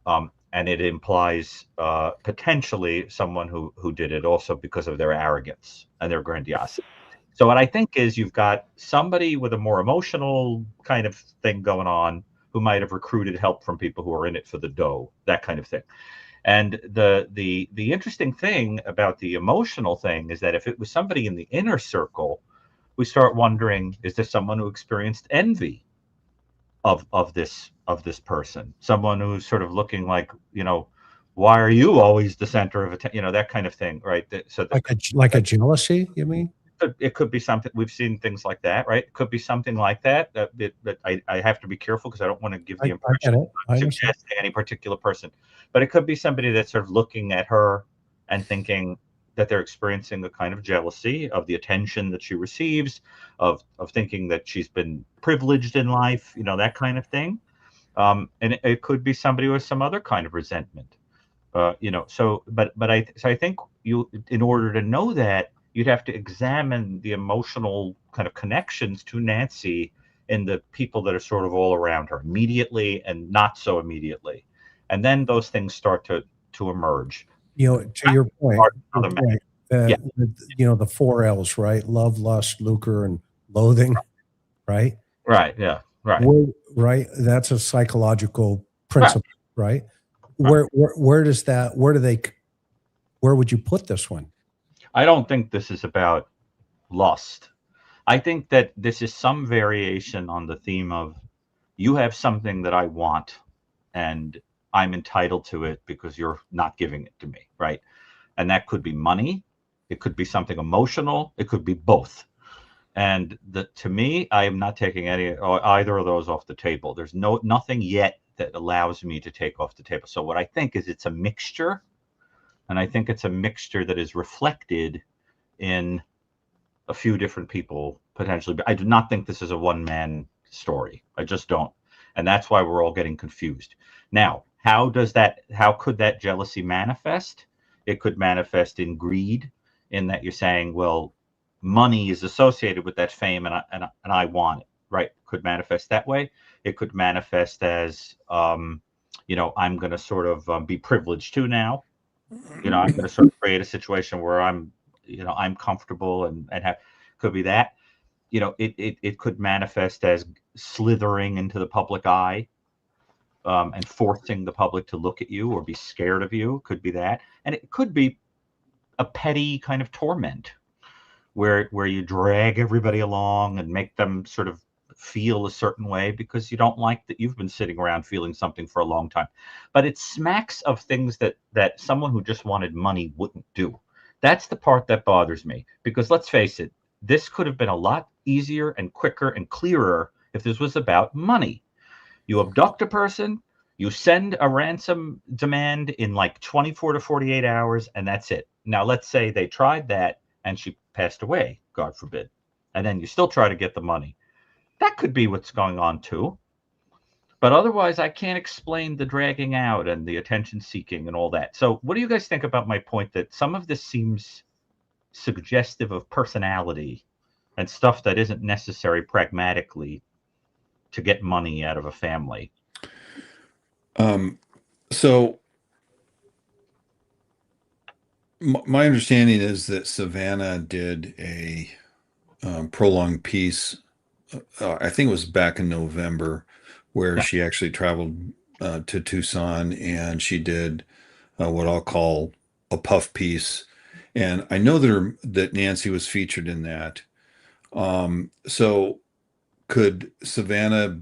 And it implies potentially someone who did it also because of their arrogance and their grandiosity. So what I think is you've got somebody with a more emotional kind of thing going on who might have recruited help from people who are in it for the dough, that kind of thing. And the interesting thing about the emotional thing is that if it was somebody in the inner circle, we start wondering, is there someone who experienced envy of this person, someone who's sort of looking like, you know, why are you always the center of attention, you know, that kind of thing, right? So like a jealousy, you mean? it could be something. We've seen things like that, right? It could be something like that. But I have to be careful because I don't want to give the impression of suggesting any particular person. But it could be somebody that's sort of looking at her and thinking that they're experiencing a kind of jealousy of the attention that she receives, of thinking that she's been privileged in life, you know, that kind of thing. And it could be somebody with some other kind of resentment, you know. So, but I think you, in order to know that, you'd have to examine the emotional kind of connections to Nancy in the people that are sort of all around her, immediately and not so immediately, and then those things start to emerge. You know, to your point, Yeah. you know, the 4 L's, right? Love, lust, lucre, and loathing, right? Right. Yeah. Right. Right. That's a psychological principle, right? Where does that? Where would you put this one? I don't think this is about lust. I think that this is some variation on the theme of, you have something that I want and I'm entitled to it because you're not giving it to me, right? And that could be money, it could be something emotional, it could be both. And to me, I am not taking either of those off the table. There's nothing yet that allows me to take off the table. So what I think is it's a mixture. And I think it's a mixture that is reflected in a few different people potentially. But I do not think this is a one-man story. I just don't. And that's why we're all getting confused. Now, how could that jealousy manifest? It could manifest in greed, in that you're saying, well, money is associated with that fame and I want it, right? Could manifest that way. It could manifest as, you know, I'm going to sort of be privileged too now. You know, I'm going to sort of create a situation where I'm comfortable and have, could be that. You know, it could manifest as slithering into the public eye, and forcing the public to look at you or be scared of you. Could be that. And it could be a petty kind of torment where you drag everybody along and make them sort of feel a certain way because you don't like that you've been sitting around feeling something for a long time. But it smacks of things that someone who just wanted money wouldn't do. That's the part that bothers me, because let's face it, this could have been a lot easier and quicker and clearer if this was about money. You abduct a person, you send a ransom demand in like 24 to 48 hours, and that's it. Now, let's say they tried that and she passed away, God forbid, and then you still try to get the money. That could be what's going on too. But otherwise, I can't explain the dragging out and the attention seeking and all that. So what do you guys think about my point that some of this seems suggestive of personality and stuff that isn't necessary pragmatically to get money out of a family? So my understanding is that Savannah did a prolonged piece. I think it was back in November, where Yeah. she actually traveled to Tucson, and she did what I'll call a puff piece. And I know that Nancy was featured in that. So could Savannah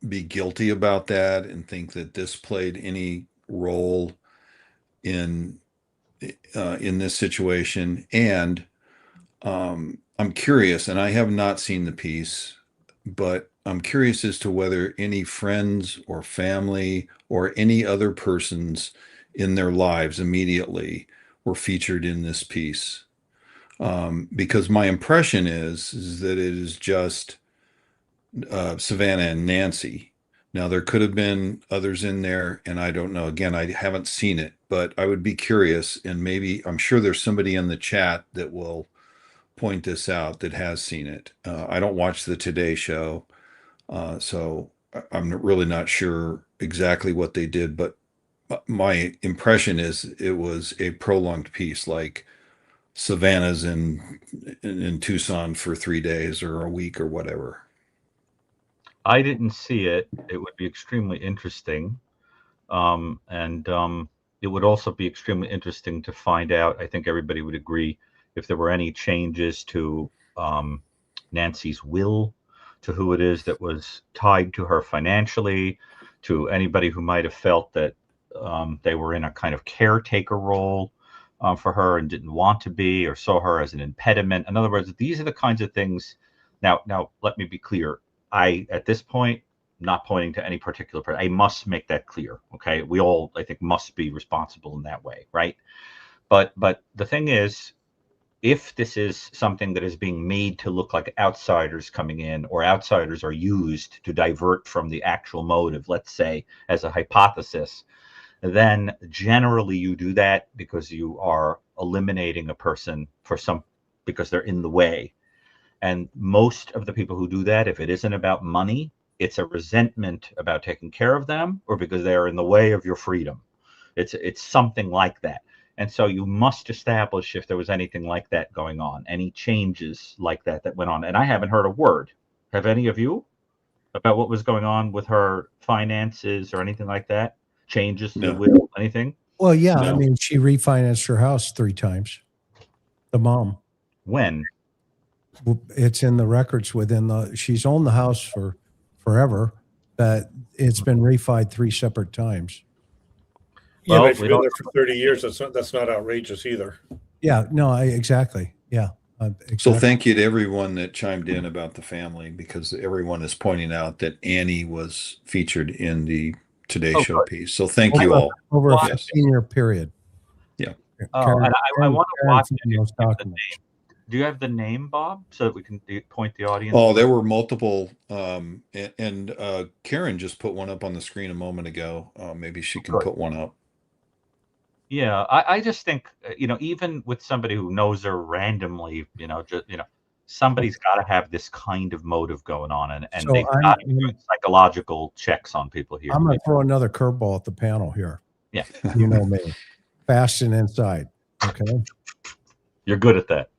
be guilty about that and think that this played any role in this situation? And I'm curious, and I have not seen the piece, but I'm curious as to whether any friends or family or any other persons in their lives immediately were featured in this piece. Because my impression is that it is just Savannah and Nancy. Now, there could have been others in there, and I don't know. Again, I haven't seen it, but I would be curious, and maybe I'm sure there's somebody in the chat that will point this out that has seen it. I don't watch the Today Show, so I'm really not sure exactly what they did, but my impression is it was a prolonged piece, like Savannah's in Tucson for 3 days or a week or whatever. I didn't see it. It would be extremely interesting. And it would also be extremely interesting to find out, I think everybody would agree, if there were any changes to Nancy's will, to who it is that was tied to her financially, to anybody who might have felt that they were in a kind of caretaker role for her and didn't want to be, or saw her as an impediment. In other words, these are the kinds of things. Now, let me be clear. At this point, not pointing to any particular person, I must make that clear. Okay, we all, I think, must be responsible in that way, right? But the thing is, if this is something that is being made to look like outsiders coming in, or outsiders are used to divert from the actual motive, let's say, as a hypothesis, then generally you do that because you are eliminating a person because they're in the way. And most of the people who do that, if it isn't about money, it's a resentment about taking care of them, or because they are in the way of your freedom. It's something like that. And so you must establish if there was anything like that going on, any changes like that went on. And I haven't heard a word. Have any of you? About what was going on with her finances or anything like that? Changes to the will, anything? Well, yeah. I No. mean, she refinanced her house 3 times. The mom. When? It's in the records she's owned the house for forever, but it's been refied 3 separate times. Yeah, Well, but if you've been there for 30 years, that's not outrageous either. Yeah, no, exactly. Yeah. Exactly. So thank you to everyone that chimed in about the family, because everyone is pointing out that Annie was featured in the Today Show piece. So thank you all. Over a Yes. 15-year period. Yeah. And I want to watch those the name. documents. Do you have the name, Bob, so that we can point the audience? Oh, there were multiple, and Karen just put one up on the screen a moment ago. Maybe she can put one up. Yeah, I just think, even with somebody who knows her randomly, somebody's got to have this kind of motive going on, and So they've got to do psychological checks on people here. I'm going to throw another curveball at the panel here. Yeah. You know me. Fast and inside. Okay. You're good at that.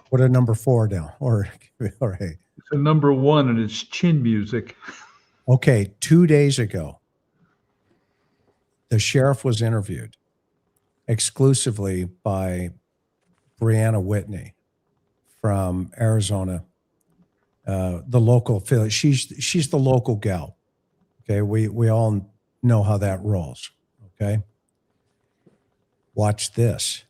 Put a number 4 down. All right. It's a number 1 and it's chin music. Okay. 2 days ago, the sheriff was interviewed exclusively by Brianna Whitney from Arizona, the local affiliate. She's the local gal. Okay. We all know how that rolls. Okay. Watch this.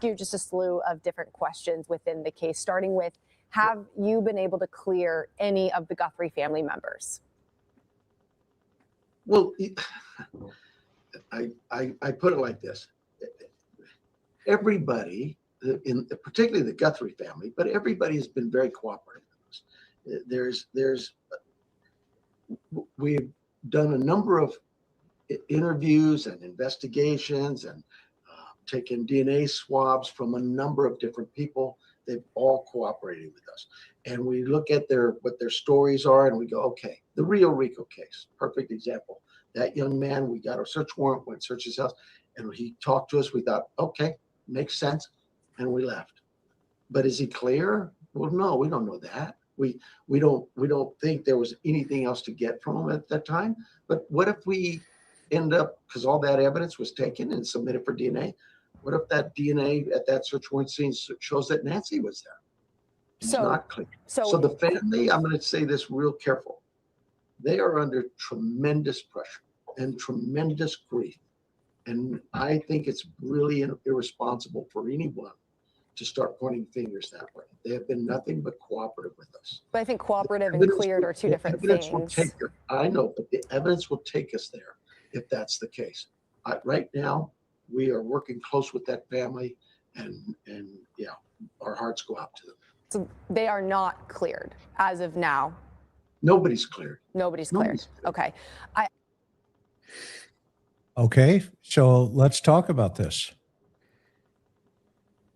You just a slew of different questions within the case, starting with, have you been able to clear any of the Guthrie family members? Well, I put it like this. everybody, particularly the Guthrie family, but everybody has been very cooperative. We've done a number of interviews and investigations and taken DNA swabs from a number of different people. They've all cooperated with us. And we look at what their stories are and we go, okay, the Rio Rico case, perfect example. That young man, we got a search warrant, went search his house, and he talked to us. We thought, okay, makes sense. And we left. But is he clear? Well, no, we don't know that. We don't think there was anything else to get from him at that time. But what if we end up, because all that evidence was taken and submitted for DNA, what if that DNA at that search warrant scene shows that Nancy was there? It's not clear. So the family, I'm going to say this real careful. They are under tremendous pressure and tremendous grief. And I think it's really irresponsible for anyone to start pointing fingers that way. They have been nothing but cooperative with us. But I think cooperative and cleared are two different things. I know, but the evidence will take us there if that's the case. Right now, we are working close with that family, and yeah, our hearts go out to them. So they are not cleared as of now. Nobody's cleared. Nobody's cleared. Okay. Okay, so let's talk about this.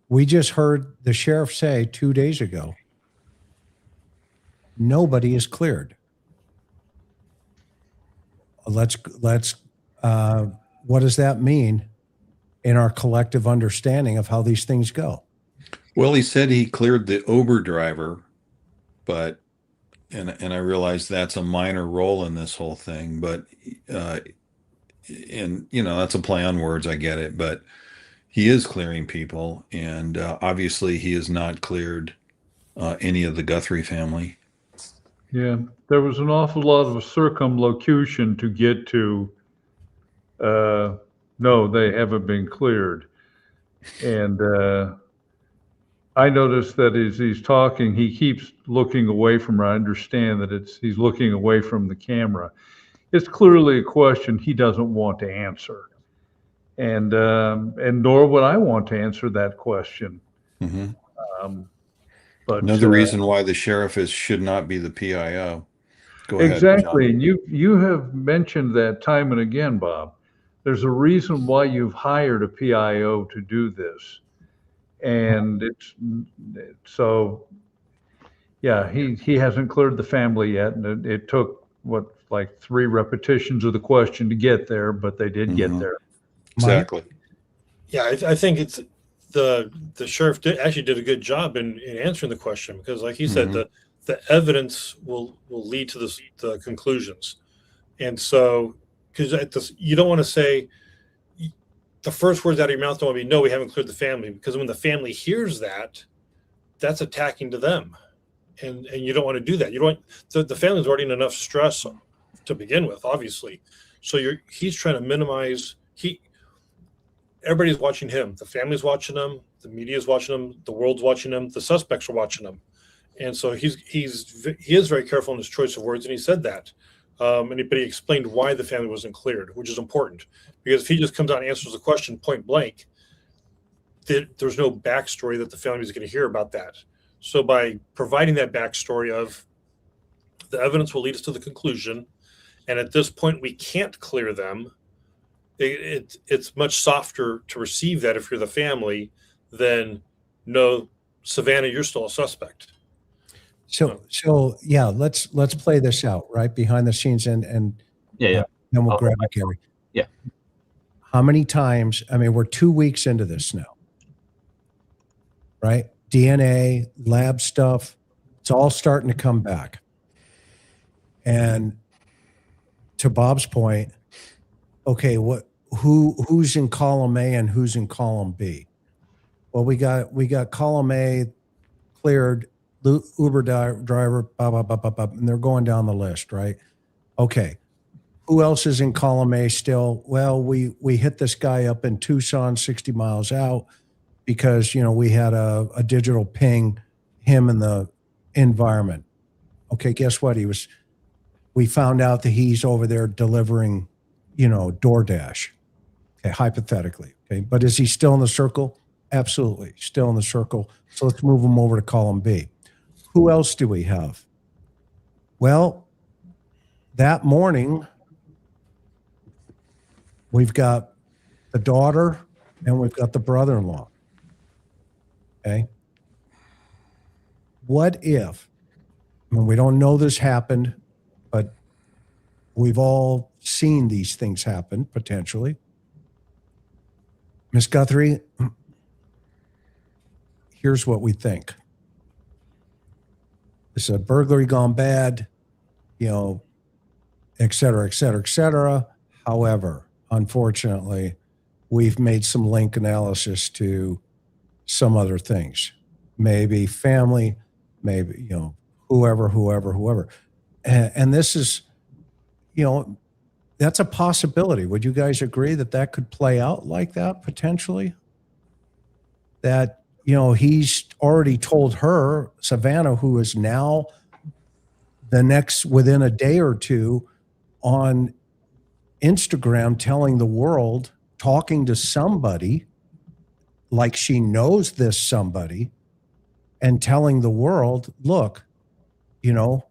We just heard the sheriff say 2 days ago, nobody is cleared. Let's what does that mean in our collective understanding of how these things go? Well, he said he cleared the Uber driver, but and I realize that's a minor role in this whole thing, but and that's a play on words, I get it, but he is clearing people, and obviously he has not cleared any of the Guthrie family. Yeah, there was an awful lot of circumlocution to get to, no, they haven't been cleared. And I noticed that as he's talking, he keeps looking away from her. I understand that he's looking away from the camera. It's clearly a question he doesn't want to answer. And nor would I want to answer that question. Mm-hmm. But another reason why the sheriff should not be the PIO. Go ahead, exactly, John. and you have mentioned that time and again, Bob. There's a reason why you've hired a PIO to do this, and it's so. Yeah, he hasn't cleared the family yet, and it took like 3 repetitions of the question to get there, but they did get there. Exactly. Yeah, I think it's the sheriff actually did a good job in answering the question, because like he said, the evidence will lead to the conclusions. And so, because you don't want to say the first words out of your mouth don't want to be, no, we haven't cleared the family, because when the family hears that, that's attacking to them. And you don't want to do that. You don't want, the family's already in enough stress to begin with, obviously. So he's trying to minimize, everybody's watching him. The family's watching him. The media's watching him. The world's watching him. The suspects are watching him. And so he is very careful in his choice of words, and he said that. But he explained why the family wasn't cleared, which is important, because if he just comes out and answers the question point blank, there's no backstory that the family is going to hear about that. So by providing that backstory of the evidence will lead us to the conclusion, and at this point we can't clear them, it's much softer to receive that if you're the family than, no, Savannah, you're still a suspect. So yeah, let's play this out right behind the scenes and yeah. Then we'll grab it, Gary. Yeah. How many times? I mean, we're 2 weeks into this now, right? DNA, lab stuff, it's all starting to come back. And to Bob's point, okay, who's in column A and who's in column B? Well, we got column A cleared, Uber driver, and they're going down the list, right? Okay. Who else is in column A still? Well, we hit this guy up in Tucson, 60 miles out, because, we had a digital ping him in the environment. Okay, guess what? We found out that he's over there delivering, DoorDash. Okay, hypothetically. Okay, but is he still in the circle? absolutely. Still in the circle. So let's move them over to column B. Who else do we have? Well, that morning, we've got the daughter and we've got the brother-in-law. Okay. What if, I mean, we don't know this happened, but we've all seen these things happen potentially. Miss Guthrie, here's what we think. This is a burglary gone bad, you know, et cetera, et cetera, et cetera. However, unfortunately, we've made some link analysis to some other things, maybe family, maybe, you know, whoever. And this is, you know, that's a possibility. Would you guys agree that that could play out like that potentially? That, you know, he's already told her, Savannah, who is now the next, within a day or two on Instagram, telling the world, talking to somebody like she knows this somebody and telling the world, look, you know,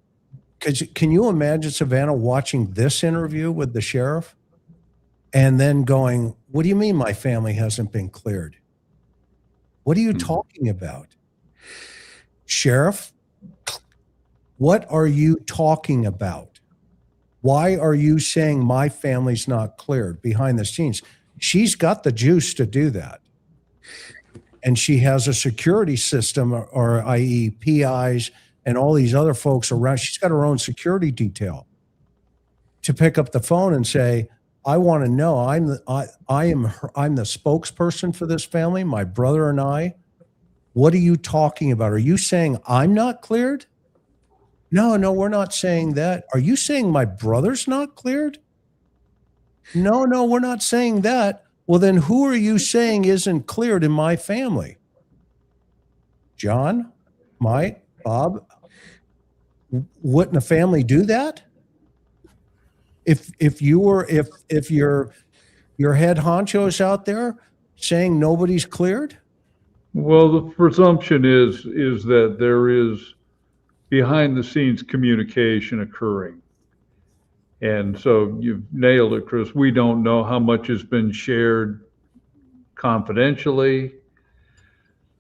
can you imagine Savannah watching this interview with the sheriff and then going, what do you mean my family hasn't been cleared? What are you talking about? Sheriff, what are you talking about? Why are you saying my family's not cleared behind the scenes? She's got the juice to do that. And she has a security system, or i.e. PIs and all these other folks around. She's got her own security detail to pick up the phone and say, I want to know, I'm the spokesperson for this family, my brother and I. What are you talking about? Are you saying I'm not cleared? No, we're not saying that. Are you saying my brother's not cleared? No, we're not saying that. Well, then who are you saying isn't cleared in my family? John, Mike, Bob, wouldn't a family do that? If your head honcho is out there saying nobody's cleared? Well, the presumption is that there is behind the scenes communication occurring. And so you've nailed it, Chris. We don't know how much has been shared confidentially.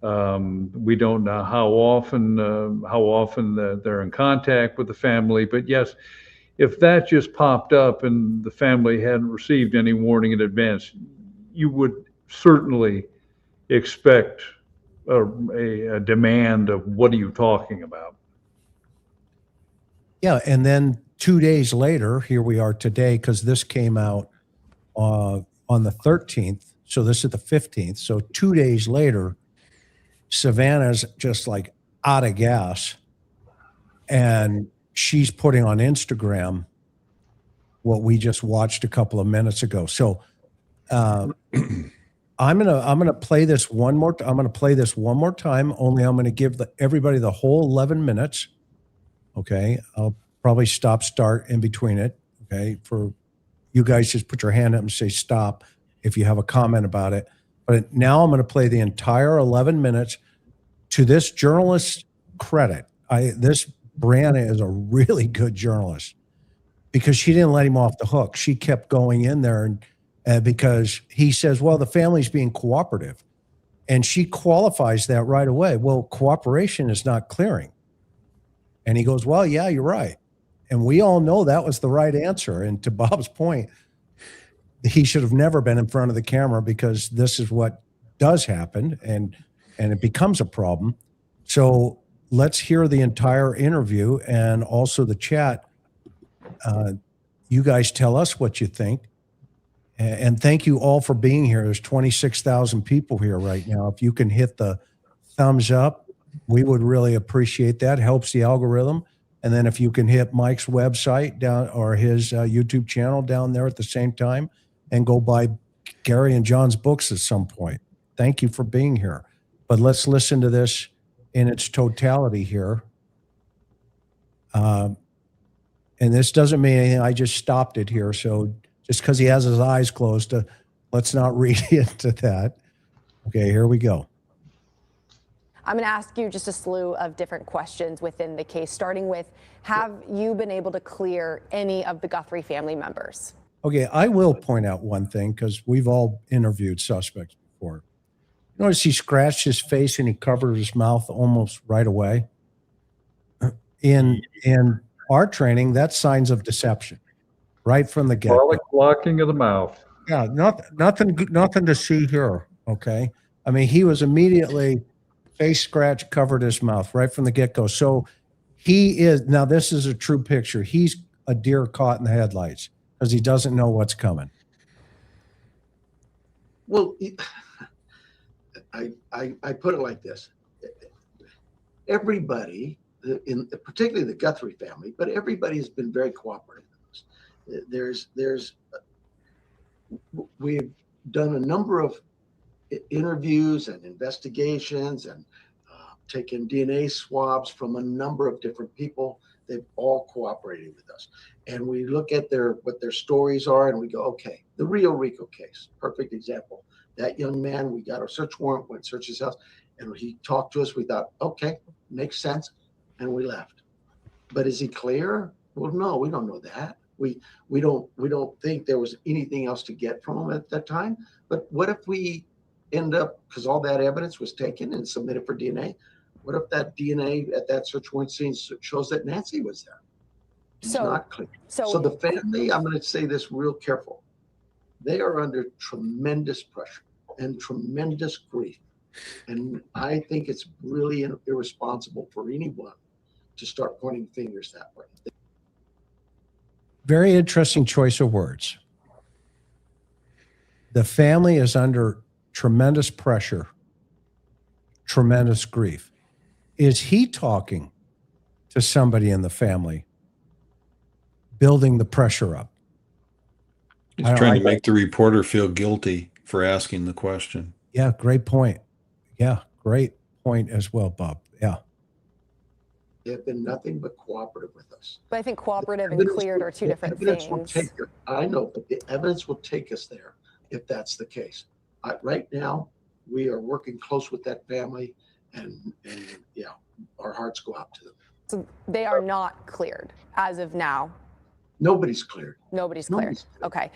We don't know how often they're in contact with the family. But yes, if that just popped up and the family hadn't received any warning in advance, you would certainly expect a demand of what are you talking about? Yeah, and then 2 days later, here we are today, because this came out on the 13th, so this is the 15th. So 2 days later, Savannah's just like out of gas, and she's putting on Instagram what we just watched a couple of minutes ago. So I'm gonna play this one more. I'm gonna play this one more time. Only I'm gonna give everybody the whole 11 minutes. Okay, I'll probably start in between it. Okay, for you guys, just put your hand up and say stop if you have a comment about it. But now I'm going to play the entire 11 minutes. To this journalist's credit, this Brianna is a really good journalist, because she didn't let him off the hook. She kept going in there, and because he says, well, the family's being cooperative. And she qualifies that right away. Well, cooperation is not clearing. And he goes, well, yeah, you're right. And we all know that was the right answer. And to Bob's point, he should have never been in front of the camera, because this is what does happen, and it becomes a problem. So let's hear the entire interview, and also the chat. You guys tell us what you think. And thank you all for being here. There's 26,000 people here right now. If you can hit the thumbs up, we would really appreciate that. It helps the algorithm. And then if you can hit Mike's website down, or his YouTube channel down there at the same time, and go buy Gary and John's books at some point. Thank you for being here. But let's listen to this in its totality here. And this doesn't mean anything. I just stopped it here. So just because he has his eyes closed, let's not read into that. Okay, here we go. I'm going to ask you just a slew of different questions within the case, starting with, have you been able to clear any of the Guthrie family members? Okay, I will point out one thing because we've all interviewed suspects before. Notice he scratched his face and he covered his mouth almost right away. In our training, that's signs of deception, right from the get-go. Garlic blocking of the mouth. Yeah, nothing to see here. Okay, I mean, he was immediately face scratch, covered his mouth right from the get-go. So he is, now this is a true picture. He's a deer caught in the headlights because he doesn't know what's coming. Well, I put it like this. Everybody, particularly the Guthrie family, but everybody has been very cooperative with us. We've done a number of interviews and investigations and taken DNA swabs from a number of different people. They've all cooperated with us. And we look at what their stories are and we go, okay, the Rio Rico case, perfect example. That young man, we got our search warrant, went search his house, and he talked to us. We thought, okay, makes sense. And we left. But is he clear? Well, no, we don't know that. We don't think there was anything else to get from him at that time. But what if we end up, because all that evidence was taken and submitted for DNA, what if that DNA at that search warrant scene shows that Nancy was there? It's not clear. So the family, I'm going to say this real careful. They are under tremendous pressure and tremendous grief. And I think it's really irresponsible for anyone to start pointing fingers that way. Very interesting choice of words. The family is under tremendous pressure, tremendous grief. Is he talking to somebody in the family, building the pressure up? He's trying to make the reporter feel guilty for asking the question. Yeah, great point. Yeah, great point as well, Bob. Yeah. They have been nothing but cooperative with us. But I think cooperative and cleared are two different things. I know, but the evidence will take us there if that's the case. Right now, we are working close with that family, and yeah, our hearts go out to them. So they are not cleared as of now. Nobody's cleared. Nobody's cleared. Okay.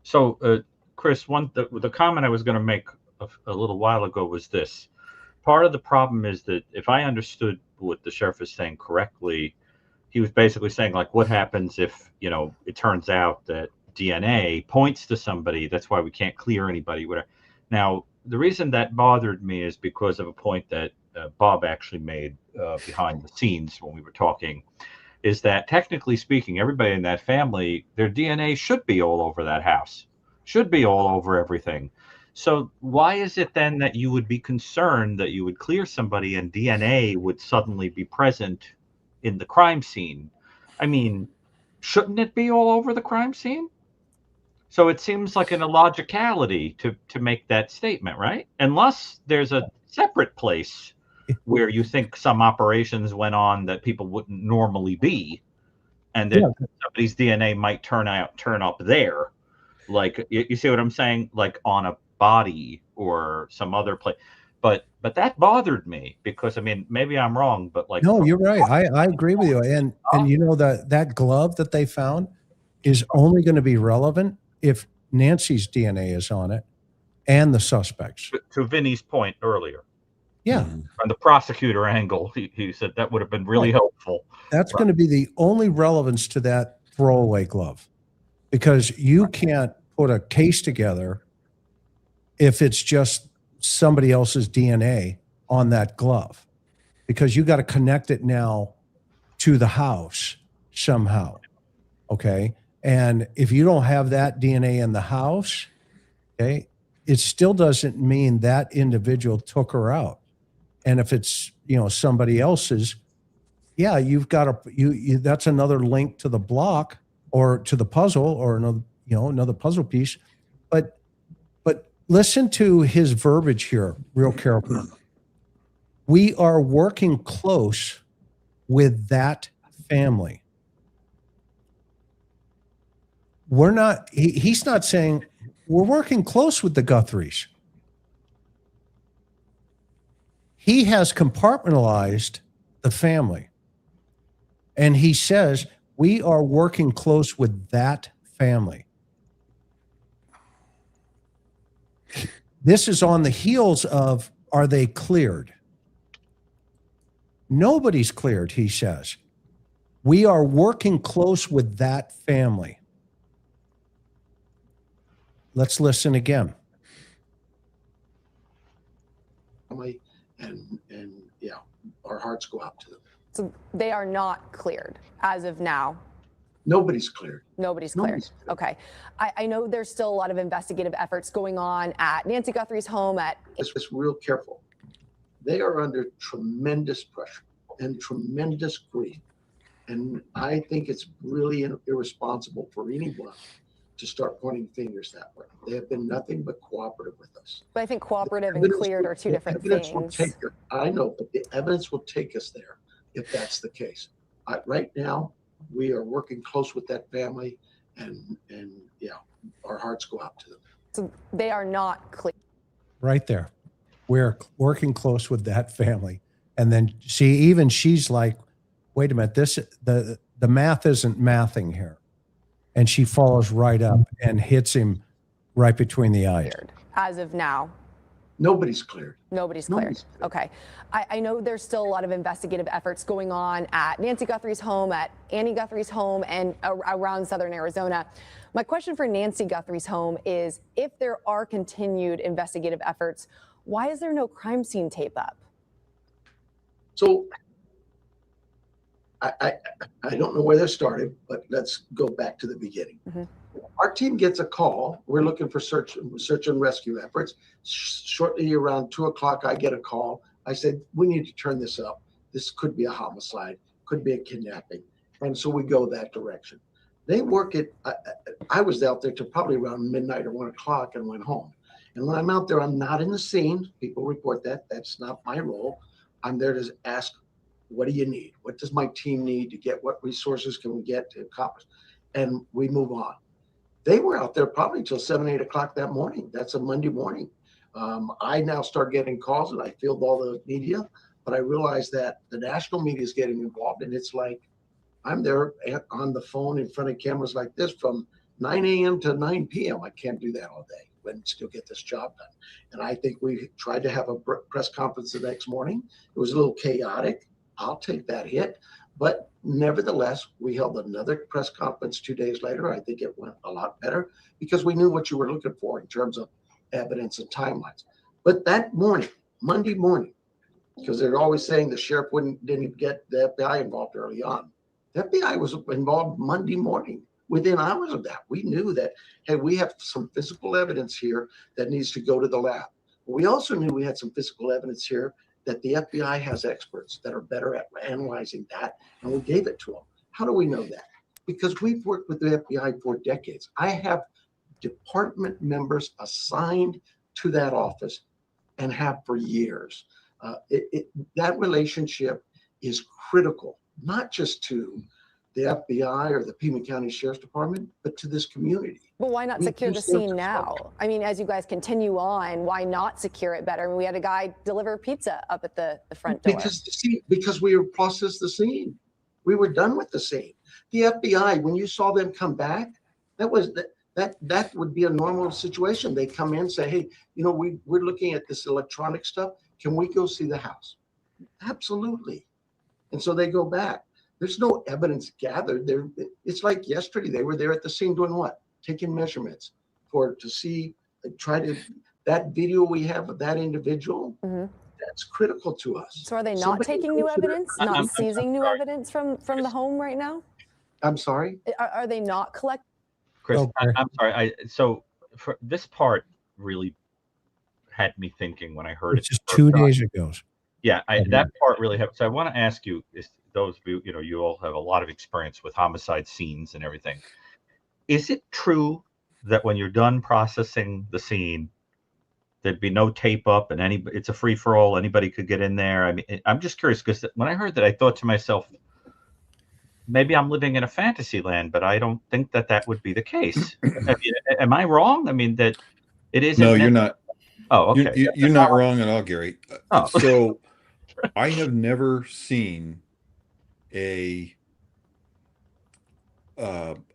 So, Chris, the comment I was going to make a little while ago was this. Part of the problem is that if I understood what the sheriff is saying correctly, he was basically saying, like, what happens if, it turns out that DNA points to somebody? That's why we can't clear anybody. Whatever. Now, the reason that bothered me is because of a point that Bob actually made behind the scenes when we were talking, is that technically speaking, everybody in that family, their DNA should be all over that house, should be all over everything. So why is it then that you would be concerned that you would clear somebody and DNA would suddenly be present in the crime scene? I mean, shouldn't it be all over the crime scene? So it seems like an illogicality to make that statement, right? Unless there's a separate place where you think some operations went on that people wouldn't normally be, and that somebody's DNA might turn up there. Like, you see what I'm saying? Like on a body or some other place. But that bothered me because, I mean, maybe I'm wrong, but like, no, you're right. I agree with you. And that glove that they found is only going to be relevant if Nancy's DNA is on it and the suspects. To Vinny's point earlier. Yeah. From the prosecutor angle, he said that would have been really helpful. That's going to be the only relevance to that throwaway glove, because you can't put a case together if it's just somebody else's DNA on that glove, because you got to connect it now to the house somehow. Okay. And if you don't have that DNA in the house, okay, it still doesn't mean that individual took her out. And if it's, somebody else's, yeah, you've got that's another link to the block or to the puzzle or another puzzle piece. But listen to his verbiage here real carefully. We are working close with that family. We're not, he's not saying we're working close with the Guthries. He has compartmentalized the family. And he says, we are working close with that family. This is on the heels of, are they cleared? Nobody's cleared, he says. We are working close with that family. Let's listen again. And yeah, our hearts go out to them. So they are not cleared as of now. Nobody's cleared. Nobody's cleared. Okay. I know there's still a lot of investigative efforts going on at Nancy Guthrie's home at. Just real careful. They are under tremendous pressure and tremendous grief. And I think it's really irresponsible for anyone to start pointing fingers that way. They have been nothing but cooperative with us. But I think cooperative and cleared are two different things. I know, but the evidence will take us there if that's the case. Right now, we are working close with that family, and yeah, our hearts go out to them. So they are not clear. Right there. We're working close with that family. And then even she's like, wait a minute, the math isn't mathing here. And she follows right up and hits him right between the eyes. As of now. Nobody's cleared. Nobody's cleared. Okay. I know there's still a lot of investigative efforts going on at Nancy Guthrie's home, at Annie Guthrie's home, and around southern Arizona. My question for Nancy Guthrie's home is, if there are continued investigative efforts, why is there no crime scene tape up? So I don't know where that started, but let's go back to the beginning. Mm-hmm. Our team gets a call. We're looking for search and rescue efforts. Shortly around 2 o'clock, I get a call. I said, we need to turn this up. This could be a homicide, could be a kidnapping. And so we go that direction. They work it. I was out there till probably around midnight or 1 o'clock and went home. And when I'm out there, I'm not in the scene. People report that. That's not my role. I'm there to ask, what do you need? What does my team need to get? What resources can we get to accomplish? And we move on. They were out there probably till 7, 8 o'clock that morning. That's a Monday morning. I now start getting calls and I field all the media, but I realize that the national media is getting involved, and it's like I'm there on the phone in front of cameras like this from 9 a.m. to 9 p.m. I can't do that all day and still get this job done. And I think we tried to have a press conference the next morning. It was a little chaotic. I'll take that hit. But nevertheless, we held another press conference 2 days later. I think it went a lot better because we knew what you were looking for in terms of evidence and timelines. But that morning, Monday morning, because they're always saying the sheriff didn't get the FBI involved early on. The FBI was involved Monday morning. Within hours of that, we knew that, hey, we have some physical evidence here that needs to go to the lab. But we also knew we had some physical evidence here that the FBI has experts that are better at analyzing that, and we gave it to them. How do we know that? Because we've worked with the FBI for decades. I have department members assigned to that office and have for years. That relationship is critical, not just to the FBI or the Pima County Sheriff's Department, but to this community. But why not secure the scene now? I mean, as you guys continue on, why not secure it better? I mean, we had a guy deliver pizza up at the front door. Because we processed the scene. We were done with the scene. The FBI, when you saw them come back, that would be a normal situation. They come in and say, hey, we're looking at this electronic stuff. Can we go see the house? Absolutely. And so they go back. There's no evidence gathered there. It's like yesterday, they were there at the scene doing what? Taking measurements that video we have of that individual. Mm-hmm. That's critical to us. So are they not taking new evidence, not seizing new evidence from the home right now? I'm sorry? Are they not collecting? Chris, I'm sorry. So for this part really had me thinking when I heard it. Just 2 days ago. Yeah, that part really happened. So I want to ask you, those of you, you all have a lot of experience with homicide scenes and everything. Is it true that when you're done processing the scene, there'd be no tape up and it's a free for all? Anybody could get in there. I mean, I'm just curious because when I heard that, I thought to myself, maybe I'm living in a fantasy land, but I don't think that would be the case. Am I wrong? I mean, that it is. No, you're not. Oh, okay. You're not wrong at all, Gary. Oh. So I have never seen a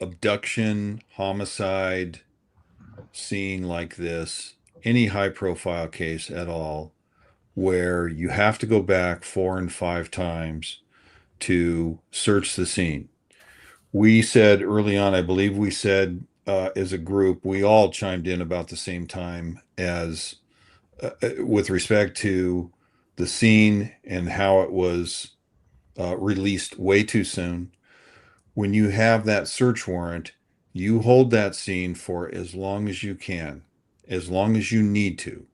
abduction, homicide scene like this, any high profile case at all, where you have to go back 4 and 5 times to search the scene. We said early on, I believe we said as a group, we all chimed in about the same time as with respect to the scene and how it was released way too soon. When you have that search warrant, you hold that scene for as long as you can, as long as you need to.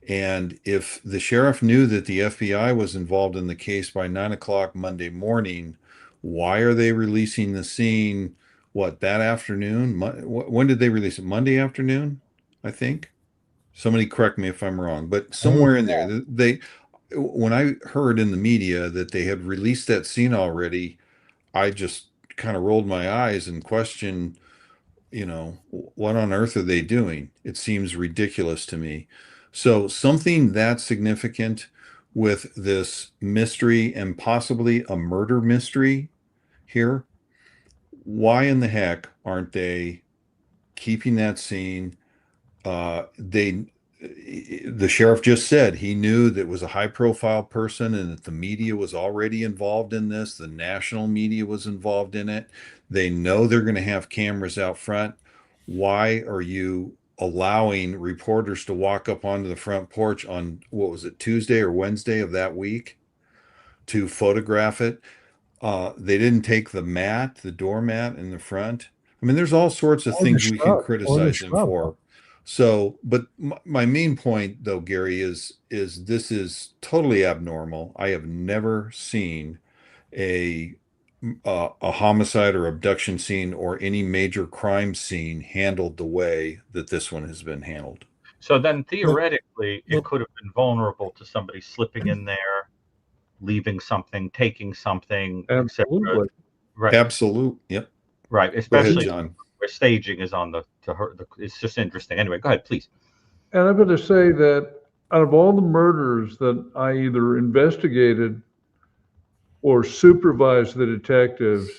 And if the sheriff knew that the FBI was involved in the case by 9 o'clock Monday morning, why are they releasing the scene? What, that afternoon? When did they release it? Monday afternoon, I think. Somebody correct me if I'm wrong, but somewhere in there, when I heard in the media that they had released that scene already, I just kind of rolled my eyes and questioned, what on earth are they doing? It seems ridiculous to me. So something that significant with this mystery and possibly a murder mystery here, why in the heck aren't they keeping that scene? The sheriff just said he knew that it was a high profile person and that the media was already involved in this. The national media was involved in it. They know they're going to have cameras out front. Why are you allowing reporters to walk up onto the front porch on, what was it, Tuesday or Wednesday of that week to photograph it? They didn't take the doormat in the front. I mean, there's all sorts of things we can criticize them for. So, but my main point though, Gary, is this is totally abnormal. I have never seen a homicide or abduction scene or any major crime scene handled the way that this one has been handled. So then theoretically, it could have been vulnerable to somebody slipping in there, leaving something, taking something, Absolutely. Right. Absolute. Yep. Right. Especially Go ahead, John. where staging is on it's just interesting. Anyway, go ahead, please. And I'm going to say that out of all the murders that I either investigated or supervised the detectives,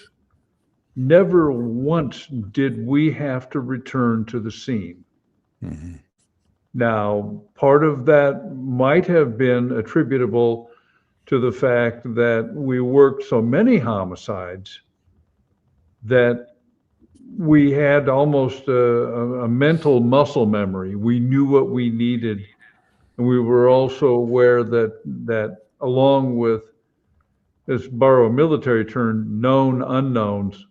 never once did we have to return to the scene. Mm-hmm. Now, part of that might have been attributable to the fact that we worked so many homicides that we had almost a mental muscle memory. We knew what we needed. And we were also aware that along with, let's borrow a military term, known unknowns,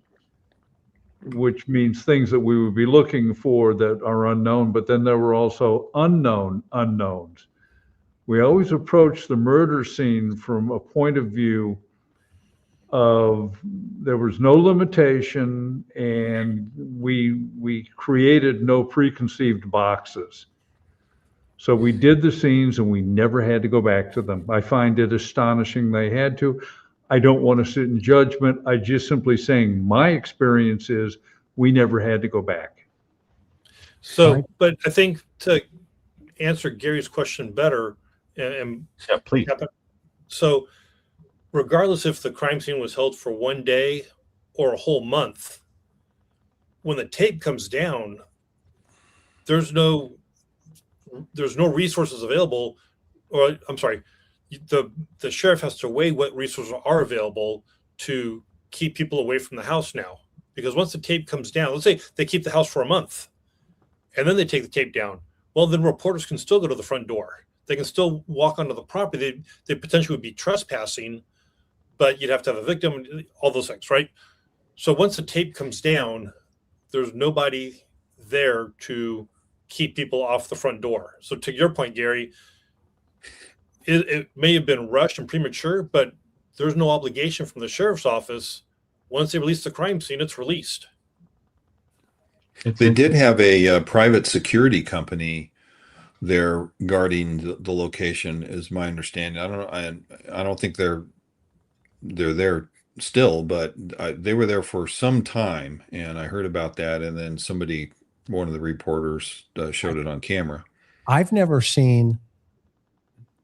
which means things that we would be looking for that are unknown, but then there were also unknown unknowns. We always approached the murder scene from a point of view of there was no limitation, and we created no preconceived boxes. So we did the scenes and we never had to go back to them. I find it astonishing they had to. I don't want to sit in judgment. I just simply saying my experience is we never had to go back. So, but I think to answer Gary's question better, and yeah, please. So regardless if the crime scene was held for 1 day or a whole month, when the tape comes down, there's no resources available, or I'm sorry, the sheriff has to weigh what resources are available to keep people away from the house now. Because once the tape comes down, let's say they keep the house for a month and then they take the tape down. Well, then reporters can still go to the front door. They can still walk onto the property. They potentially would be trespassing, but you'd have to have a victim, all those things, right? So once the tape comes down, there's nobody there to keep people off the front door. So to your point, Gary, it may have been rushed and premature, but there's no obligation from the sheriff's office. Once they release the crime scene, it's released. They did have a private security company there guarding the location, is my understanding. I don't think they're there still, but they were there for some time, and I heard about that. And then one of the reporters showed it on camera. I've never seen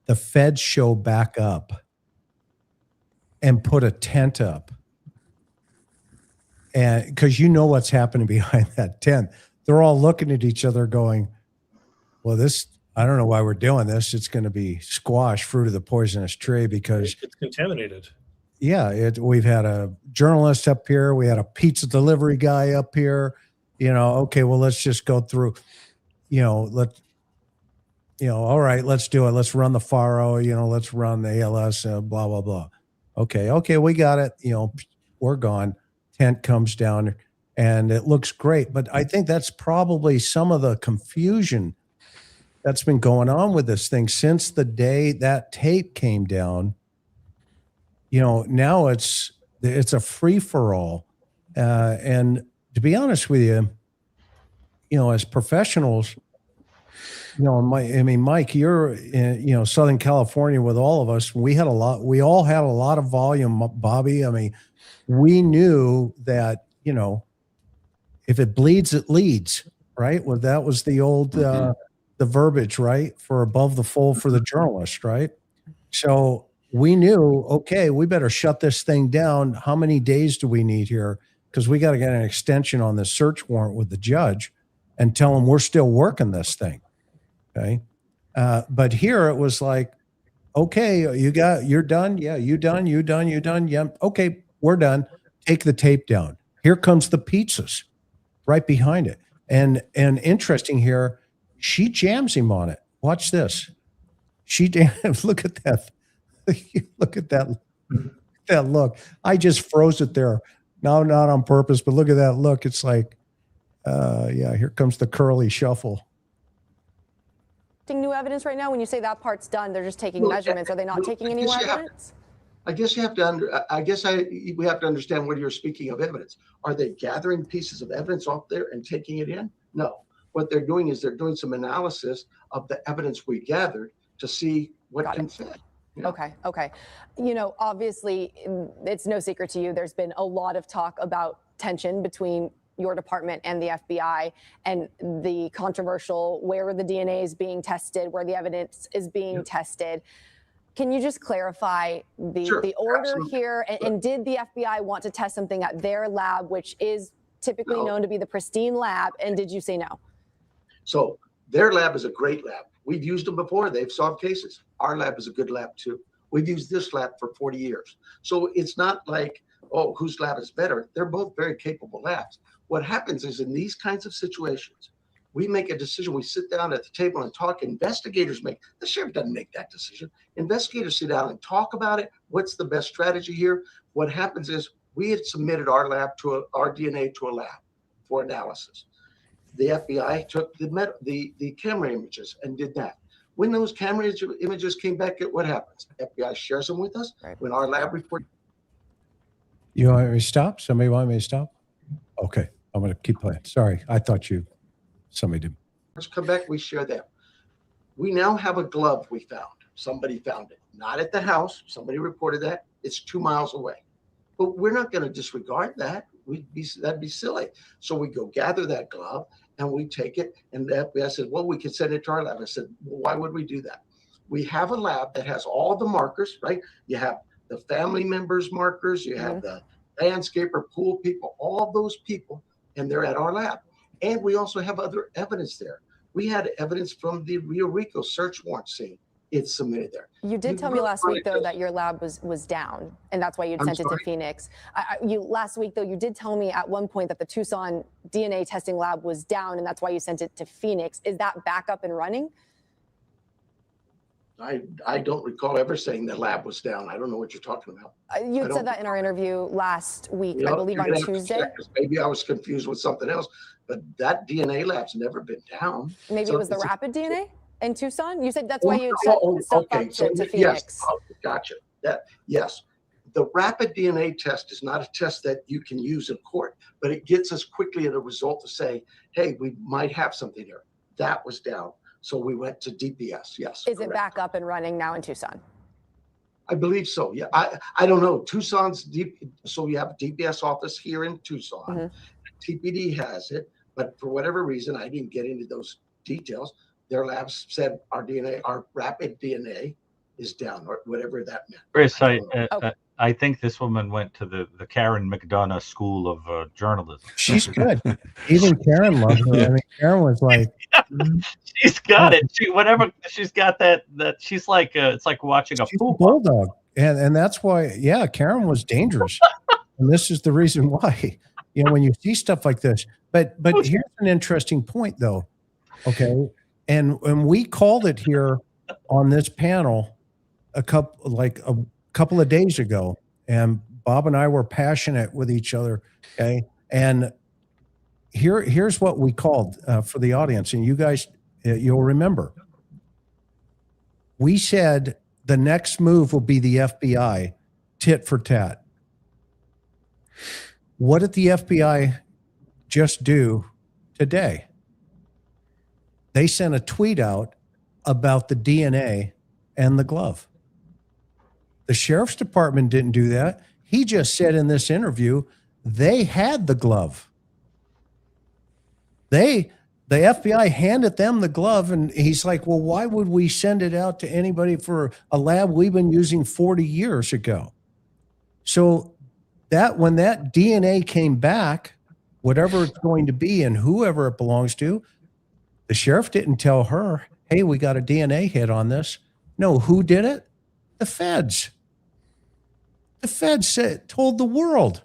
the feds show back up and put a tent up. And because you know what's happening behind that tent, they're all looking at each other going, well, this, I don't know why we're doing this. It's going to be squash, fruit of the poisonous tree, because It's contaminated. yeah, we've had a journalist up here. We had a pizza delivery guy up here, okay, well, let's just go through, all right, let's do it. Let's run the FARO, let's run the ALS, blah, blah, blah. Okay, we got it. We're gone. Tent comes down and it looks great. But I think that's probably some of the confusion that's been going on with this thing since the day that tape came down. Now it's a free for all. And to be honest with you, as professionals, Mike, you're in, Southern California with all of us. We all had a lot of volume, Bobby. We knew that, if it bleeds, it leads, right? Well, that was the old, the verbiage, right? For above the fold for the journalist, right? So we knew, okay, we better shut this thing down. How many days do we need here? Because we got to get an extension on the search warrant with the judge and tell him we're still working this thing. Okay. But here it was like, okay, you're done. Yeah. You done. Yeah. Okay. We're done. Take the tape down. Here comes the pizzas right behind it. And interesting here, she jams him on it. Watch this. Look at that. Look at that look. I just froze it there. No, not on purpose, but look at that look. It's like, yeah, here comes the curly shuffle. New evidence right now. When you say that part's done, they're just taking measurements. Are they not taking any more evidence? We have to understand what you're speaking of evidence. Are they gathering pieces of evidence off there and taking it in? No. What they're doing is they're doing some analysis of the evidence we gathered to see what can fit. Okay. Obviously, it's no secret to you. There's been a lot of talk about tension between your department and the FBI and the controversial where the DNA is being tested, where the evidence is being tested. Can you just clarify the order absolutely. here? And did the FBI want to test something at their lab, which is typically known to be the pristine lab? And did you say no? So their lab is a great lab. We've used them before. They've solved cases. Our lab is a good lab too. We've used this lab for 40 years. So it's not like, oh, whose lab is better? They're both very capable labs. What happens is in these kinds of situations, we make a decision. We sit down at the table and talk. Investigators the sheriff doesn't make that decision. Investigators sit down and talk about it. What's the best strategy here? What happens is we had submitted our DNA to a lab for analysis. The FBI took the camera images and did that. When those camera images came back, what happens? FBI shares them with us. Right. When our lab report. You want me to stop? Somebody want me to stop? Okay. I'm going to keep playing. Sorry. I thought somebody did. Come back. We share them. We now have a glove we found. Somebody found it. Not at the house. Somebody reported that. It's 2 miles away. But we're not going to disregard that. That'd be silly. So we go gather that glove and we take it. And the FBI said, well, we could send it to our lab. I said, well, why would we do that? We have a lab that has all the markers, right? You have the family members' markers. You have the landscaper, pool people, all those people, and they're at our lab. And we also have other evidence there. We had evidence from the Rio Rico search warrant scene. It's submitted there. You did tell me last week, though, that your lab was down, and that's why you sent it to Phoenix. Last week, though, you did tell me at one point that the Tucson DNA testing lab was down, and that's why you sent it to Phoenix. Is that back up and running? I don't recall ever saying the lab was down. I don't know what you're talking about. You said that in our interview last week, I believe on Tuesday. Maybe I was confused with something else, but that DNA lab's never been down. Maybe it was the rapid DNA in Tucson? You said that's why you sent stuff up to Phoenix. Yes, gotcha. Yes. The rapid DNA test is not a test that you can use in court, but it gets us quickly at a result to say, hey, we might have something here. That was down. So we went to DPS. Yes. Is it back up and running now in Tucson? I believe so. Yeah. I don't know. Tucson's deep. So we have a DPS office here in Tucson. TPD has it, but for whatever reason, I didn't get into those details. Their labs said our rapid DNA is down, or whatever that meant. Chris, I think this woman went to the Karen McDonough School of Journalism. She's good. Even Karen loved her. I mean, Karen was like, She's got it. Whatever she's got that she's like it's like watching a she's a puma. bulldog. And that's why, yeah, Karen was dangerous. And this is the reason why, when you see stuff like this. But here's an interesting point, though. Okay. And we called it here on this panel a couple of days ago, and Bob and I were passionate with each other. Okay. And here's what we called for the audience. And you guys, you'll remember. We said the next move will be the FBI, tit for tat. What did the FBI just do today? They sent a tweet out about the DNA and the glove. The sheriff's department didn't do that. He just said in this interview, they had the glove. The FBI handed them the glove, and he's like, well, why would we send it out to anybody for a lab we've been using 40 years ago? So that when that DNA came back, whatever it's going to be and whoever it belongs to, the sheriff didn't tell her, hey, we got a DNA hit on this. No, who did it? The feds. The feds told the world,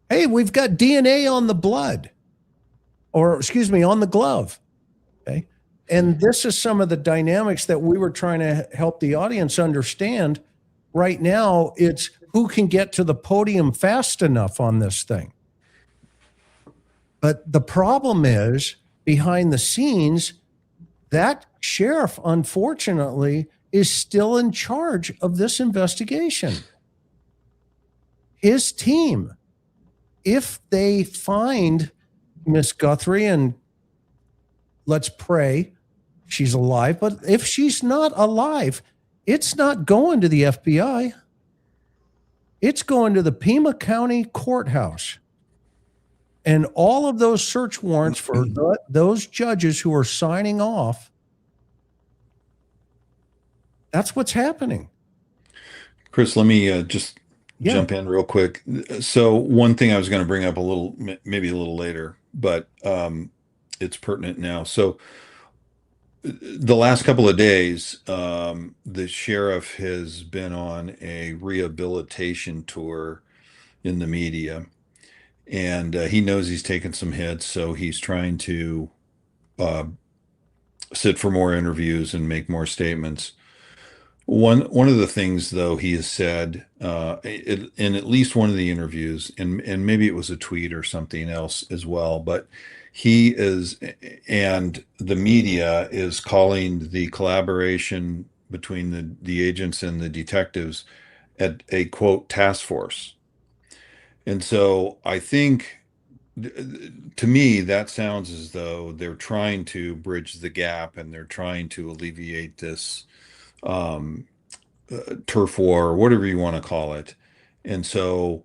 hey, we've got DNA on the blood, or excuse me, on the glove. Okay. And this is some of the dynamics that we were trying to help the audience understand. Right now, it's who can get to the podium fast enough on this thing. But the problem is, behind the scenes, that sheriff, unfortunately, is still in charge of this investigation. His team, if they find Miss Guthrie, and let's pray she's alive, but if she's not alive, it's not going to the FBI. It's going to the Pima County Courthouse. And all of those search warrants for those judges who are signing off, that's what's happening. Chris, let me just jump in real quick. So one thing I was going to bring up maybe a little later, but it's pertinent now. So the last couple of days, the sheriff has been on a rehabilitation tour in the media, and he knows he's taken some hits, so he's trying to sit for more interviews and make more statements. One of the things, though, he has said in at least one of the interviews, and maybe it was a tweet or something else as well, but he is, and the media is calling the collaboration between the agents and the detectives at a, quote, task force. And so I think, to me, that sounds as though they're trying to bridge the gap and they're trying to alleviate this turf war, or whatever you want to call it. And so,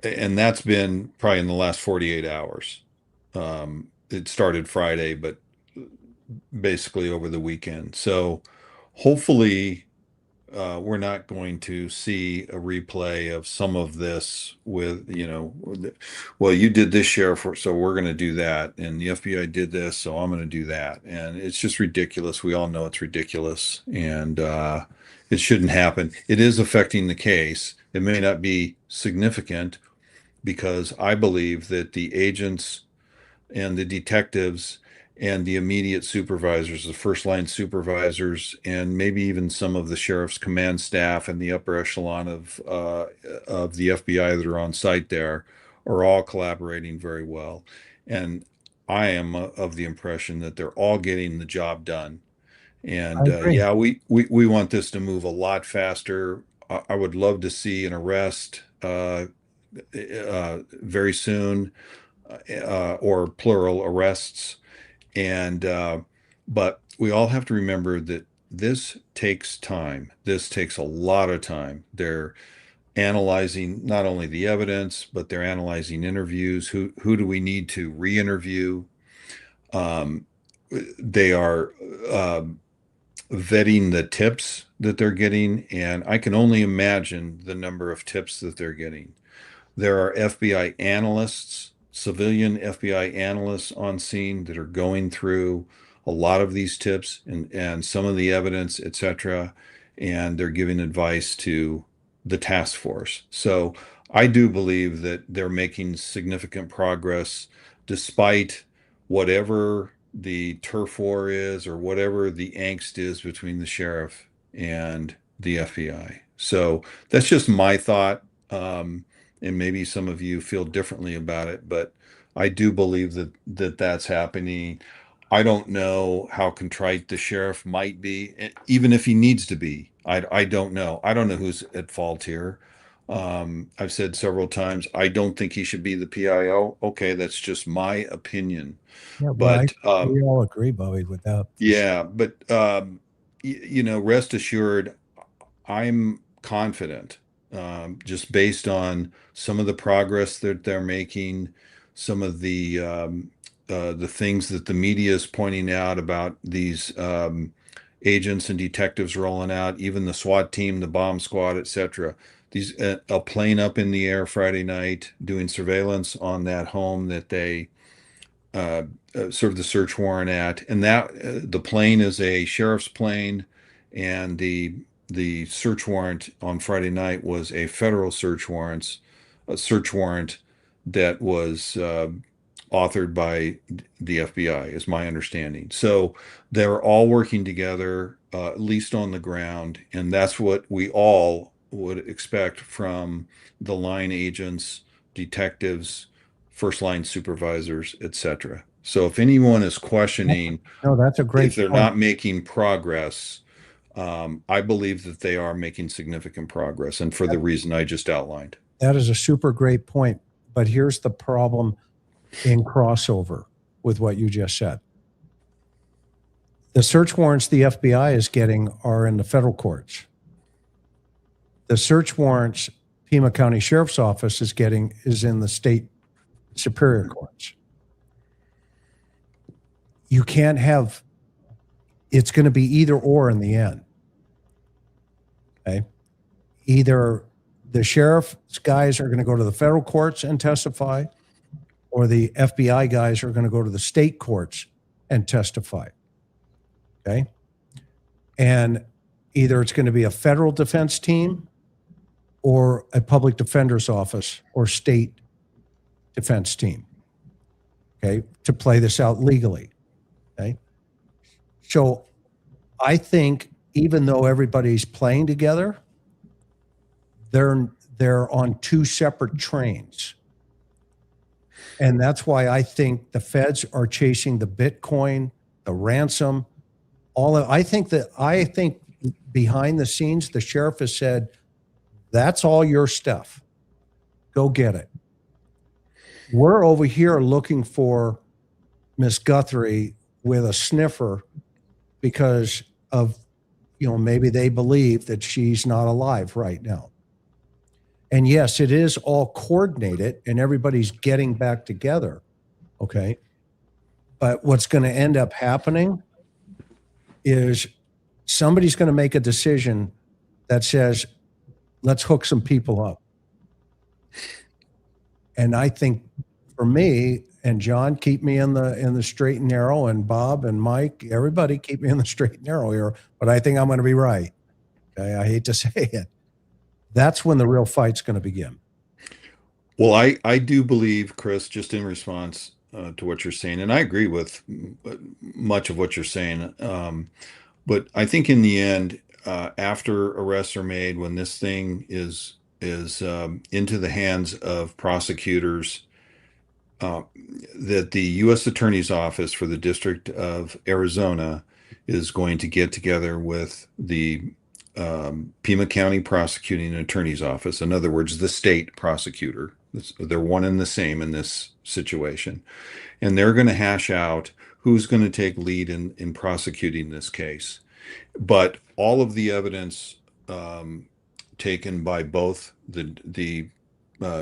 and that's been probably in the last 48 hours. It started Friday, but basically over the weekend. So hopefully we're not going to see a replay of some of this with, well, you did this, sheriff, so we're going to do that. And the FBI did this, so I'm going to do that. And it's just ridiculous. We all know it's ridiculous. And it shouldn't happen. It is affecting the case. It may not be significant, because I believe that the agents and the detectives and the immediate supervisors, the first line supervisors, and maybe even some of the sheriff's command staff and the upper echelon of the FBI that are on site there, are all collaborating very well. And I am of the impression that they're all getting the job done. And yeah, we want this to move a lot faster. I would love to see an arrest very soon, or plural arrests. And but we all have to remember that this takes time. This takes a lot of time. They're analyzing not only the evidence, but they're analyzing interviews. Who do we need to re-interview? They are vetting the tips that they're getting, and I can only imagine the number of tips that they're getting. There are FBI analysts, civilian FBI analysts on scene that are going through a lot of these tips and some of the evidence, etc., and they're giving advice to the task force. So I do believe that they're making significant progress despite whatever the turf war is or whatever the angst is between the sheriff and the FBI. So that's just my thought. And maybe some of you feel differently about it, but I do believe that that's happening. I don't know how contrite the sheriff might be, even if he needs to be. I don't know. I don't know who's at fault here. I've said several times, I don't think he should be the PIO. Okay, that's just my opinion. Yeah, well, But we all agree, Bobby, with that. yeah, but rest assured, I'm confident, just based on some of the progress that they're making, some of the things that the media is pointing out about these agents and detectives rolling out, even the SWAT team, the bomb squad, etc. These a plane up in the air Friday night doing surveillance on that home that they served the search warrant at, and that the plane is a sheriff's plane, and the search warrant on Friday night was a federal search warrant that was authored by the FBI, is my understanding. So they're all working together, at least on the ground, and that's what we all would expect from the line agents, detectives, first line supervisors, etc. So if anyone is questioning No, that's a great if they're point. not making progress, I believe that they are making significant progress, and for the reason I just outlined. That is a super great point. But here's the problem in crossover with what you just said. The search warrants the FBI is getting are in the federal courts. The search warrants Pima County Sheriff's Office is getting is in the state superior courts. You can't have, it's going to be either or in the end. Okay. Either the sheriff's guys are going to go to the federal courts and testify, or the FBI guys are going to go to the state courts and testify. Okay. And either it's going to be a federal defense team or a public defender's office or state defense team. Okay. To play this out legally. Okay. So I think even though everybody's playing together, they're on two separate trains. And that's why I think the feds are chasing the Bitcoin, the ransom, I think behind the scenes, the sheriff has said, that's all your stuff. Go get it. We're over here looking for Miss Guthrie with a sniffer because of, maybe they believe that she's not alive right now. And yes, it is all coordinated and everybody's getting back together. Okay. But what's going to end up happening is somebody's going to make a decision that says, let's hook some people up. And I think for me and John, keep me in the straight and narrow, and Bob and Mike, everybody keep me in the straight and narrow here, but I think I'm going to be right. Okay. I hate to say it. That's when the real fight's going to begin. Well, I do believe, Chris, just in response to what you're saying, and I agree with much of what you're saying, but I think in the end, after arrests are made, when this thing is into the hands of prosecutors, that the U.S. Attorney's Office for the District of Arizona is going to get together with the Pima County Prosecuting Attorney's Office. In other words, the state prosecutor. They're one and the same in this situation. And they're going to hash out who's going to take lead in prosecuting this case. But all of the evidence taken by both the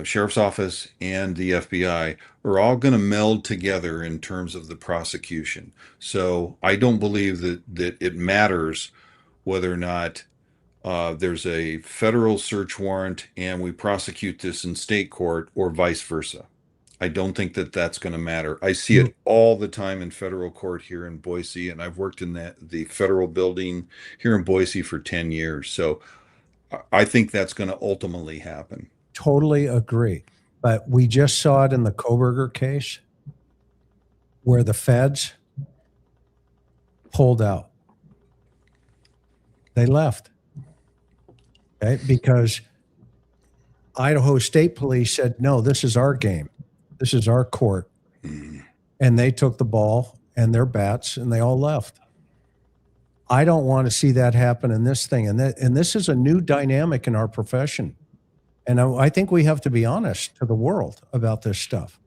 sheriff's office and the FBI are all going to meld together in terms of the prosecution. So I don't believe that it matters whether or not there's a federal search warrant and we prosecute this in state court or vice versa. I don't think that that's going to matter. I see it all the time in federal court here in Boise, and I've worked in the federal building here in Boise for 10 years. So I think that's going to ultimately happen. Totally agree. But we just saw it in the Koberger case where the feds pulled out. They left. Okay? Because Idaho State Police said, no, this is our game. This is our court. And they took the ball and their bats and they all left. I don't want to see that happen in this thing. And this is a new dynamic in our profession. And I think we have to be honest to the world about this stuff,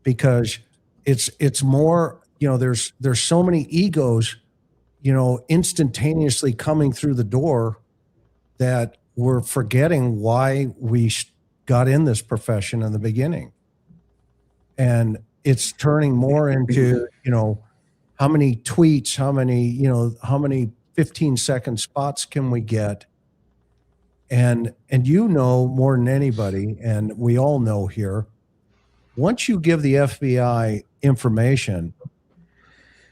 because it's more, there's so many egos, instantaneously coming through the door that we're forgetting why we got in this profession in the beginning. And it's turning more into, how many tweets, how many 15-second spots can we get? And more than anybody, and we all know here, once you give the FBI information,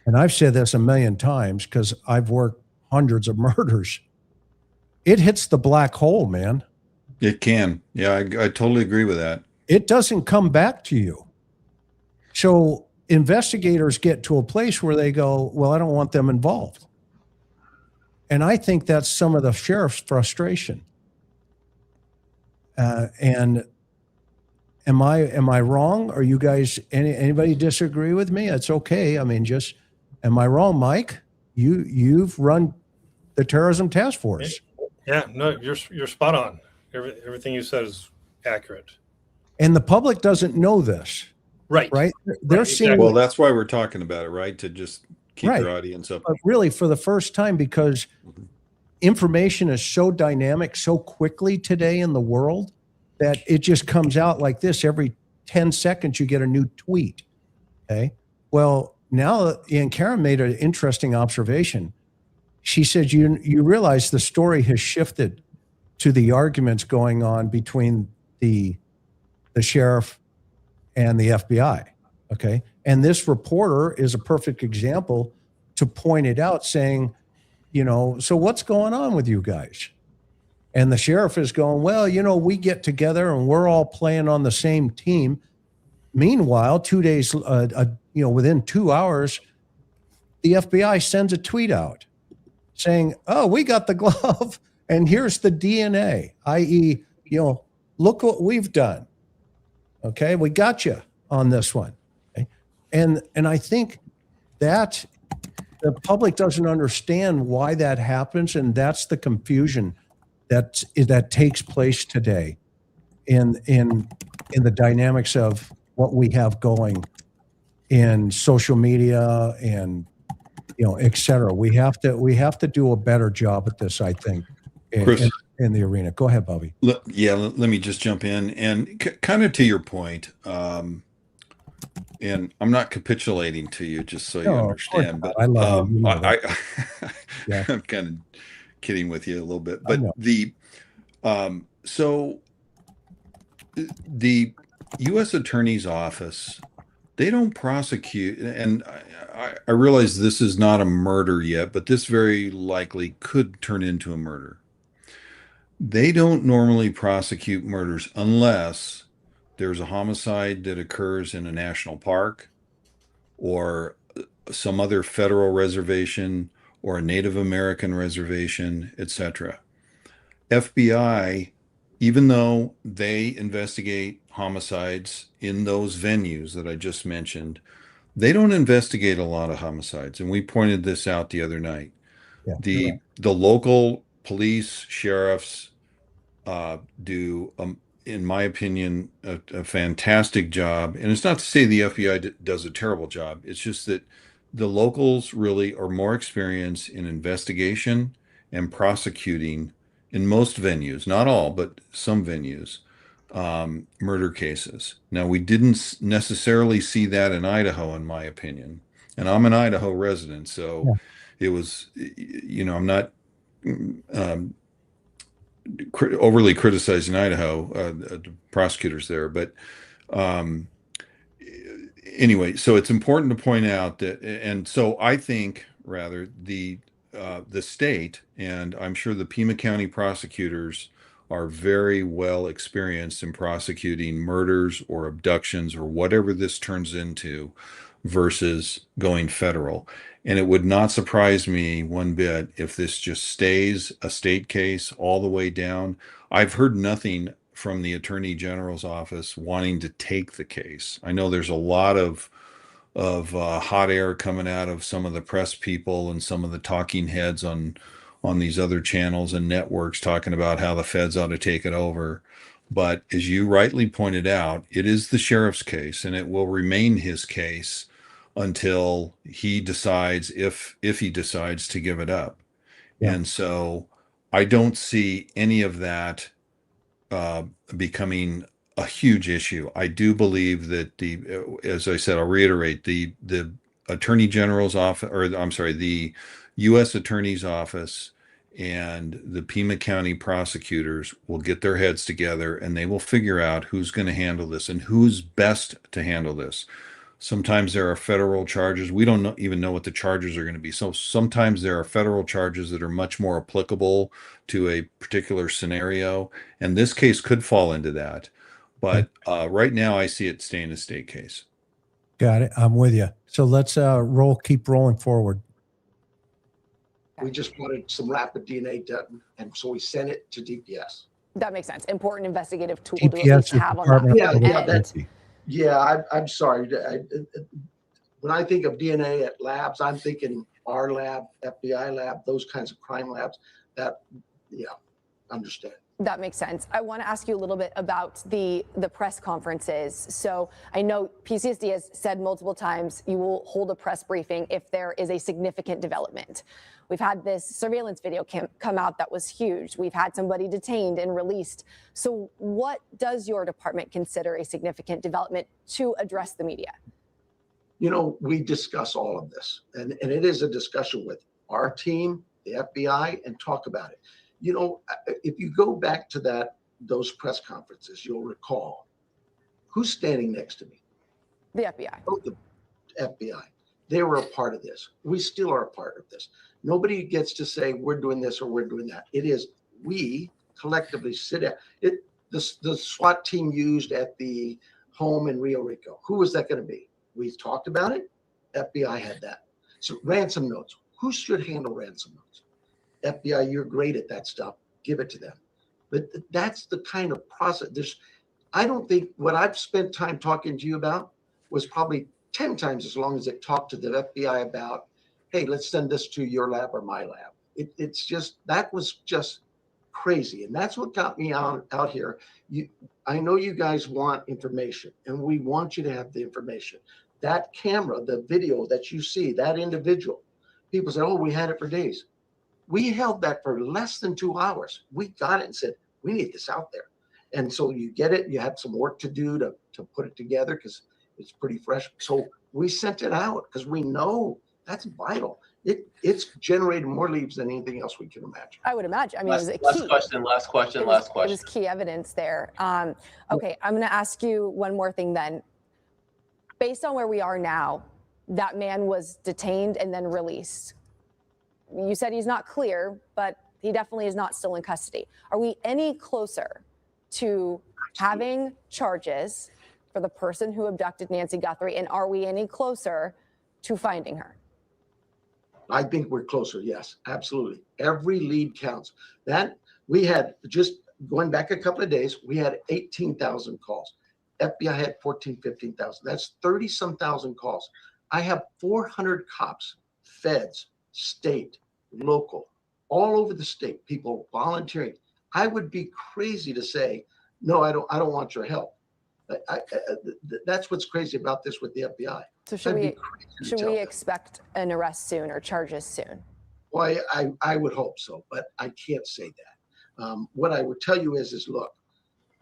and I've said this a million times because I've worked hundreds of murders, it hits the black hole, man. It can. Yeah, I totally agree with that. It doesn't come back to you. So investigators get to a place where they go, well, I don't want them involved. And I think that's some of the sheriff's frustration. And am I wrong? Are you guys, anybody disagree with me? It's okay. I mean, am I wrong, Mike? You've run the terrorism task force. Yeah, no, you're spot on. Everything you said is accurate. And the public doesn't know this. Right. They're seeing. Well, that's why we're talking about it, right? To just keep Right. your audience up. But really, for the first time, because information is so dynamic so quickly today in the world that it just comes out like this. Every 10 seconds, you get a new tweet. Okay. Well, now, and Karen made an interesting observation. She said, you realize the story has shifted to the arguments going on between the sheriff and the FBI. Okay. And this reporter is a perfect example to point it out, saying, so what's going on with you guys? And the sheriff is going, well, we get together and we're all playing on the same team. Meanwhile, 2 days, within 2 hours, the FBI sends a tweet out saying, oh, we got the glove and here's the DNA, i.e., look what we've done. Okay, we got you on this one. Okay? And I think that the public doesn't understand why that happens, and that's the confusion that takes place today in the dynamics of what we have going in social media and et cetera. We have to do a better job at this, I think, in the arena. Go ahead, Bobby. Let me just jump in and kind of to your point. And I'm not capitulating to you, just so you understand. But I love you. Yeah. I'm kind of kidding with you a little bit. But so the U.S. Attorney's Office, they don't prosecute, and I realize this is not a murder yet, but this very likely could turn into a murder. They don't normally prosecute murders unless there's a homicide that occurs in a national park or some other federal reservation or a Native American reservation, etc. FBI, even though they investigate homicides in those venues that I just mentioned, they don't investigate a lot of homicides. And we pointed this out the other night. Yeah, the local police, sheriffs do, in my opinion, a fantastic job. And it's not to say the FBI does a terrible job. It's just that the locals really are more experienced in investigation and prosecuting in most venues, not all, but some venues, murder cases. Now, we didn't necessarily see that in Idaho, in my opinion. And I'm an Idaho resident, so Yeah. it was, I'm not overly criticizing Idaho, the prosecutors there, but um, anyway, so it's important to point out that, and so I think rather the state, and I'm sure the Pima County prosecutors are very well experienced in prosecuting murders or abductions or whatever this turns into versus going federal. And it would not surprise me one bit if this just stays a state case all the way down. I've heard nothing from the Attorney General's office wanting to take the case. I know there's a lot of hot air coming out of some of the press people and some of the talking heads on these other channels and networks talking about how the feds ought to take it over. But as you rightly pointed out, it is the sheriff's case, and it will remain his case until he decides, if he decides to give it up. Yeah. And so I don't see any of that becoming a huge issue. I do believe that as I said, I'll reiterate, the Attorney General's office, or I'm sorry, the U.S. Attorney's Office and the Pima County prosecutors will get their heads together and they will figure out who's going to handle this and who's best to handle this. Sometimes there are federal charges. We don't even know what the charges are going to be. So sometimes there are federal charges that are much more applicable to a particular scenario. And this case could fall into that. But right now I see it staying a state case. Got it. I'm with you. So let's keep rolling forward. We just wanted some rapid DNA done, and so we sent it to DPS. That makes sense. Important investigative tool DPS to at least is have on Department that Yeah, front yeah, end. that's, yeah, I'm sorry. When I think of DNA at labs, I'm thinking our lab, FBI lab, those kinds of crime labs. That, yeah, understand. That makes sense. I want to ask you a little bit about the press conferences. So I know PCSD has said multiple times you will hold a press briefing if there is a significant development. We've had this surveillance video come out that was huge. We've had somebody detained and released. So what does your department consider a significant development to address the media? You know, we discuss all of this, and it is a discussion with our team, the FBI, and talk about it. You know, if you go back to those press conferences, you'll recall who's standing next to me. The FBI. Oh, the FBI. They were a part of this. We still are a part of this. Nobody gets to say we're doing this or we're doing that. It is we collectively sit down. The SWAT team used at the home in Rio Rico. Who was that going to be? We talked about it. FBI had that. So ransom notes. Who should handle ransom notes? FBI, you're great at that stuff. Give it to them. But that's the kind of process. I don't think what I've spent time talking to you about was probably 10 times as long as it talked to the FBI about, hey, let's send this to your lab or my lab. It's just, that was just crazy. And that's what got me out here. I know you guys want information, and we want you to have the information. That camera, the video that you see, that individual, people say, oh, we had it for days. We held that for less than 2 hours. We got it and said, we need this out there. And so you get it, you had some work to do to put it together because it's pretty fresh. So we sent it out because we know that's vital. It's generated more leads than anything else we can imagine. I would imagine. I mean, it was a last key. question. It was key evidence there. Okay, I'm going to ask you one more thing then. Based on where we are now, that man was detained and then released. You said he's not clear, but he definitely is not still in custody. Are we any closer to having charges for the person who abducted Nancy Guthrie? And are we any closer to finding her? I think we're closer. Yes, absolutely. Every lead counts. That we had, just going back a couple of days, we had 18,000 calls. FBI had 14, 15,000. That's 30 some thousand calls. I have 400 cops, feds, state, local, all over the state, people volunteering. I would be crazy to say, no, I don't want your help. That's what's crazy about this with the FBI. So should we expect an arrest soon or charges soon? Well, I would hope so, but I can't say that. What I would tell you is look,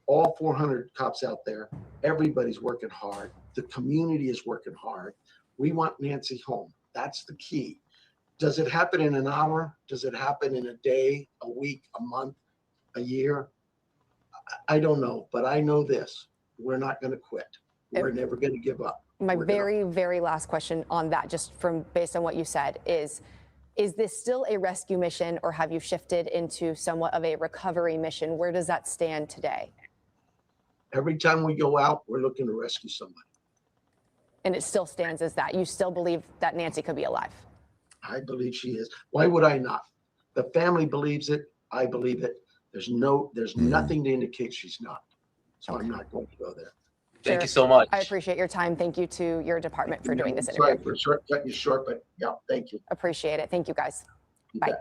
all 400 cops out there. Everybody's working hard. The community is working hard. We want Nancy home. That's the key. Does it happen in an hour? Does it happen in a day, a week, a month, a year? I don't know, but I know this. We're not going to quit. We're never going to give up. My very last question on that, just from based on what you said, is this still a rescue mission, or have you shifted into somewhat of a recovery mission? Where does that stand today? Every time we go out, we're looking to rescue somebody. And it still stands as that. You still believe that Nancy could be alive? I believe she is. Why would I not? The family believes it. I believe it. There's nothing to indicate she's not. So I'm not going to go there. Thank you so much. I appreciate your time. Thank you to your department for doing this Sorry interview. for cutting you short, but yeah, thank you. Appreciate it. Thank you, guys. Bye.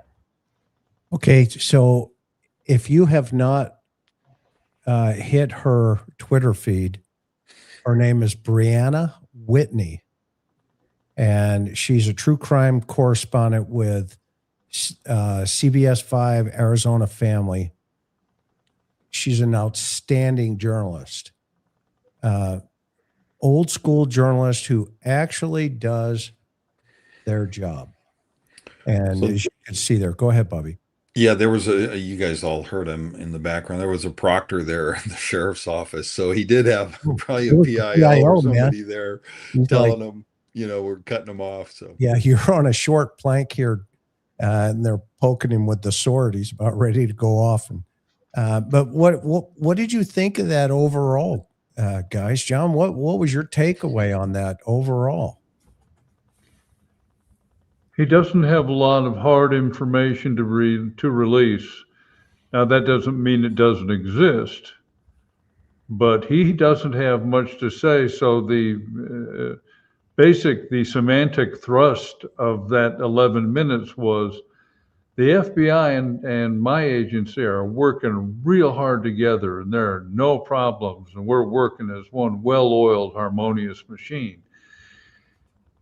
Okay, so if you have not hit her Twitter feed, her name is Brianna Whitney, and she's a true crime correspondent with CBS 5 Arizona Family. She's an outstanding journalist, old school journalist who actually does their job. And So- as you can see there, go ahead, Bobby. Yeah, there was you guys all heard him in the background. There was a proctor there in the sheriff's office. So he did have probably a It was PIO or man. somebody there He's telling like, him, we're cutting him off. So yeah, you're on a short plank here, and they're poking him with the sword. He's about ready to go off. And but what did you think of that overall, guys? John, what was your takeaway on that overall? He doesn't have a lot of hard information to release. Now, that doesn't mean it doesn't exist, but he doesn't have much to say. So the semantic thrust of that 11 minutes was the FBI and my agency are working real hard together, and there are no problems, and we're working as one well-oiled, harmonious machine.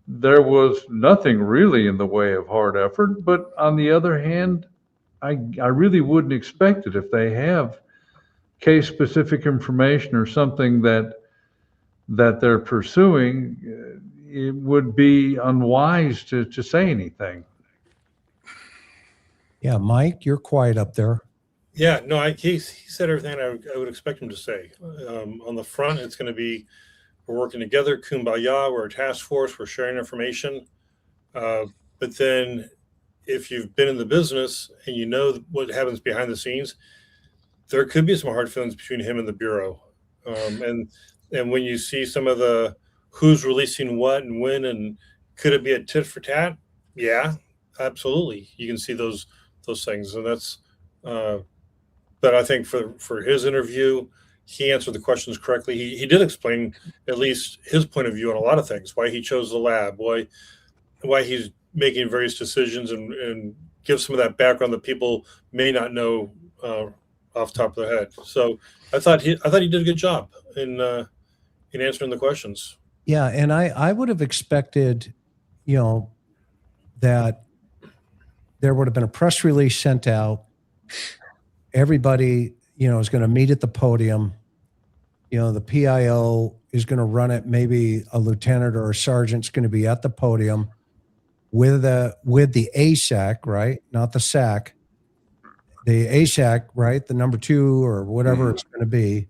There was nothing really in the way of hard effort, but on the other hand, I really wouldn't expect it. If they have case-specific information or something that they're pursuing, it would be unwise to say anything. Yeah, Mike, you're quiet up there. Yeah, no, he said everything I would expect him to say. On the front, it's going to be, we're working together, kumbaya, we're a task force, we're sharing information. But then if you've been in the business and you know what happens behind the scenes, there could be some hard feelings between him and the Bureau. And when you see some of the who's releasing what and when, and could it be a tit for tat? Yeah, absolutely. You can see those things. And that's, but I think for his interview, he answered the questions correctly. He did explain at least his point of view on a lot of things, why he chose the lab, why he's making various decisions, and give some of that background that people may not know off the top of their head. So I thought he did a good job in answering the questions. Yeah, and I would have expected, that there would have been a press release sent out. Everybody, is going to meet at the podium. The PIO is going to run it. Maybe a lieutenant or a sergeant's going to be at the podium with the ASAC, right? Not the SAC. The ASAC, right? The number 2 or whatever it's going to be.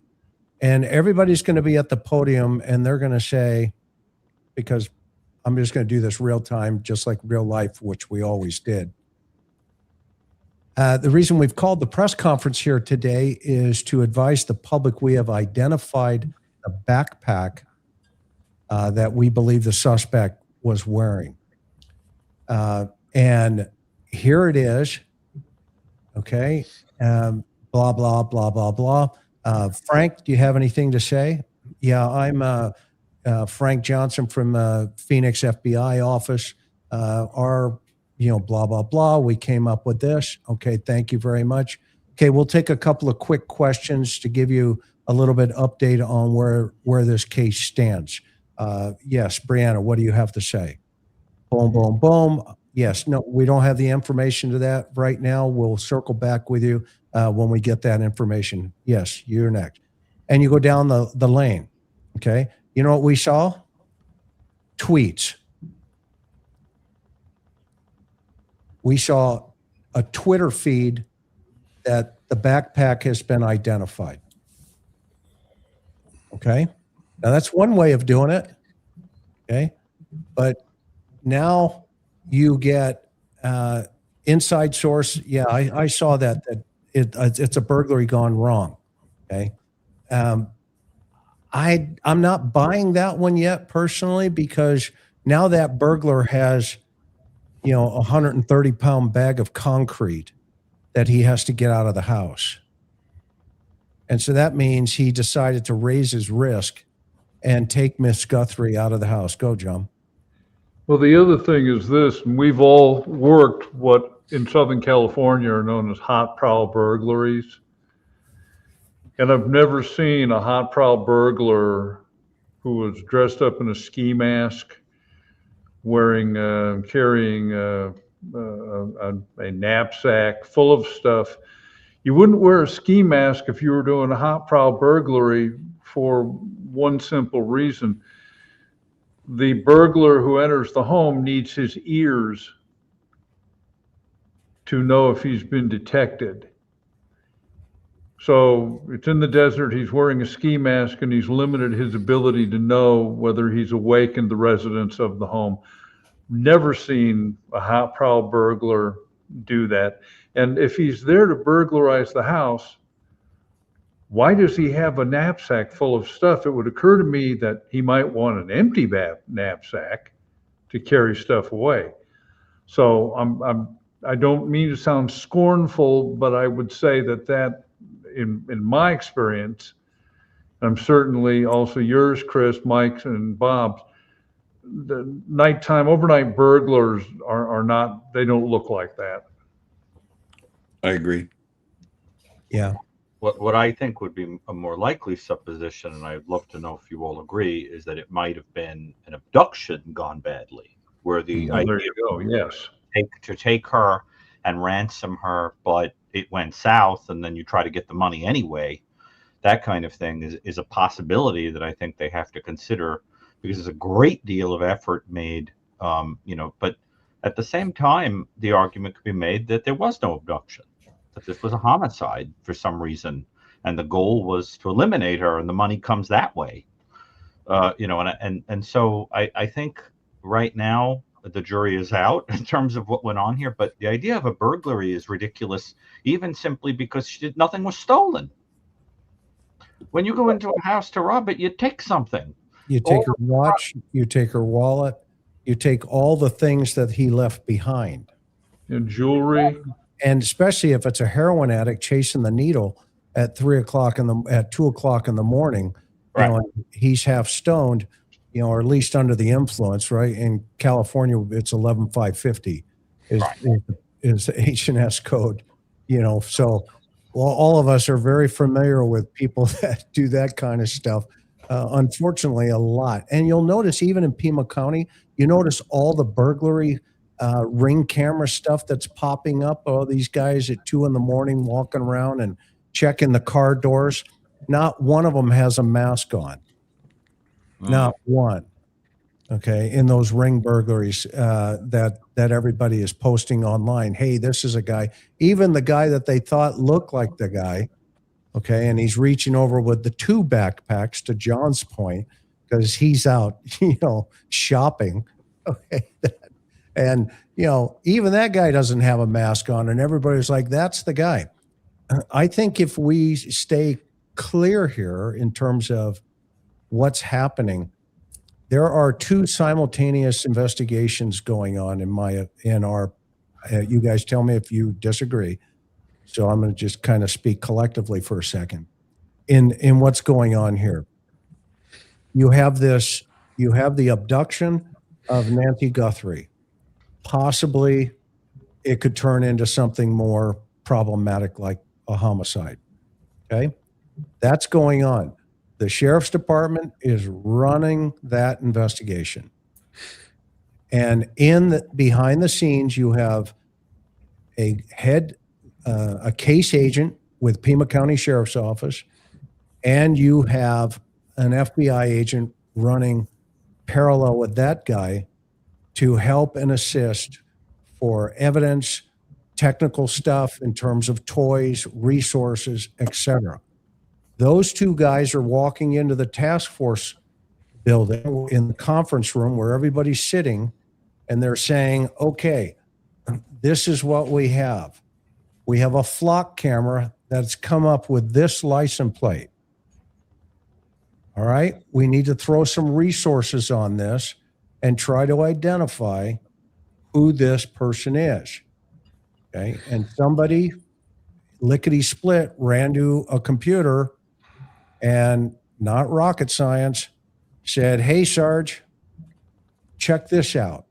And everybody's going to be at the podium, and they're going to say, because I'm just going to do this real time, just like real life, which we always did. The reason we've called the press conference here today is to advise the public we have identified a backpack that we believe the suspect was wearing. And here it is. Okay. Blah, blah, blah, blah, blah. Frank, do you have anything to say? Yeah, I'm Frank Johnson from Phoenix FBI office. Our blah, blah, blah. We came up with this. Okay, thank you very much. Okay, we'll take a couple of quick questions to give you a little bit update on where this case stands. Yes, Brianna, what do you have to say? Boom, boom, boom. Yes, no, we don't have the information to that right now. We'll circle back with you when we get that information. Yes, you're next. and you go down the lane. Okay. You know what we saw? Tweets. We saw a Twitter feed that the backpack has been identified. Okay. Now that's one way of doing it. Okay. But now you get inside source. Yeah, I saw that it's a burglary gone wrong. Okay. I'm not buying that one yet personally, because now that burglar has, a 130-pound bag of concrete that he has to get out of the house. And so that means he decided to raise his risk and take Miss Guthrie out of the house. Go, John. Well, the other thing is this, and we've all worked what in Southern California are known as hot prowl burglaries. And I've never seen a hot prowl burglar who was dressed up in a ski mask, carrying a knapsack full of stuff. You wouldn't wear a ski mask if you were doing a hot prowl burglary for one simple reason. The burglar who enters the home needs his ears to know if he's been detected. So it's in the desert, he's wearing a ski mask, and he's limited his ability to know whether he's awakened the residents of the home. Never seen a hot prowl burglar do that. And if he's there to burglarize the house, why does he have a knapsack full of stuff? It would occur to me that he might want an empty knapsack to carry stuff away. So I don't mean to sound scornful, but I would say that in my experience, I'm certainly also yours, Chris, Mike's, and Bob's, the nighttime overnight burglars are not, they don't look like that. I agree. Yeah. What I think would be a more likely supposition, and I'd love to know if you all agree, is that it might have been an abduction gone badly, where the idea There you go. Yes. to take her and ransom her, but it went south, and then you try to get the money anyway. That kind of thing is a possibility that I think they have to consider, because there's a great deal of effort made, but at the same time, the argument could be made that there was no abduction, that this was a homicide for some reason, and the goal was to eliminate her, and the money comes that way. And so I think right now the jury is out in terms of what went on here, but the idea of a burglary is ridiculous, even simply because nothing was stolen. When you go into a house to rob it, you take something. You take her watch, you take her wallet, you take all the things that he left behind. And jewelry. And especially if it's a heroin addict chasing the needle at 2 o'clock in the morning, Right. He's half stoned, or at least under the influence, right? In California, it's 11,550 is the H&S code, so all of us are very familiar with people that do that kind of stuff. Unfortunately, a lot. And you'll notice even in Pima County, you notice all the burglary ring camera stuff that's popping up. All these guys at 2 a.m. walking around and checking the car doors. Not one of them has a mask on. Not one. Okay. In those ring burglaries that everybody is posting online. Hey, this is a guy. Even the guy that they thought looked like the guy. Okay. And he's reaching over with the 2 backpacks, to John's point, because he's out, shopping. Okay. And, even that guy doesn't have a mask on, and everybody's like, that's the guy. I think if we stay clear here in terms of what's happening, there are 2 simultaneous investigations going on in our, you guys tell me if you disagree. So I'm going to just kind of speak collectively for a second in what's going on here. You have the abduction of Nancy Guthrie. Possibly it could turn into something more problematic, like a homicide. Okay. That's going on. The sheriff's department is running that investigation. And behind the scenes, you have a case agent with Pima County Sheriff's Office and you have an FBI agent running parallel with that guy to help and assist for evidence, technical stuff in terms of toys, resources, etc. Those two guys are walking into the task force building in the conference room where everybody's sitting, and they're saying, okay, this is what we have. We have a flock camera that's come up with this license plate. All right, we need to throw some resources on this and try to identify who this person is. Okay, and somebody lickety split ran to a computer and, not rocket science, said, hey, Sarge, check this out.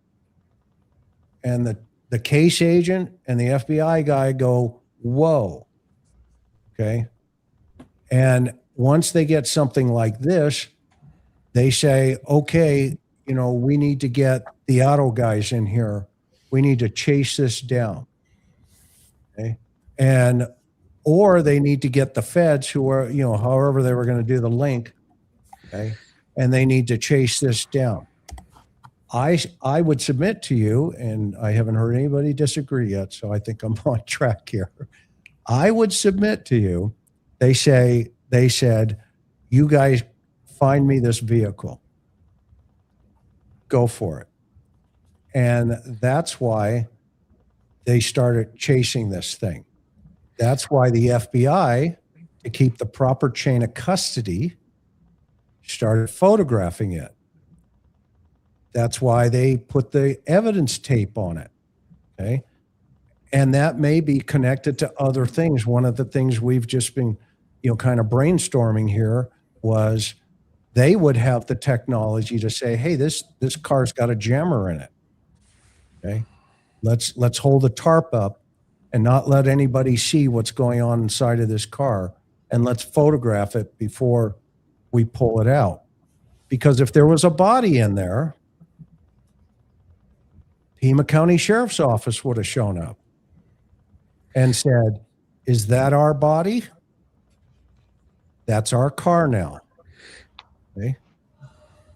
And the case agent and the FBI guy go, whoa. Okay. And once they get something like this, they say, okay, you know, we need to get the auto guys in here. We need to chase this down. Okay. And, or they need to get the feds who are, you know, however they were going to do the link. Okay. And they need to chase this down. I would submit to you, and I haven't heard anybody disagree yet, so I think I'm on track here. I would submit to you, they said, you guys find me this vehicle. Go for it. And that's why they started chasing this thing. That's why the FBI, to keep the proper chain of custody, started photographing it. That's why they put the evidence tape on it. Okay. And that may be connected to other things. One of the things we've just been, you know, kind of brainstorming here was they would have the technology to say, hey, this car's got a jammer in it. Okay. Let's hold the tarp up and not let anybody see what's going on inside of this car. And let's photograph it before we pull it out. Because if there was a body in there, Pima County Sheriff's Office would have shown up and said, is that our body? That's our car now. Okay.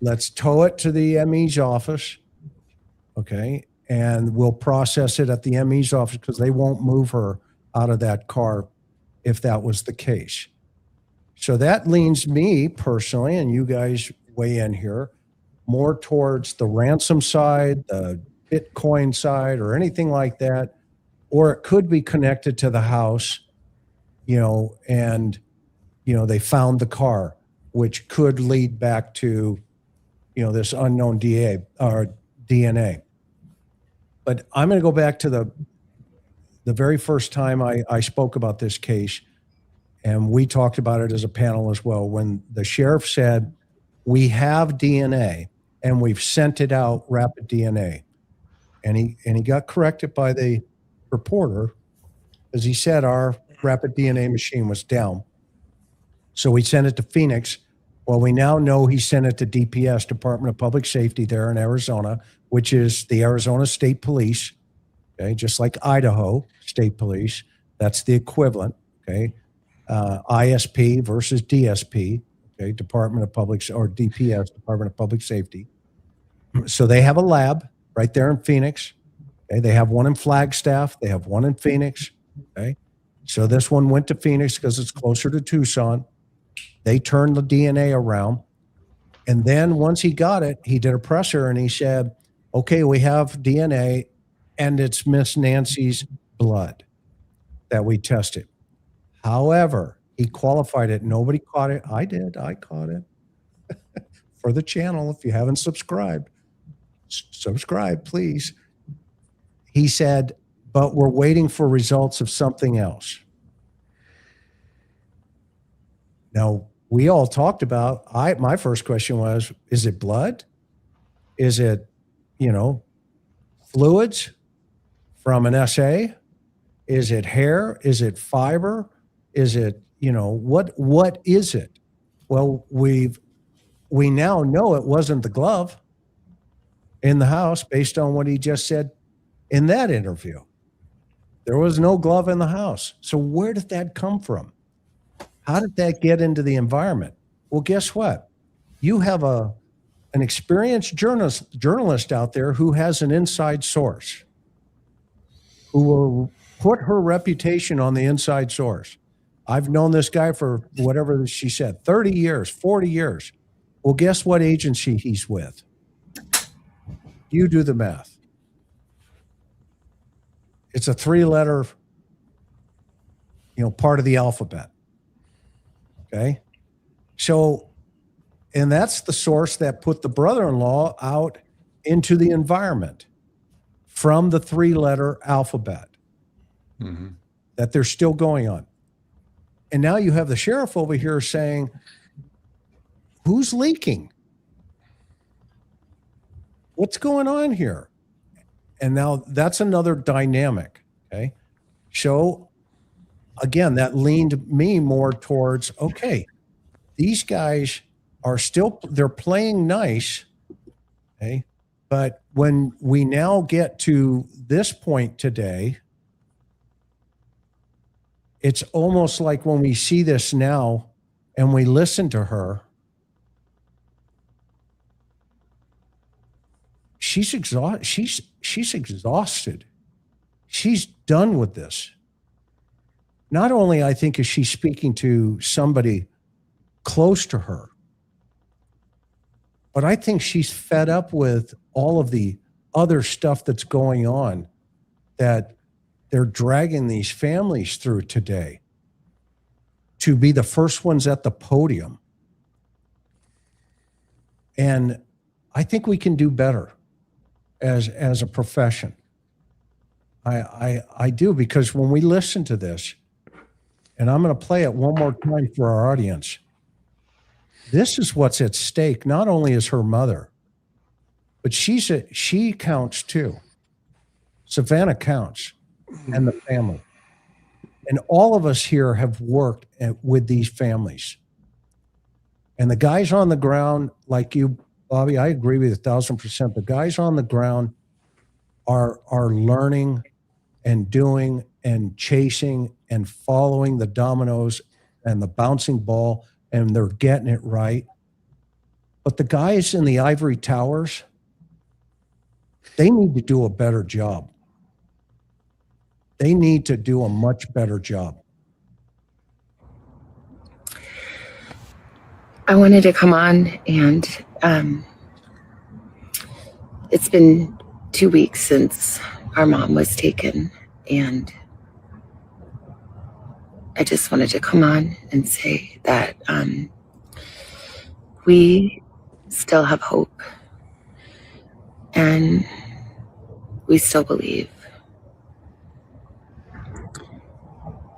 Let's tow it to the ME's office. Okay. And we'll process it at the ME's office because they won't move her out of that car if that was the case. So that leans me personally, and you guys weigh in here, more towards the ransom side, the Bitcoin side, or anything like that. Or it could be connected to the house, you know, and, you know, they found the car, which could lead back to, you know, this unknown DNA. But I'm going to go back to the very first time I spoke about this case, and we talked about it as a panel as well, when the sheriff said, we have DNA and we've sent it out, rapid DNA. And he got corrected by the reporter, as he said our rapid DNA machine was down. So we sent it to Phoenix. Well, we now know he sent it to DPS, Department of Public Safety there in Arizona, which is the Arizona State Police, okay, just like Idaho State Police. That's the equivalent, okay? ISP versus DSP, okay, Department of Public, or DPS, Department of Public Safety. So they have a lab right there in Phoenix. Okay, they have one in Flagstaff. They have one in Phoenix. Okay, so this one went to Phoenix because it's closer to Tucson. They turned the DNA around. And then once he got it, he did a presser and he said, okay, we have DNA and it's Miss Nancy's blood that we tested. However, he qualified it. Nobody caught it. I did. I caught it. For the channel, if you haven't subscribed, subscribe, please. He said, but we're waiting for results of something else. Now, we all talked about, my first question was, is it blood? Is it, you know, fluids from an SA? Is it hair? Is it fiber? Is it, you know, what is it? Well, we now know it wasn't the glove in the house based on what he just said in that interview. There was no glove in the house. So where did that come from? How did that get into the environment? Well, guess what? You have an experienced journalist out there who has an inside source, who will put her reputation on the inside source. I've known this guy for whatever she said, 30 years, 40 years. Well, guess what agency he's with? You do the math. It's a 3-letter, part of the alphabet. Okay. So, and that's the source that put the brother-in-law out into the environment from the 3-letter alphabet that they're still going on. And now you have the sheriff over here saying, who's leaking? What's going on here? And now that's another dynamic. Okay. So again, that leaned me more towards, okay, these guys are still, they're playing nice. Okay. But when we now get to this point today, it's almost like when we see this now and we listen to her, she's exhausted. She's exhausted. She's done with this. Not only, I think, is she speaking to somebody close to her, but I think she's fed up with all of the other stuff that's going on that they're dragging these families through today to be the first ones at the podium. And I think we can do better as a profession. I do, because when we listen to this, and I'm going to play it one more time for our audience, this is what's at stake. Not only is her mother, but she counts too. Savannah counts, and the family. And all of us here have worked with these families. And the guys on the ground, like you, Bobby, I agree with you 1,000%. The guys on the ground are learning and doing and chasing and following the dominoes and the bouncing ball, and they're getting it right. But the guys in the ivory towers, they need to do a better job. They need to do a much better job. I wanted to come on, and it's been 2 weeks since our mom was taken, and I just wanted to come on and say that we still have hope, and we still believe.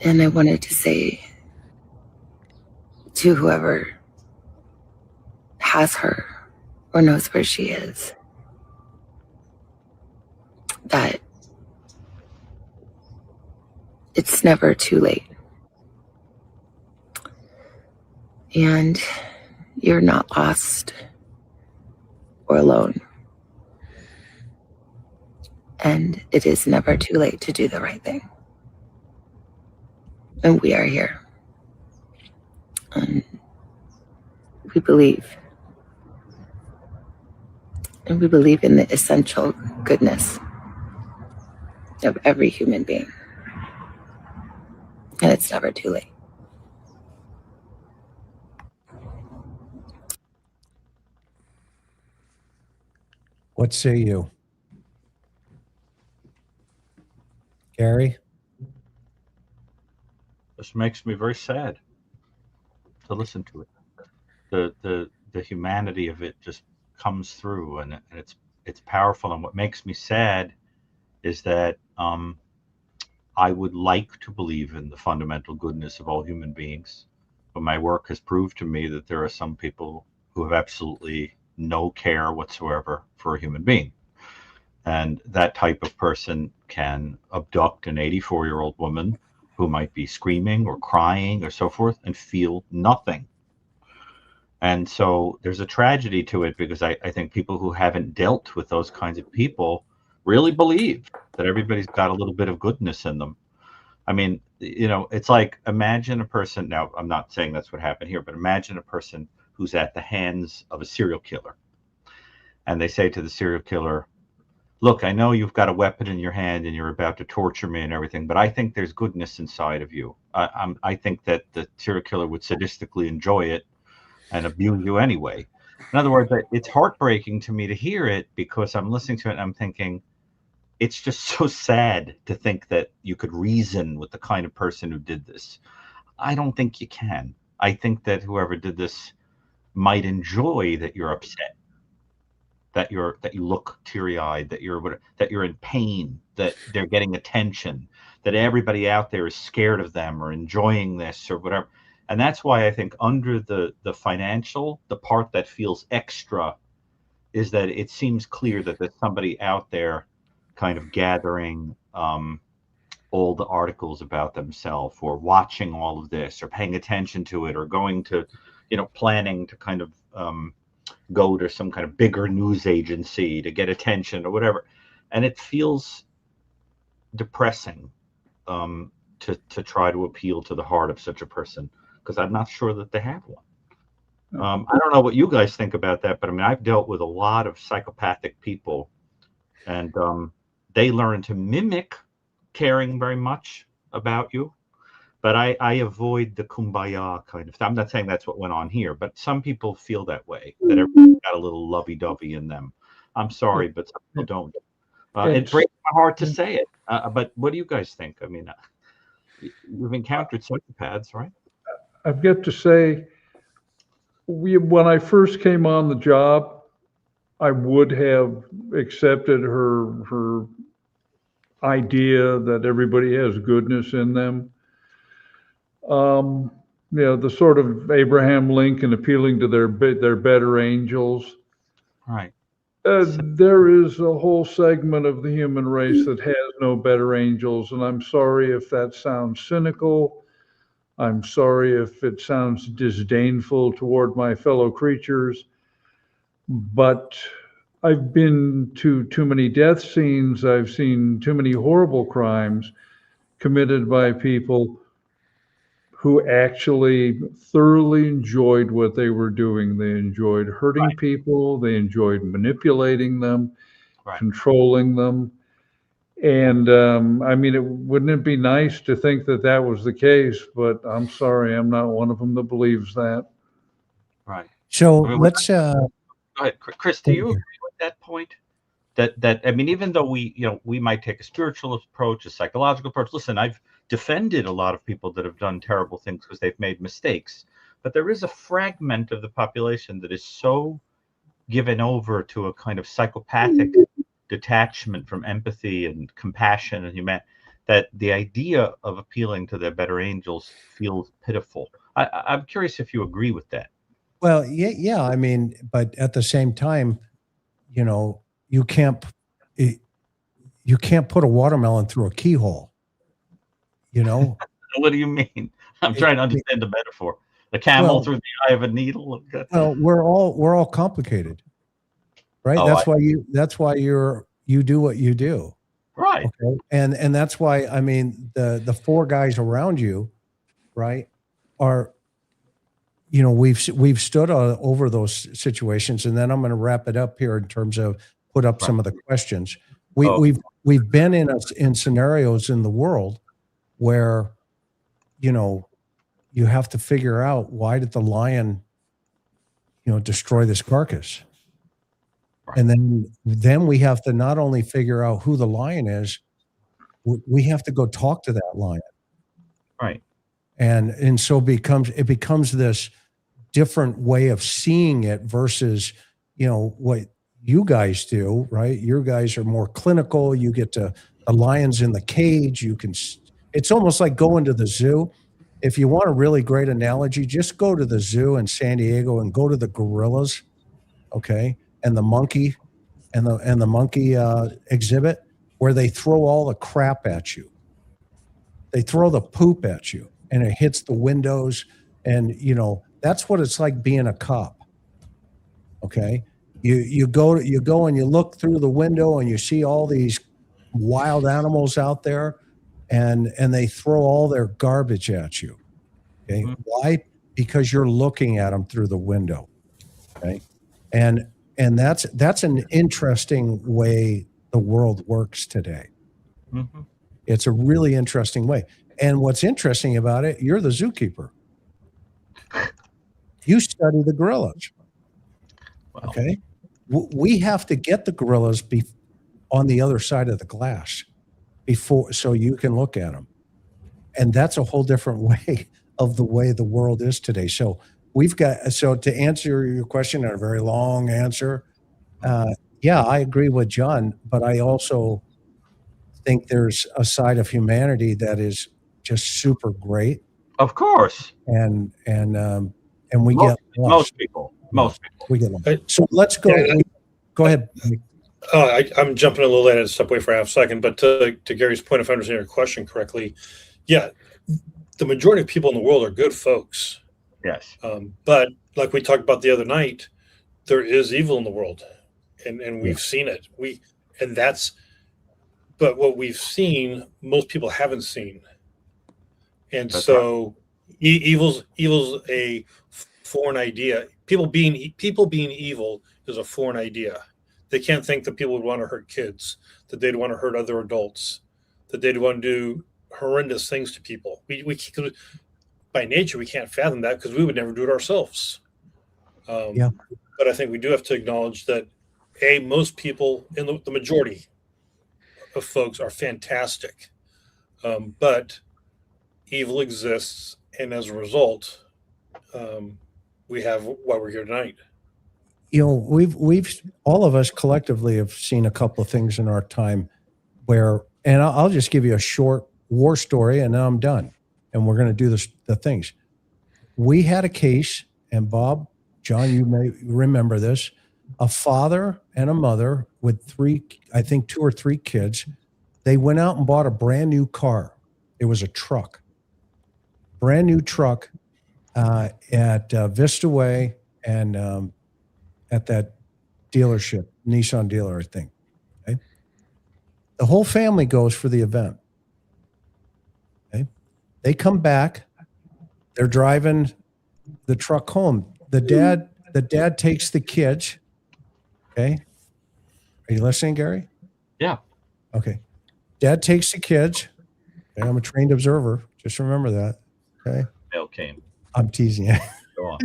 And I wanted to say to whoever has her or knows where she is, that it's never too late. And you're not lost or alone. And it is never too late to do the right thing. And we are here. And we believe. And we believe in the essential goodness of every human being. And it's never too late. What say you? Gary? This makes me very sad to listen to it. The humanity of it just comes through, and it's powerful. And what makes me sad is that I would like to believe in the fundamental goodness of all human beings, but my work has proved to me that there are some people who have absolutely no care whatsoever for a human being. And that type of person can abduct an 84-year-old woman who might be screaming or crying or so forth and feel nothing. And so there's a tragedy to it, because I think people who haven't dealt with those kinds of people really believe that everybody's got a little bit of goodness in them. I mean, it's like, imagine a person. Now, I'm not saying that's what happened here, but imagine a person who's at the hands of a serial killer, and they say to the serial killer, look, I know you've got a weapon in your hand and you're about to torture me and everything, but I think there's goodness inside of you. I think that the serial killer would sadistically enjoy it and abuse you anyway. In other words, it's heartbreaking to me to hear it, because I'm listening to it and I'm thinking, it's just so sad to think that you could reason with the kind of person who did this. I don't think you can. I think that whoever did this might enjoy that you're upset, that you look teary-eyed, that you're in pain, that they're getting attention, that everybody out there is scared of them or enjoying this or whatever. And that's why I think under the financial, the part that feels extra is that it seems clear that there's somebody out there kind of gathering all the articles about themselves, or watching all of this, or paying attention to it, or going to, planning to kind of go to some kind of bigger news agency to get attention or whatever. And it feels depressing to try to appeal to the heart of such a person, because I'm not sure that they have one. I don't know what you guys think about that, but I mean, I've dealt with a lot of psychopathic people, and they learn to mimic caring very much about you. But I avoid the kumbaya kind of thing. I'm not saying that's what went on here, but some people feel that way, that everybody's got a little lovey-dovey in them. I'm sorry, but some people don't. It breaks my heart to say it. But what do you guys think? I mean, you've encountered psychopaths, right? I've got to say, when I first came on the job, I would have accepted her idea that everybody has goodness in them. The sort of Abraham Lincoln appealing to their better angels. Right. There is a whole segment of the human race that has no better angels, and I'm sorry if that sounds cynical. I'm sorry if it sounds disdainful toward my fellow creatures, but I've been to too many death scenes. I've seen too many horrible crimes committed by people who actually thoroughly enjoyed what they were doing. They enjoyed hurting people. They enjoyed manipulating them, controlling them. And I mean, wouldn't it be nice to think that that was the case? But I'm sorry, I'm not one of them that believes that. Right. So I mean, let's. Go ahead, Chris. Do you agree with that point? That I mean, even though we might take a spiritual approach, a psychological approach. Listen, I've defended a lot of people that have done terrible things because they've made mistakes, but there is a fragment of the population that is so given over to a kind of psychopathic detachment from empathy and compassion and humanity that the idea of appealing to their better angels feels pitiful. I'm curious if you agree with that. Well, yeah. I mean, but at the same time, you can't put a watermelon through a keyhole. What do you mean? I'm trying to understand the metaphor. The camel through the eye of a needle. Well, we're all complicated, right? That's why you do what you do, right? Okay? And that's why, I mean, the four guys around you, right, are, we've stood over those situations, and then I'm going to wrap it up here in terms of put up some of the questions. We've been in scenarios in the world where, you have to figure out, why did the lion, destroy this carcass? Right. And then we have to not only figure out who the lion is, we have to go talk to that lion. Right. And so it becomes this different way of seeing it versus, what you guys do, right? You guys are more clinical. You get to the lions in the cage. It's almost like going to the zoo. If you want a really great analogy, just go to the zoo in San Diego and go to the gorillas, okay, and the monkey, and the monkey exhibit, where they throw all the crap at you. They throw the poop at you, and it hits the windows, and that's what it's like being a cop. Okay, you go and you look through the window and you see all these wild animals out there, and they throw all their garbage at you. Okay. Why? Because you're looking at them through the window. Okay. And that's an interesting way the world works today. Mm-hmm. It's a really interesting way. And what's interesting about it, you're the zookeeper. You study the gorillas. Wow. Okay. We have to get the gorillas on the other side of the glass before, so you can look at them. And that's a whole different way of the way the world is today. So to answer your question in a very long answer, yeah, I agree with John, but I also think there's a side of humanity that is just super great. Of course. And we get lost. Most people. We get lost. So let's go. Go ahead. I'm jumping a little late and step away for a half second, but to Gary's point, if I understand your question correctly, yeah, the majority of people in the world are good folks. Yes. But like we talked about the other night, there is evil in the world, and we've seen it. But what we've seen, most people haven't seen, and That's so evil's a foreign idea. People being evil is a foreign idea. They can't think that people would want to hurt kids, that they'd want to hurt other adults, that they'd want to do horrendous things to people. We by nature, we can't fathom that because we would never do it ourselves. But I think we do have to acknowledge that most people, in the majority of folks, are fantastic, but evil exists, and as a result, we have why we're here tonight. We've all of us collectively have seen a couple of things in our time where, and I'll just give you a short war story, and then I'm done. And we're going to do the things. We had a case, and Bob, John, you may remember this, a father and a mother with two or three kids. They went out and bought a brand new car. It was a truck, brand new truck at Vista Way and at that dealership, Nissan dealer, I think. Okay. The whole family goes for the event. Okay. They come back. They're driving the truck home. The dad takes the kids. Okay. Are you listening, Gary? Yeah. Okay. Dad takes the kids. Okay, I'm a trained observer. Just remember that. Okay. Mail came. I'm teasing you. Go on.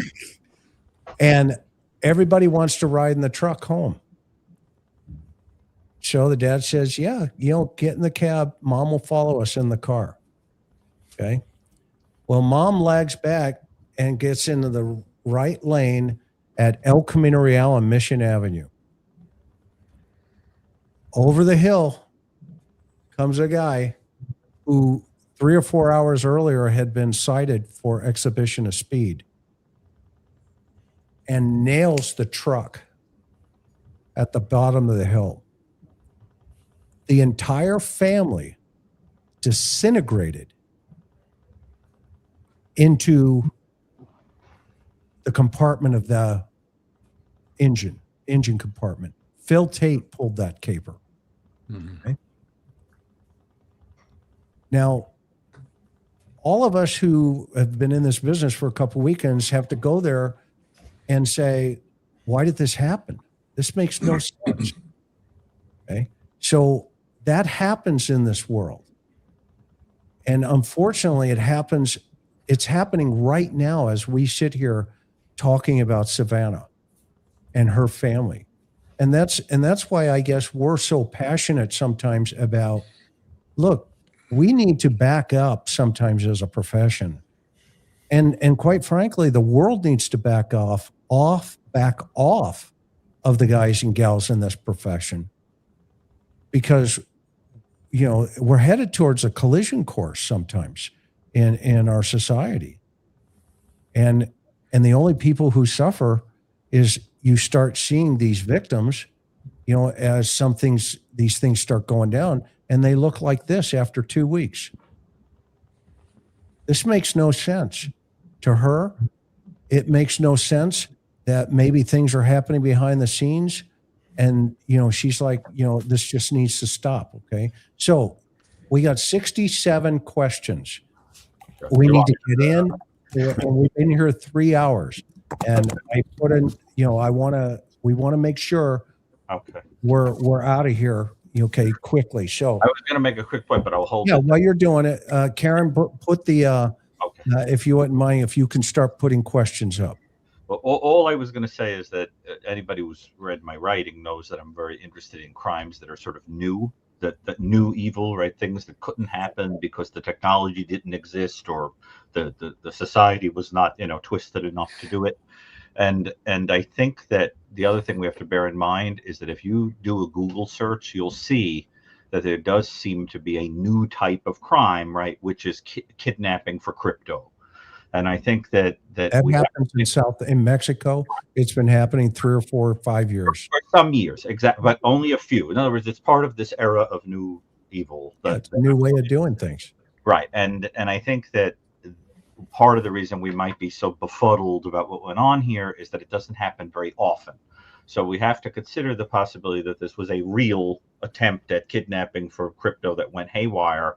And everybody wants to ride in the truck home. So the dad says, yeah, get in the cab. Mom will follow us in the car. Okay. Well, mom lags back and gets into the right lane at El Camino Real on Mission Avenue. Over the hill comes a guy who 3 or 4 hours earlier had been cited for exhibition of speed and nails the truck at the bottom of the hill. The entire family disintegrated into the compartment of the engine compartment. Phil Tate pulled that caper. Mm-hmm. Okay? Now, all of us who have been in this business for a couple of weekends have to go there and say, why did this happen? This makes no sense. Okay. So that happens in this world. And unfortunately, it's happening right now as we sit here talking about Savannah and her family. And that's why I guess we're so passionate sometimes about, look, we need to back up sometimes as a profession. And quite frankly, the world needs to back off of the guys and gals in this profession, because, we're headed towards a collision course sometimes in our society. And the only people who suffer is you start seeing these victims, as these things start going down, and they look like this after 2 weeks. This makes no sense to her. It makes no sense that maybe things are happening behind the scenes. And, she's like, this just needs to stop. Okay. So We got 67 questions. We need to get in, and we've been here 3 hours. And I put in, we want to make sure we're out of here, okay, quickly. So I was going to make a quick point, but I'll hold. Yeah, while you're doing it, Karen, put the, if you wouldn't mind, if you can start putting questions up. Well, all I was going to say is that anybody who's read my writing knows that I'm very interested in crimes that are sort of new, that new evil, right? Things that couldn't happen because the technology didn't exist or the society was not, twisted enough to do it. And I think that the other thing we have to bear in mind is that if you do a Google search, you'll see that there does seem to be a new type of crime, right, which is kidnapping for crypto. And I think that happens in Mexico. It's been happening 3 or 4 or 5 years. For some years, exactly, but only a few. In other words, it's part of this era of new evil. It's a new way of doing things. Right, and I think that part of the reason we might be so befuddled about what went on here is that it doesn't happen very often. So we have to consider the possibility that this was a real attempt at kidnapping for crypto that went haywire.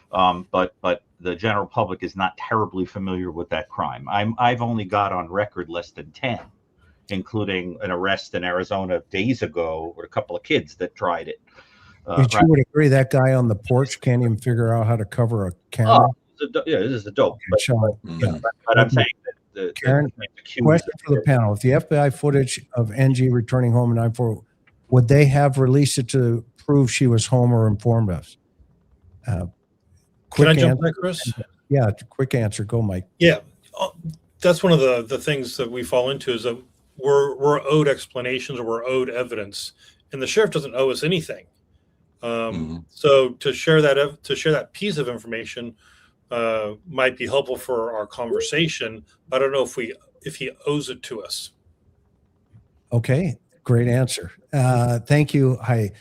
But the general public is not terribly familiar with that crime. I've only got on record less than 10, including an arrest in Arizona days ago with a couple of kids that tried it. But you would agree that guy on the porch can't even figure out how to cover a camera? This is a dope. But I'm saying that Karen, question for the panel: if the FBI footage of NG returning home in 9/4, would they have released it to prove she was home or informed us? Can I jump back, Chris? Yeah, quick answer. Go, Mike. Yeah, that's one of the things that we fall into is that we're owed explanations or we're owed evidence, and the sheriff doesn't owe us anything. So to share that piece of information might be helpful for our conversation. But I don't know if he owes it to us. Okay, great answer. Thank you. Hi,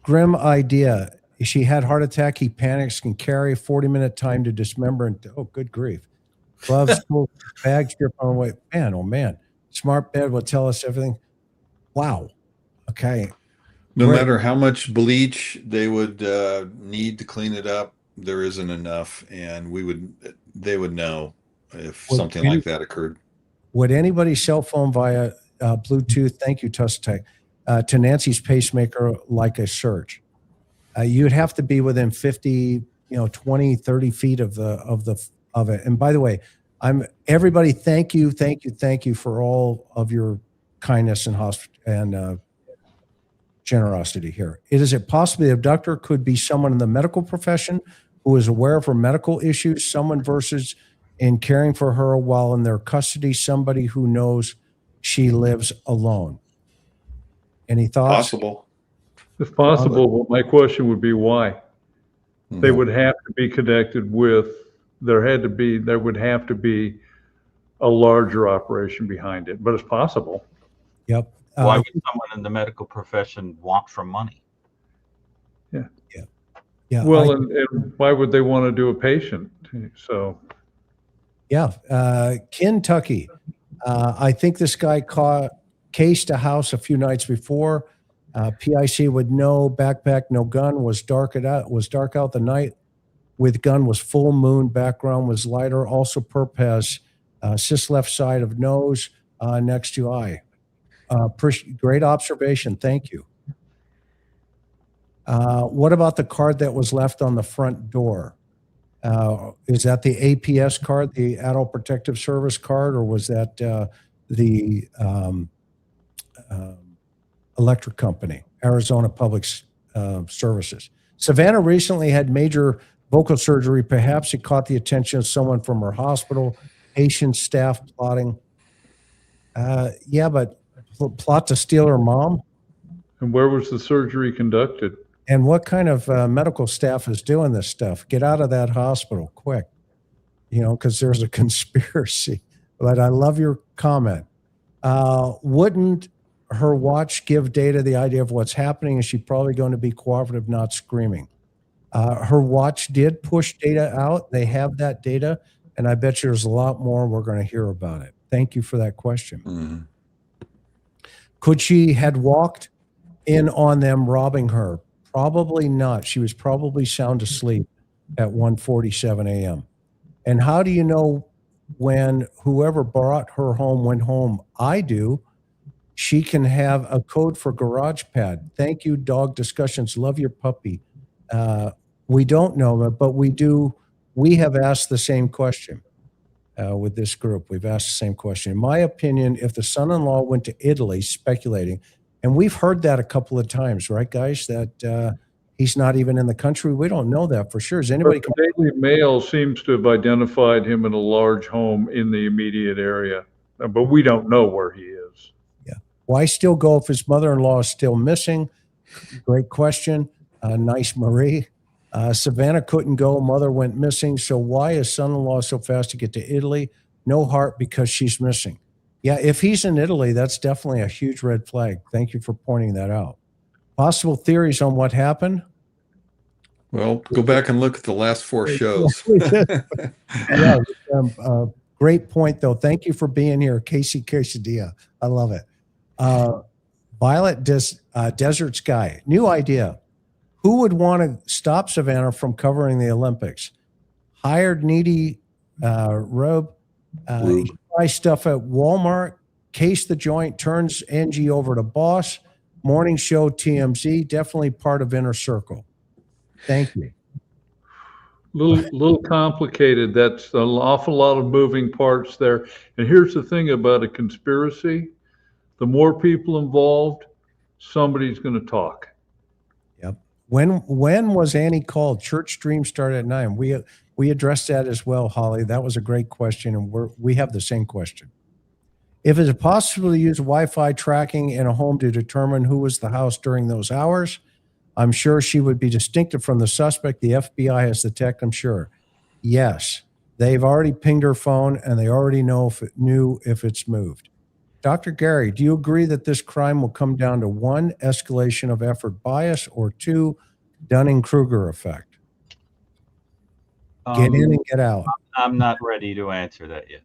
grim idea. She had heart attack. He panics. Can carry 40-minute time to dismember. And oh, good grief! Gloves, bag strip on the way. Man, oh man! Smart bed will tell us everything. Wow. Okay. No matter how much bleach they would need to clean it up, there isn't enough, and they would know if something like that occurred. Would anybody's cell phone via Bluetooth? Thank you, Tusitech. To Nancy's pacemaker, like a search. You'd have to be within 50, 20, 30 feet of it. And by the way, everybody. Thank you for all of your kindness and generosity here. Is it possible the abductor could be someone in the medical profession who is aware of her medical issues, someone versus in caring for her while in their custody, somebody who knows she lives alone? Any thoughts? Possible. It's possible, but my question would be why? They would have to be connected with, there would have to be a larger operation behind it, but it's possible. Yep. Why would someone in the medical profession want for money? Yeah. Well, and why would they want to do a patient? So. Yeah. Kentucky. I think this guy cased a house a few nights before. PIC would know, backpack, no gun, was dark out the night with gun, was full moon, background was lighter. Also perp has cis left side of nose next to eye. Great observation. Thank you. What about the card that was left on the front door? Is that the APS card, the Adult Protective Service card, or was that the electric company, Arizona Public Services? Savannah recently had major vocal surgery. Perhaps it caught the attention of someone from her hospital, patient, staff plotting. Yeah, but plot to steal her mom? And where was the surgery conducted? And what kind of medical staff is doing this stuff? Get out of that hospital quick, because there's a conspiracy. But I love your comment. Wouldn't her watch give data the idea of what's happening? Is she probably going to be cooperative, not screaming? Her watch did push data out. They have that data, and I bet you there's a lot more we're going to hear about it. Thank you for that question. Mm-hmm. Could she had walked in on them robbing her? Probably not. She was probably sound asleep. at 1:47 a.m. And how do you know when whoever brought her home went home? I do. She can have a code for GaragePad. Thank you, Dog Discussions. Love your puppy. We don't know, but we do. We have asked the same question with this group. We've asked the same question. In my opinion, if the son-in-law went to Italy, speculating, and we've heard that a couple of times, right, guys, that he's not even in the country. We don't know that for sure. Is anybody? But the Daily Mail seems to have identified him in a large home in the immediate area, but we don't know where he is. Why still go if his mother-in-law is still missing? Great question. Nice, Marie. Savannah couldn't go. Mother went missing. So why is son-in-law so fast to get to Italy? No heart because she's missing. Yeah, if he's in Italy, that's definitely a huge red flag. Thank you for pointing that out. Possible theories on what happened? Well, go back and look at the last 4 shows. Yeah, great point, though. Thank you for being here, Casey Quesadilla. I love it. Violet Desert Sky. New idea. Who would want to stop Savannah from covering the Olympics? Hired needy Rube. He buys stuff at Walmart, case the joint, turns NG over to boss. Morning show TMZ. Definitely part of Inner Circle. Thank you. Little complicated. That's an awful lot of moving parts there. And here's the thing about a conspiracy. The more people involved, somebody's going to talk. Yep. When was Annie called? Church stream started at 9. We addressed that as well, Holly. That was a great question, and we have the same question. If it is possible to use Wi-Fi tracking in a home to determine who was the house during those hours, I'm sure she would be distinctive from the suspect. The FBI has the tech, I'm sure. Yes, they've already pinged her phone, and they already know if it's moved. Dr. Gary, do you agree that this crime will come down to 1, escalation of effort bias, or 2, Dunning-Kruger effect? Get in and get out. I'm not ready to answer that yet.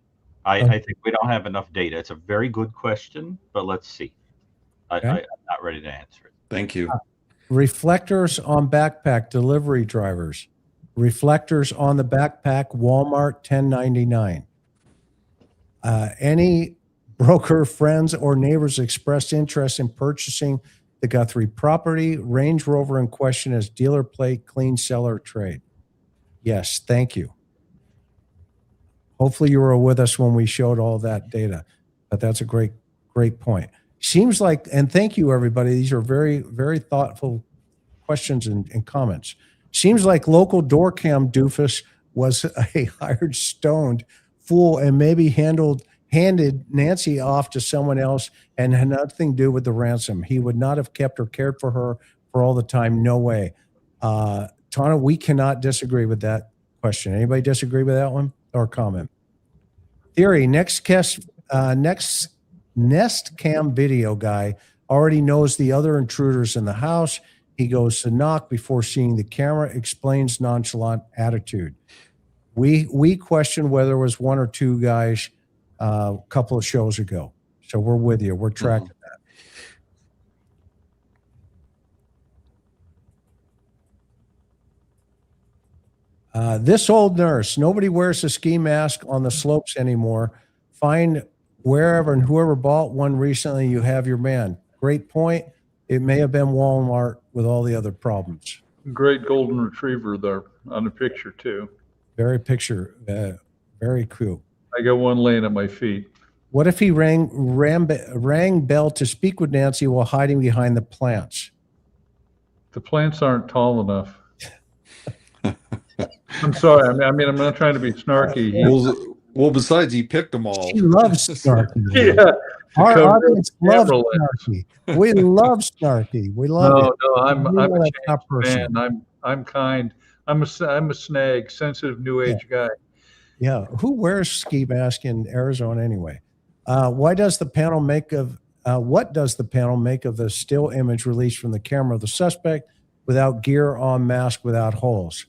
I think we don't have enough data. It's a very good question, but let's see. I'm not ready to answer it. Thank you. Reflectors on backpack delivery drivers. Reflectors on the backpack, Walmart, $10.99. Any broker, friends, or neighbors expressed interest in purchasing the Guthrie property. Range Rover in question as dealer plate, clean seller trade. Yes, thank you. Hopefully you were with us when we showed all that data, but that's a great point. Seems like, and thank you, everybody. These are very, very thoughtful questions and comments. Seems like local door cam doofus was a hired stoned fool and maybe handed Nancy off to someone else and had nothing to do with the ransom. He would not have kept or cared for her for all the time. No way. Tana, we cannot disagree with that question. Anybody disagree with that one or comment? Theory, Nest cam video guy already knows the other intruders in the house. He goes to knock before seeing the camera, explains nonchalant attitude. We questioned whether it was 1 or 2 guys a couple of shows ago. So we're with you. We're tracking that. This old nurse, nobody wears a ski mask on the slopes anymore. Find wherever and whoever bought one recently, you have your man. Great point. It may have been Walmart with all the other problems. Great golden retriever there on the picture too. Very cool. I got one laying at my feet. What if he rang bell to speak with Nancy while hiding behind the plants? The plants aren't tall enough. I'm sorry. I mean, I'm not trying to be snarky. Well, besides, he picked them all. She loves Snarky. Yeah. Our audience loves Snarky. We love Snarky. We love it. No, I'm a that changed person. man. I'm kind. I'm a snag, sensitive new age guy. Yeah. Who wears ski mask in Arizona anyway? What does the panel make of the still image released from the camera of the suspect without gear on, mask, without holes?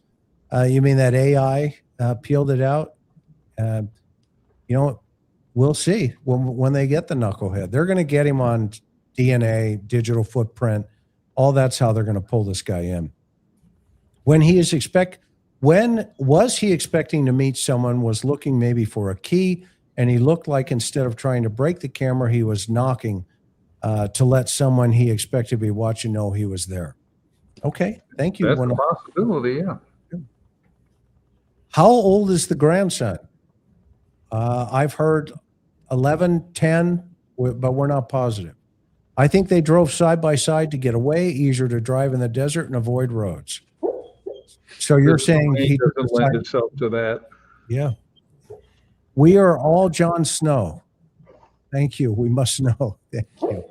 You mean that AI peeled it out? We'll see when they get the knucklehead. They're going to get him on DNA, digital footprint. All that's how they're going to pull this guy in. When he is When was he expecting to meet someone, was looking maybe for a key, and he looked like instead of trying to break the camera, he was knocking to let someone he expected to be watching know he was there. Okay, thank you. That's a possibility, yeah. How old is the grandson? I've heard 11, 10, but we're not positive. I think they drove side by side to get away, easier to drive in the desert and avoid roads. So you're saying he doesn't lend itself to that. Yeah. We are all Jon Snow. Thank you. We must know. Thank you.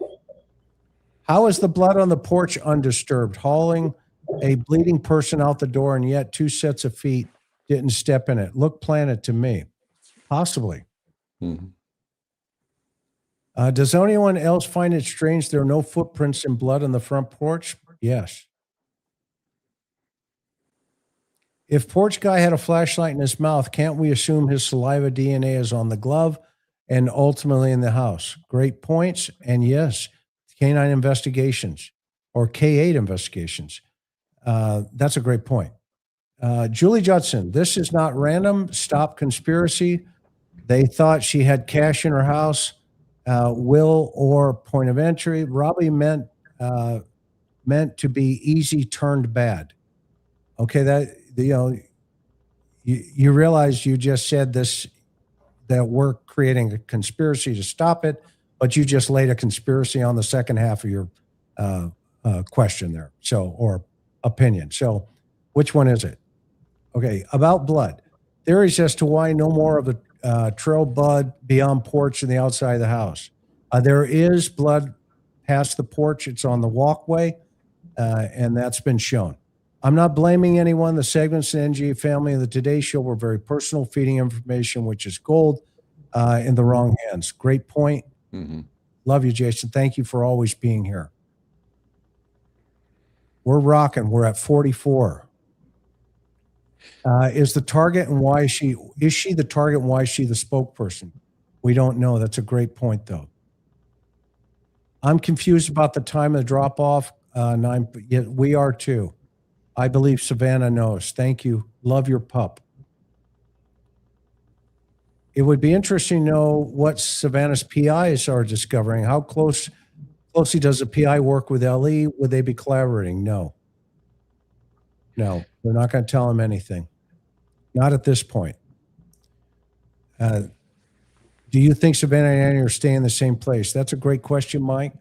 How is the blood on the porch undisturbed? Hauling a bleeding person out the door, and yet 2 sets of feet didn't step in it. Look planet to me. Possibly. Mhm. Does anyone else find it strange there are no footprints in blood on the front porch? Yes. If porch guy had a flashlight in his mouth, can't we assume his saliva DNA is on the glove and ultimately in the house? Great points. And yes, canine investigations or K8 investigations. That's a great point. Julie Judson, this is not random. Stop conspiracy. They thought she had cash in her house. Will or point of entry. Robbie meant to be easy turned bad. Okay, that you realize you just said this, that we're creating a conspiracy to stop it, but you just laid a conspiracy on the second half of your question there, or opinion. So which one is it? Okay, about blood. Theories as to why no more of the trail blood beyond porch and the outside of the house. There is blood past the porch. It's on the walkway, and that's been shown. I'm not blaming anyone. The segments in the NG family and the Today Show were very personal, feeding information, which is gold, in the wrong hands. Great point. Mm-hmm. Love you, Jason. Thank you for always being here. We're rocking. We're at 44. Is the target and why is she the target and why is she the spokesperson? We don't know. That's a great point, though. I'm confused about the time of the drop off. We are too. I believe Savannah knows. Thank you. Love your pup. It would be interesting to know what Savannah's PIs are discovering. How closely does the PI work with LE? Would they be collaborating? No. No, we're not going to tell him anything. Not at this point. Do you think Savannah and Annie are staying in the same place? That's a great question, Mike.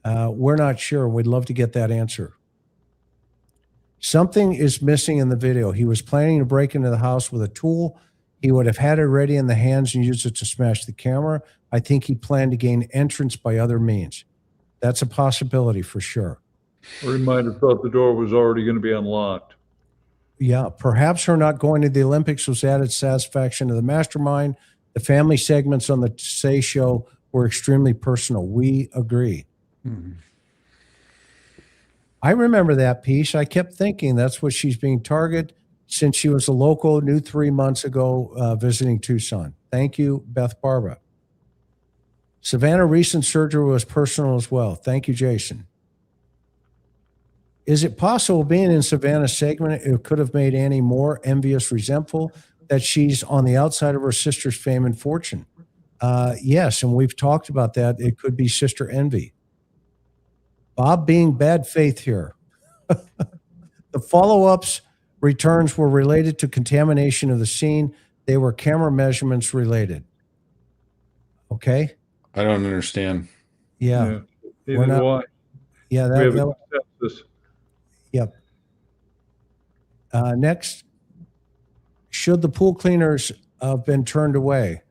We're not sure. We'd love to get that answer. Something is missing in the video. He was planning to break into the house with a tool. He would have had it ready in the hands and used it to smash the camera. I think he planned to gain entrance by other means. That's a possibility for sure. Or he might have thought the door was already going to be unlocked. Yeah, perhaps her not going to the Olympics was added satisfaction to the mastermind. The family segments on the Say Show were extremely personal. We agree. Mm-hmm. I remember that piece. I kept thinking that's what she's being targeted since she was a local, knew 3 months ago, visiting Tucson. Thank you, Beth Barbara. Savannah, recent surgery was personal as well. Thank you, Jason. Is it possible being in Savannah's segment, it could have made Annie more envious, resentful that she's on the outside of her sister's fame and fortune? Yes, and we've talked about that. It could be sister envy. Bob being bad faith here. The follow-ups returns were related to contamination of the scene. They were camera measurements related. Okay? I don't understand. Yeah. Neither do I. Yeah, We have that a consensus. Yep. Next, should the pool cleaners have been turned away?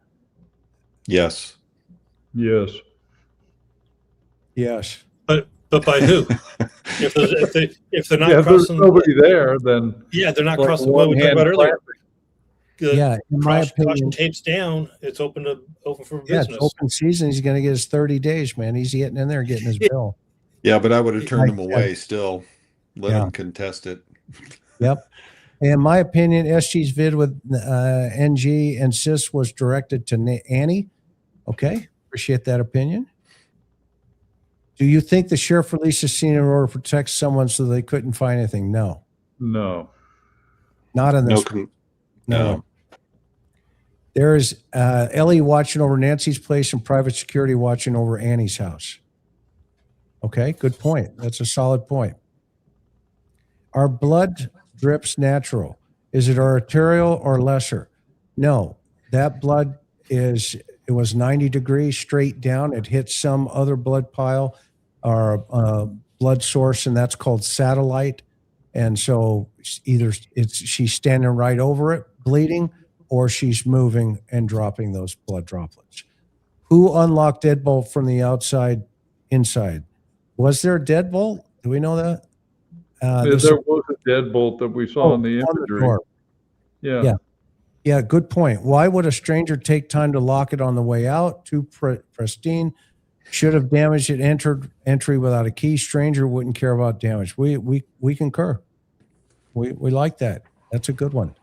Yes. Yes. Yes. But by who? if they're not Yeah, if there's crossing, nobody there, then they're not like crossing what we talked about earlier. Yeah, in my Caution opinion, tapes down. It's open for yeah, business. it's open season. He's going to get his 30 days, man. He's getting in there, getting his bill. Yeah, but I would have turned him Like, away still. Let yeah. him contest it. Yep. In my opinion, SG's vid with NG and Sis was directed to Annie. Okay. Appreciate that opinion. Do you think the sheriff released a scene in order to protect someone so they couldn't find anything? No. no. Not in No, this. com- No. no. There is Ellie watching over Nancy's place and private security watching over Annie's house. Okay, good point. That's a solid point. Our blood drips natural. Is it arterial or lesser? No, that blood it was 90 degrees straight down. It hit some other blood pile or blood source, and that's called satellite. And so either she's standing right over it, bleeding, or she's moving and dropping those blood droplets. Who unlocked deadbolt from the outside inside? Was there a deadbolt? Do we know that? There was a deadbolt that we saw in the imagery. door. Yeah. Yeah. Yeah, good point. Why would a stranger take time to lock it on the way out? Too pristine. Should have damaged it entry without a key. Stranger wouldn't care about damage. We concur. We like that. That's a good one.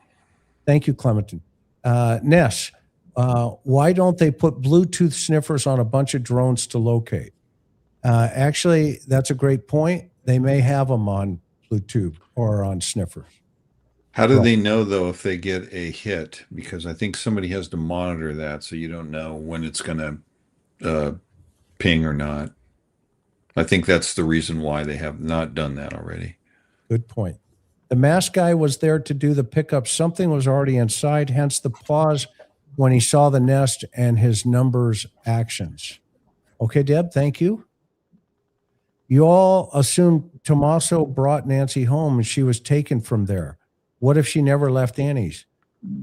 Thank you, Clementon. Ness, why don't they put Bluetooth sniffers on a bunch of drones to locate? Actually, that's a great point. They may have them on Bluetooth or on sniffers. How do they know, though, if they get a hit? Because I think somebody has to monitor that, so you don't know when it's going to ping or not. I think that's the reason why they have not done that already. Good point. The masked guy was there to do the pickup. Something was already inside, hence the pause when he saw the nest and his numbers actions. Okay, Deb, thank you. You all assumed Tommaso brought Nancy home and she was taken from there. What if she never left Annie's?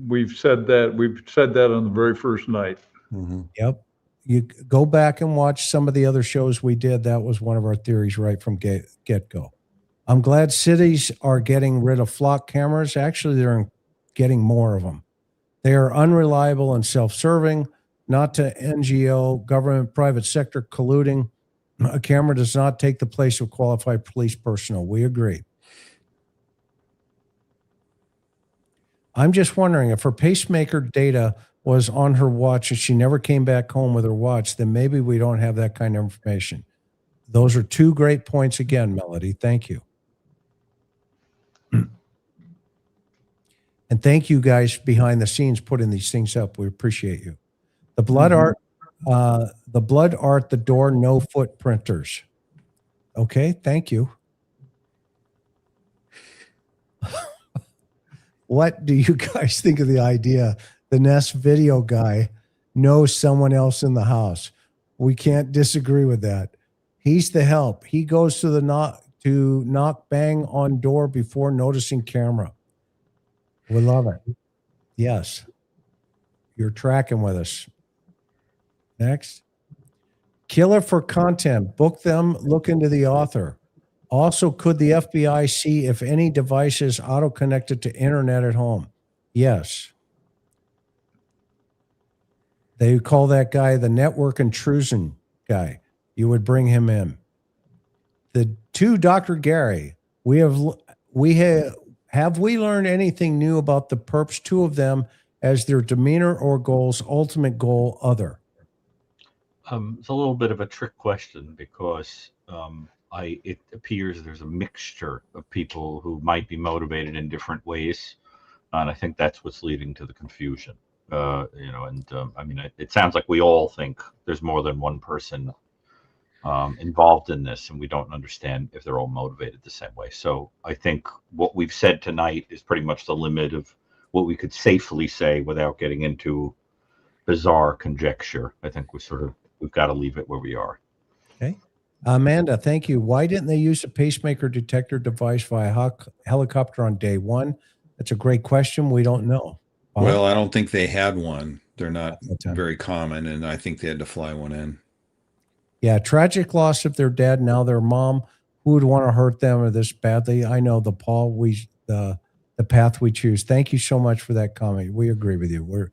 We've said that on the very first night. Mm-hmm. Yep. You go back and watch some of the other shows we did. That was one of our theories right from get-go. I'm glad cities are getting rid of flock cameras. Actually, they're getting more of them. They are unreliable and self-serving, not to NGO, government, private sector colluding. A camera does not take the place of qualified police personnel. We agree. I'm just wondering if her pacemaker data was on her watch and she never came back home with her watch, then maybe we don't have that kind of information. Those are two great points again, Melody. Thank you. And thank you guys behind the scenes putting these things up. We appreciate you. The blood art, the door, no footprinters. Okay, thank you. What do you guys think of the idea? The Nest video guy knows someone else in the house. We can't disagree with that. He's the help. He goes to the knock bang on door before noticing camera. We love it. Yes. You're tracking with us. Next. Killer for content. Book them. Look into the author. Also, could the FBI see if any device is auto-connected to internet at home? Yes. They call that guy the network intrusion guy. You would bring him in. The two, Dr. Gary, have we learned anything new about the perps, two of them, as their demeanor or goals, ultimate goal, other? It's a little bit of a trick question because it appears there's a mixture of people who might be motivated in different ways, and I think that's what's leading to the confusion. I mean, it sounds like we all think there's more than one person involved in this, and we don't understand if they're all motivated the same way. So I think what we've said tonight is pretty much the limit of what we could safely say without getting into bizarre conjecture. I think we've got to leave it where we are. Okay. Amanda, thank you. Why didn't they use a pacemaker detector device via helicopter on day one? That's a great question. We don't know. Well, I don't think they had one. They're not very common, and I think they had to fly one in. Yeah, tragic loss of their dad, now their mom. Who would want to hurt them or this badly? I know the path we choose. Thank you so much for that comment. We agree with you.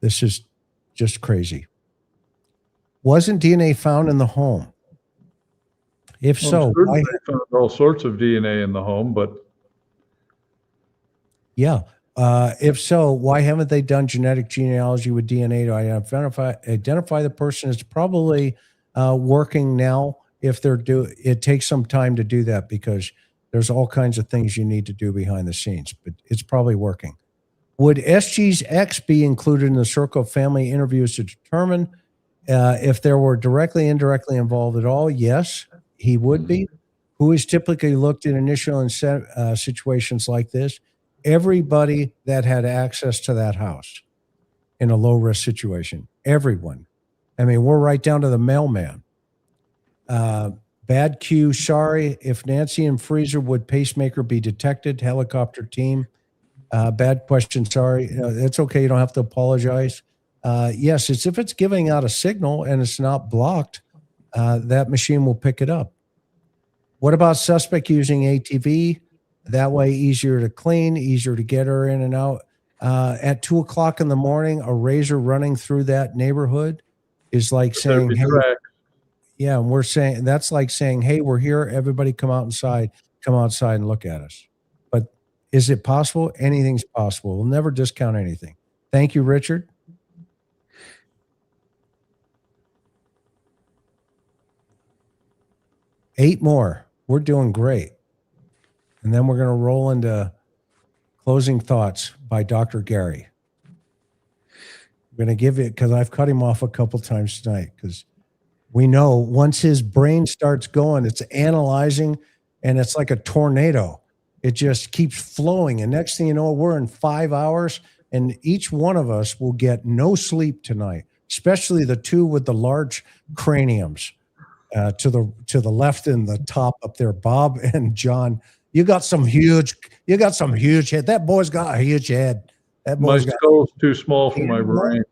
This is just crazy. Wasn't DNA found in the home? If so, they found all sorts of DNA in the home, but yeah. If so, why haven't they done genetic genealogy with DNA to identify the person? It's probably working now. If it takes some time to do that because There's all kinds of things you need to do behind the scenes, but it's probably working. Would SG's ex be included in the circle of family interviews to determine if there were directly, indirectly involved at all? Yes, he would be. Who is typically looked at initial situations like this? Everybody that had access to that house in a low risk situation. Everyone. I mean, we're right down to the mailman. Bad cue. Sorry. If Nancy and Freezer would pacemaker be detected? Helicopter team. Bad question. Sorry. It's okay. You don't have to apologize. Yes, it's if it's giving out a signal and it's not blocked, that machine will pick it up. What about suspect using ATV? That way, easier to clean, easier to get her in and out. At 2 o'clock in the morning, a razor running through that neighborhood is like saying, hey, yeah, and we're saying that's like saying, hey, we're here. Everybody come outside and look at us. But is it possible? Anything's possible. We'll never discount anything. Thank you, Richard. Eight more. We're doing great. And then we're going to roll into closing thoughts by Dr. Gary. I'm going to give it, because I've cut him off a couple times tonight, because we know once his brain starts going, it's analyzing, and it's like a tornado. It just keeps flowing. And next thing you know, we're in 5 hours, and each one of us will get no sleep tonight, especially the two with the large craniums. To the left and the top up there, Bob and John. You got some huge head. That boy's got a huge head. That My boy's got. skull's too small for my brain.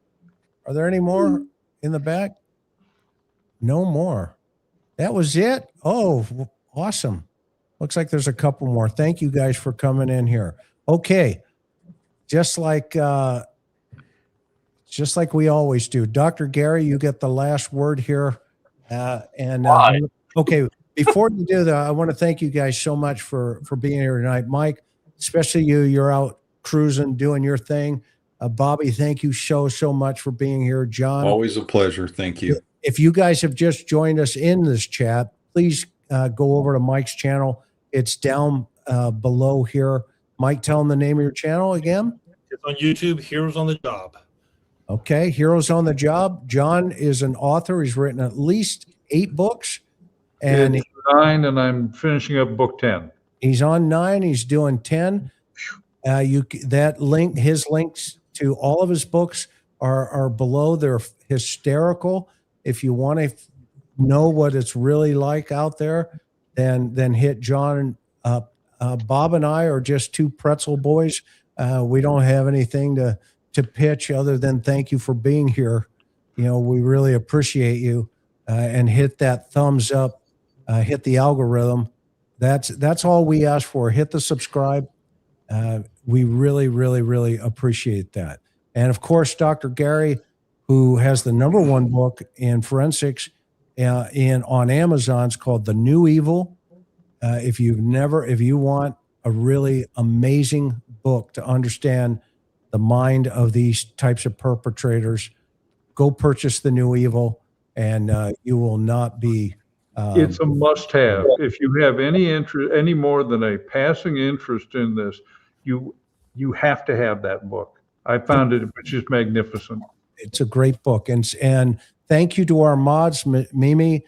Are there any more in the back? No more. That was it. Oh, awesome. Looks like there's a couple more. Thank you guys for coming in here. Okay. Just like we always do. Dr. Gary, you get the last word here. Okay, before you do that, I want to thank you guys so much for being here tonight. Mike, especially you're out cruising, doing your thing. Bobby, thank you so much for being here. John. Always a pleasure. Thank you. If you guys have just joined us in this chat, please go over to Mike's channel. It's down below here. Mike, tell them the name of your channel again. It's on YouTube, Heroes on the Job. Okay, Heroes on the Job. John is an author. He's written at least 8 books. And it's 9, and I'm finishing up book 10. He's on 9. He's doing 10. His links to all of his books are below. They're hysterical. If you want to know what it's really like out there, then hit John up. Bob and I are just 2 pretzel boys. We don't have anything to pitch other than thank you for being here. You know, we really appreciate you, and hit that thumbs up, hit the algorithm. That's all we ask for. Hit the subscribe. We really appreciate that. And of course, Dr. Gary, who has the #1 book in forensics on Amazon, it's called The New Evil. If you want a really amazing book to understand the mind of these types of perpetrators, go purchase The New Evil, and you will not be. It's a must-have. If you have any interest, any more than a passing interest in this, you have to have that book. I found it, which is magnificent. It's a great book, and thank you to our mods, Mimi,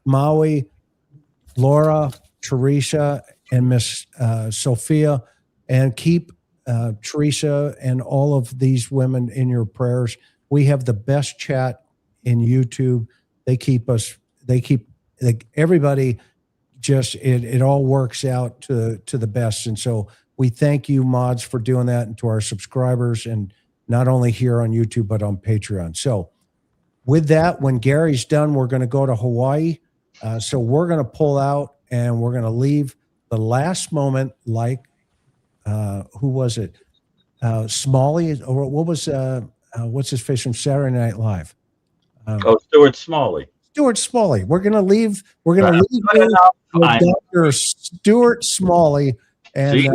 Maui, Laura, Teresa, and Miss Sophia, and keep Teresa and all of these women in your prayers. We have the best chat in YouTube. Everybody just, it all works out to the best. And so we thank you, mods, for doing that, and to our subscribers, and not only here on YouTube, but on Patreon. So with that, when Gary's done, we're going to go to Hawaii. So we're going to pull out, and we're going to leave the last moment like, who was it? Smalley, or what was, what's his face from Saturday Night Live? Stuart Smalley. Stuart Smalley. We're going to leave you with Dr. Stuart Smalley. And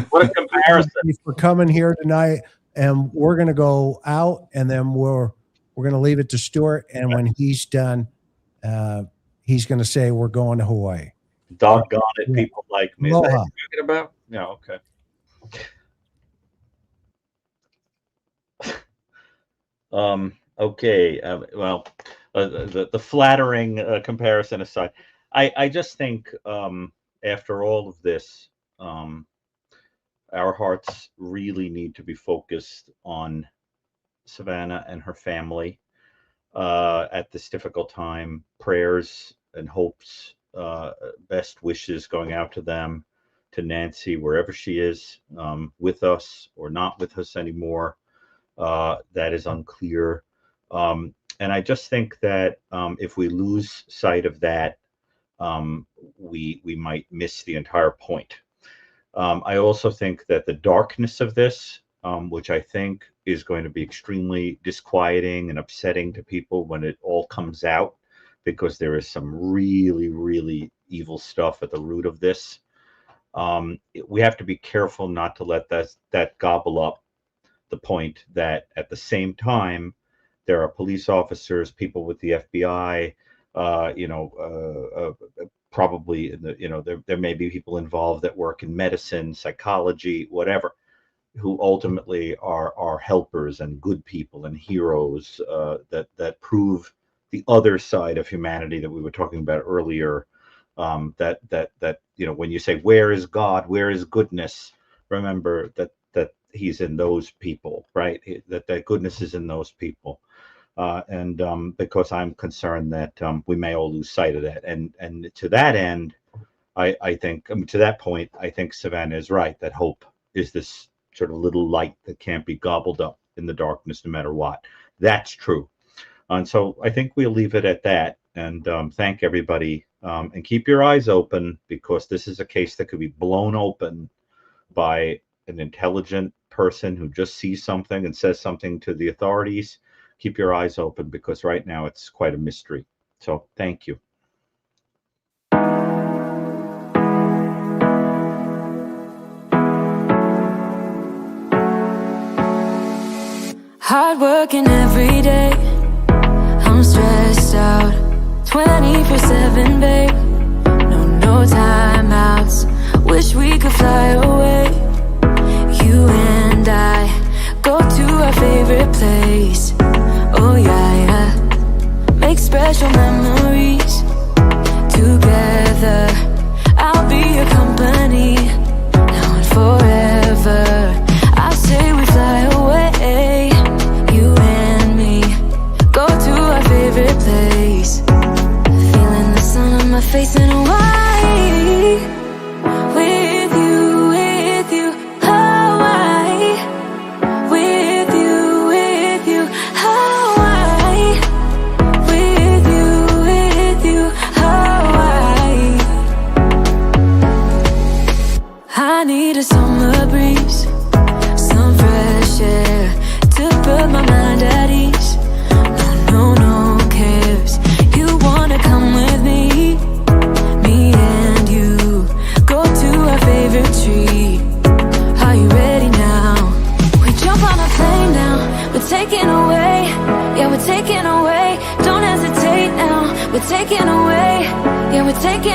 what a comparison. For coming here tonight. And we're going to go out, and then we're going to leave it to Stuart. And when he's done, he's going to say, we're going to Hawaii. Doggone it, people like me. Is that what Aloha. you're talking about? Yeah, okay. Okay. Well, the flattering comparison aside, I just think after all of this, our hearts really need to be focused on Savannah and her family at this difficult time. Prayers and hopes, best wishes going out to them, to Nancy, wherever she is, with us or not with us anymore. That is unclear. And I just think that if we lose sight of that, we might miss the entire point. I also think that the darkness of this, which I think is going to be extremely disquieting and upsetting to people when it all comes out, because there is some really, really evil stuff at the root of this. We have to be careful not to let that gobble up the point that at the same time, there are police officers, people with the FBI, probably in the, there may be people involved that work in medicine, psychology, whatever, who ultimately are helpers and good people and heroes that prove the other side of humanity that we were talking about earlier. That when you say, where is God, where is goodness, remember that he's in those people, right? That goodness is in those people. Because I'm concerned that we may all lose sight of that. And to that end, I think, to that point, I think Savannah is right, that hope is this sort of little light that can't be gobbled up in the darkness no matter what. That's true. And so I think we'll leave it at that, and thank everybody, and keep your eyes open, because this is a case that could be blown open by an intelligent person who just sees something and says something to the authorities. Keep your eyes open, because right now it's quite a mystery. So thank you. Hard working every day, I'm stressed out 24/7, babe. No timeouts, wish we could fly away. You and I go to our favorite place. Oh yeah, make special memories together. I'll be your company now and forever. I say we fly away, you and me, go to our favorite place. Feeling the sun on my face in Hawaii. With you, Hawaii. With you, Hawaii. With you, Hawaii. I need a summer breeze, some fresh air to put my mind at ease. No cares. You wanna come with me? Me and you go to our favorite tree. Are you ready now? We jump on a plane now. We're taking away. Yeah, we're taking away. Don't hesitate now. We're taking away. Yeah, we're taking